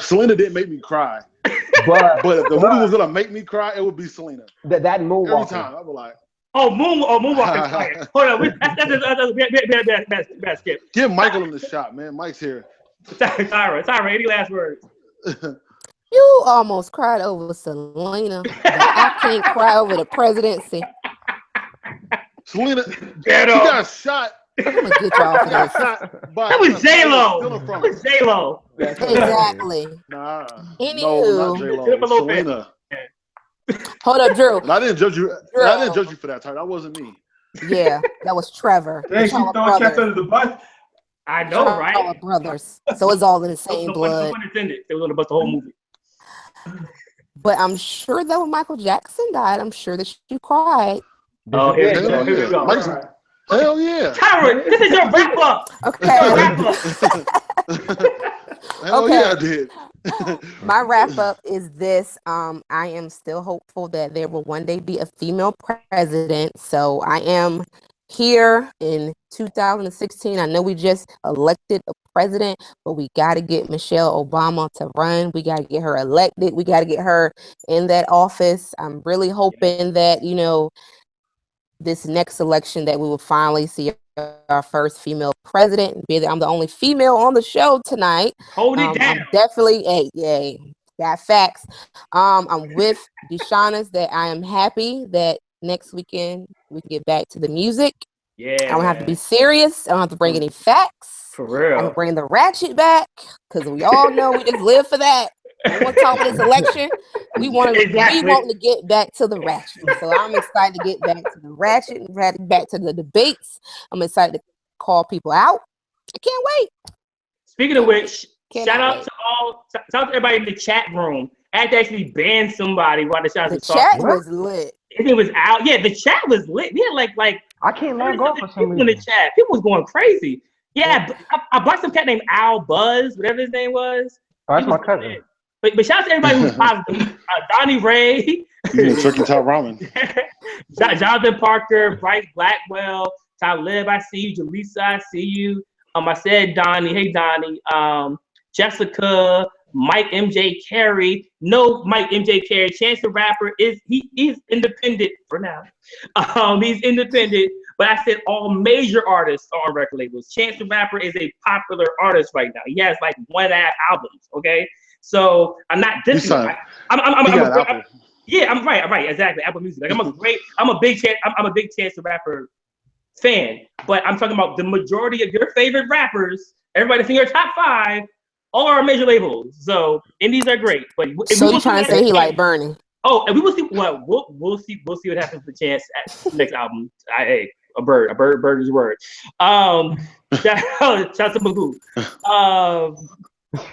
Selena didn't make me cry. But if the movie was gonna make me cry, it would be Selena. That Moonwalker. Every time I was like, Moonwalker is fire. Hold on, that's skip. Give Michael in the shot, man. Mike's here. Tyra, any last words? You almost cried over Selena, but I can't cry over the presidency. Selena, she got shot. I'm gonna get y'all for this. That was J-Lo. Exactly. Nah. Anywho, no, not J-Lo. Selena. Hold up, Drew. And I didn't judge you. I didn't judge you for that, Tyler. That wasn't me. Yeah, that was Trevor. Thanks, you throwing cats under the bus. I know, right? Our brothers. So it's all in the same blood. They were gonna bust the whole movie. But I'm sure that when Michael Jackson died, I'm sure that you cried. Oh, here we go. Hell yeah. Tyra, this is your wrap up. Okay. Hell yeah, I did. My wrap up is this. I am still hopeful that there will one day be a female president. So I am here in 2016. I know we just elected a president, but we got to get Michelle Obama to run. We got to get her elected. We got to get her in that office. I'm really hoping that, this next election that we will finally see our first female president. I'm the only female on the show tonight. Hold it down. I'm definitely, got facts. I'm with Deshaunus that I am happy that next weekend we can get back to the music. Yeah. I don't have to be serious. I don't have to bring any facts. For real. I can bring the ratchet back because we all know we just live for that. We want to talk about this election. We want to get back to the ratchet. So I'm excited to get back to the ratchet and back to the debates. I'm excited to call people out. I can't wait. Speaking of which, shout out to everybody in the chat room. I had to actually ban somebody while the shots was talking. The chat was lit. It was out. Yeah, the chat was lit. We had like I can't log off for some reason. In the chat, people was going crazy. Yeah, I bought some cat named Al Buzz, whatever his name was. Oh, that's my cousin. But shout out to everybody who's positive. Donnie Ray. Turkey Top Ramen. Jonathan Parker, Bryce Blackwell, Talib, I see you. Jaleesa, I see you. I said Donnie. Hey, Donnie. Jessica, Mike MJ Carey. No, Mike MJ Carey. Chance the Rapper he's independent for now. He's independent. But I said all major artists are on record labels. Chance the Rapper is a popular artist right now. He has like 1.5 albums. Okay, so I'm not dissing. I'm right, exactly. Apple Music. Like I'm a big Chance the Rapper fan. But I'm talking about the majority of your favorite rappers. Everybody that's in your top 5 are major labels. So indies are great. But so you trying to say he like Bernie? Oh, and we will see what we'll see what happens with Chance at next album. A bird is a word. Shout out to Magoo.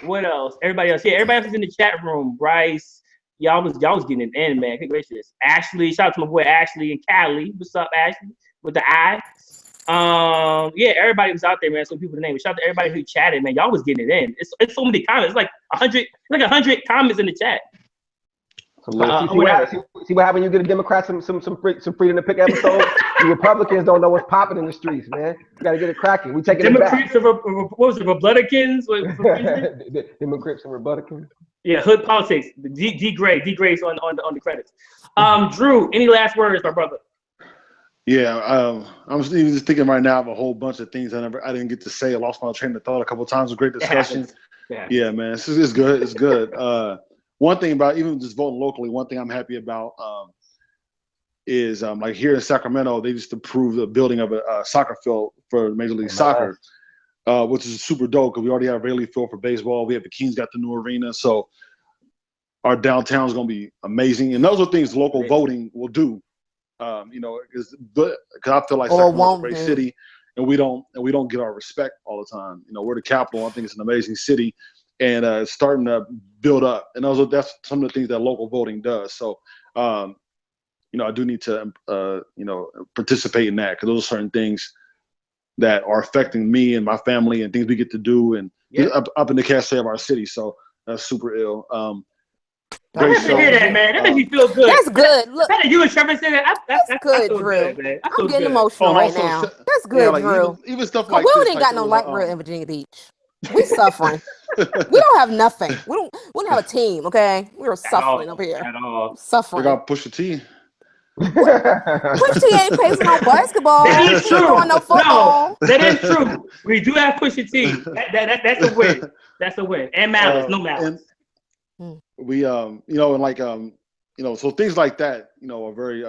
What else? Everybody else. Yeah, everybody else is in the chat room. Bryce, y'all was getting it in, man. Good gracious. Ashley, shout out to my boy Ashley and Cali. What's up, Ashley? With the I. Yeah, everybody was out there, man. So people to name. Shout out to everybody who chatted, man. Y'all was getting it in. It's so many comments. It's like 100 comments in the chat. See what happens when you get a Democrat some freedom to pick episodes. The Republicans don't know what's popping in the streets, man. You got to get it cracking. We taking Democrats it back. What was it? Republicans? Democrats and Republicans. Yeah, hood politics. D Gray's on the credits. Drew, any last words, my brother? Yeah, I'm just thinking right now of a whole bunch of things I didn't get to say. I lost my train of thought a couple of times. A great discussion. Yeah, man, it's good. It's good. One thing about even just voting locally, one thing I'm happy about is like here in Sacramento, they just approved the building of a soccer field for Major League Soccer, which is super dope because we already have a Rayleigh field for baseball. We have the Kings got the new arena, so our downtown is going to be amazing. And those are things local voting will do. Because I feel like Sacramento's a great city, and we don't get our respect all the time. We're the capital. I think it's an amazing city. And it's starting to build up, and that's some of the things that local voting does. So, I do need to, participate in that because those are certain things that are affecting me and my family and things we get to do and up in the cachet of our city. So that's super ill. Great show. Hear that, man. That makes me feel good. That's good. Look, you and Trevor said that. That's good, Drew. Good, I'm getting emotional right now. That's good, Drew. Even stuff like we ain't got no light grill in Virginia Beach. We suffering. We don't have nothing. We don't have a team. Okay, we're suffering up here. At all. Suffering. We got Pusha T. Pusha T ain't playing no basketball. That is true. No football. No, that is true. We do have Pusha T. That's a win. That's a win. And Malice, no Malice. We and like so things like that are very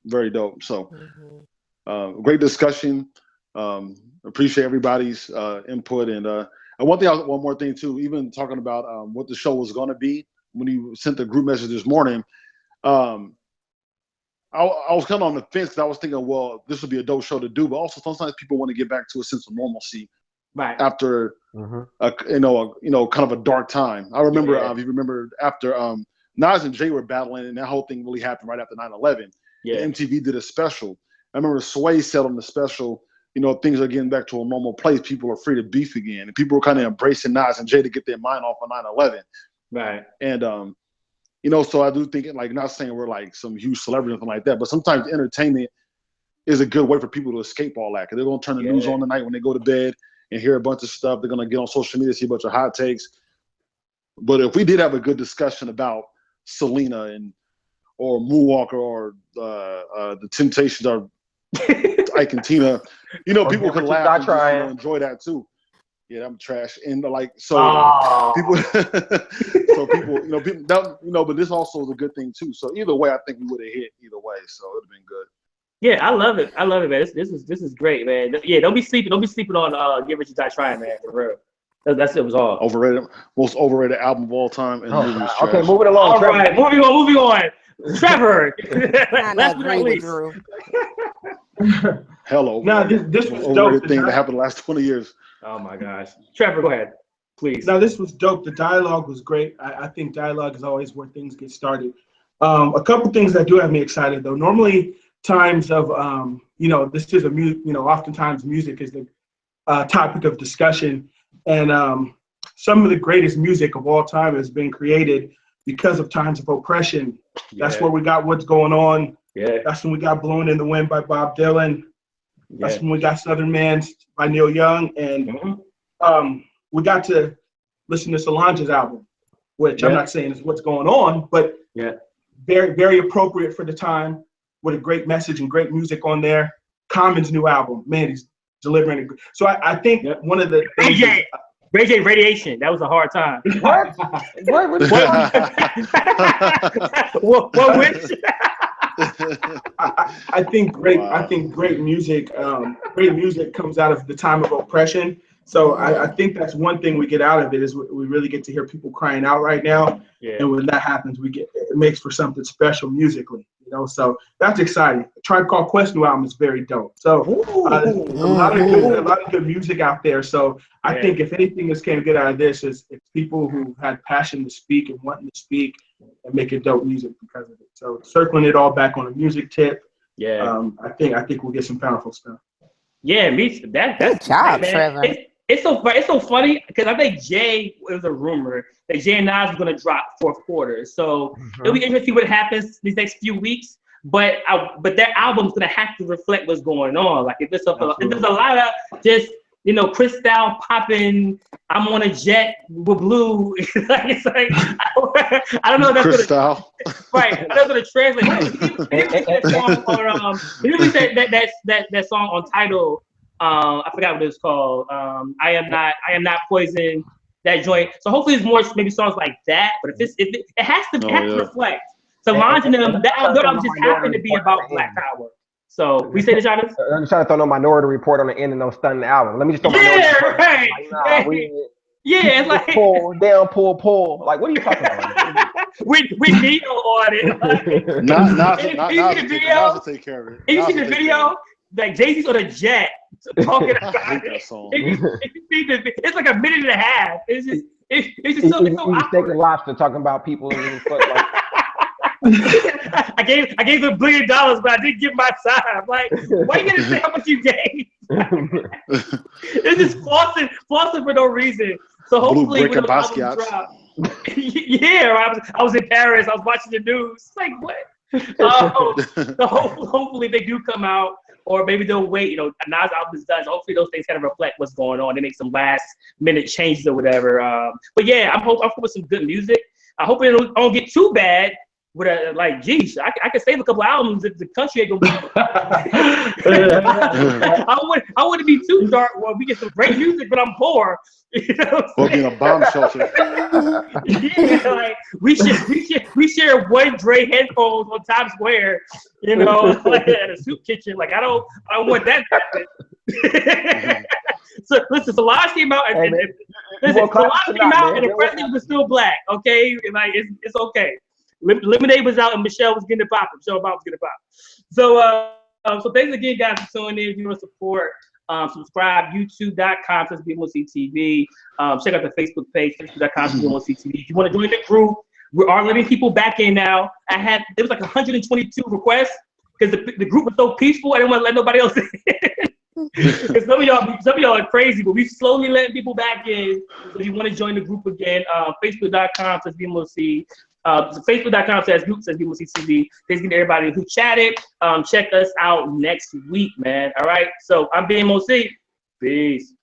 very dope. So great discussion. Appreciate everybody's input and one more thing too. Even talking about what the show was going to be when you sent the group message this morning, I was kind of on the fence because I was thinking, well, this would be a dope show to do, but also sometimes people want to get back to a sense of normalcy after kind of a dark time. I remember if you remember after Nas and Jay were battling, and that whole thing really happened right after 9/11. MTV did a special. I remember Sway said on the special, things are getting back to a normal place. People are free to beef again. And people were kind of embracing Nas and Jay to get their mind off of 9/11. Right. And, so I do think, like, not saying we're like some huge celebrity or anything like that, but sometimes entertainment is a good way for people to escape all that. Because they're going to turn the news on tonight when they go to bed and hear a bunch of stuff. They're going to get on social media, see a bunch of hot takes. But if we did have a good discussion about Selena or Moonwalker or the Temptations or Ike and Tina, people could laugh and enjoy that too. Yeah, I'm trash. And like, people, but this also is a good thing too. So either way, I think we would have hit either way. So it'd have been good. Yeah, I love it. I love it, man. This is great, man. Yeah, don't be sleeping on Get Rich or Die Trying, man, for real. That's it was all. Overrated, most overrated album of all time, and movie is trash. Okay, moving along. All right, moving on. Trevor. I agree with Drew. Hello. Now this was overrated dope. thing that happened the last 20 years. Oh my gosh. Trevor, go ahead, please. Now this was dope. The dialogue was great. I think dialogue is always where things get started. A couple things that do have me excited though. Normally times of this is oftentimes music is the topic of discussion, and some of the greatest music of all time has been created because of times of oppression. That's where we got What's Going On. Yeah. That's when we got Blown in the Wind by Bob Dylan. That's when we got Southern Man by Neil Young, and we got to listen to Solange's album, which I'm not saying is What's Going On, but very, very appropriate for the time, with a great message and great music on there. Common's new album, man, he's delivering it. So I think one of the things Ray J Radiation, that was a hard time. What? What which? I think great music comes out of the time of oppression. So I think that's one thing we get out of it is we really get to hear people crying out right now. Yeah. And when that happens, it makes for something special musically, so that's exciting. Tribe Called Quest new album is very dope. So a lot of good music out there. So I think if anything is going to get out of this is it's people who had passion to speak and wanting to speak and making dope music because of it. So circling it all back on a music tip. Yeah. I think we'll get some powerful stuff. Yeah, that's good job, man. Trevor. It's so funny because I think it was a rumor that Jay and Nas was going to drop fourth quarter. So it'll be interesting to see what happens these next few weeks. But their album's going to have to reflect what's going on. Like if there's a lot of just Cristal popping, I'm on a jet with blue. It's like I don't know if that's Cristal. Right. That's going to translate. That song on Tidal. I forgot what it's called. I am not poison. That joint. So hopefully there's more maybe songs like that. But if it has to reflect. Solange and them, that album just happened to be about Black Power. So we say the Travis? I'm trying to throw no Minority Report on the end and no stunning the album. Let me just throw Minority Report. Right. It's like pull. Like, what are you talking about? we need no audit. Not to take care of it. If you see the video, like Jay-Z's on a jet talking about it. It's like a minute and a half. It's just so awkward. Steak and Lobster talking about people in his foot. Like, I gave them $1 billion, but I didn't give my side. I'm like, why are you gonna say how much you gave? It's just flossing for no reason. So hopefully when the album drop, I was in Paris. I was watching the news. Like what? So hopefully they do come out, or maybe they'll wait. Nas album is done. So hopefully those things kind of reflect what's going on. They make some last minute changes or whatever. But yeah, I'm hoping with some good music. I hope it don't get too bad. With I could save a couple albums if the country ain't gonna be. I wouldn't be too dark. Well, we get some great music, but I'm poor. Or being a bomb shelter. Like we share one Dre headphones on Times Square, like at a soup kitchen. Like I don't want that to happen. So listen, Solange came out and the president was still black. Okay, like it's okay. Lemonade was out and Michelle was getting it popping. Michelle Obama was getting it popping. So thanks again, guys, for tuning in. If you want to support, subscribe, youtube.com/BMOCTV. Check out the Facebook page, facebook.com/BMOCTV. If you want to join the group, we are letting people back in now. There was like 122 requests because the group was so peaceful. I didn't want to let nobody else in. Because some of y'all are crazy, but we slowly letting people back in. So if you want to join the group again, facebook.com/BMOC. Facebook.com/group/BMOCTV. Thanks to everybody who chatted. Check us out next week, man. All right. So I'm BMOC. Peace.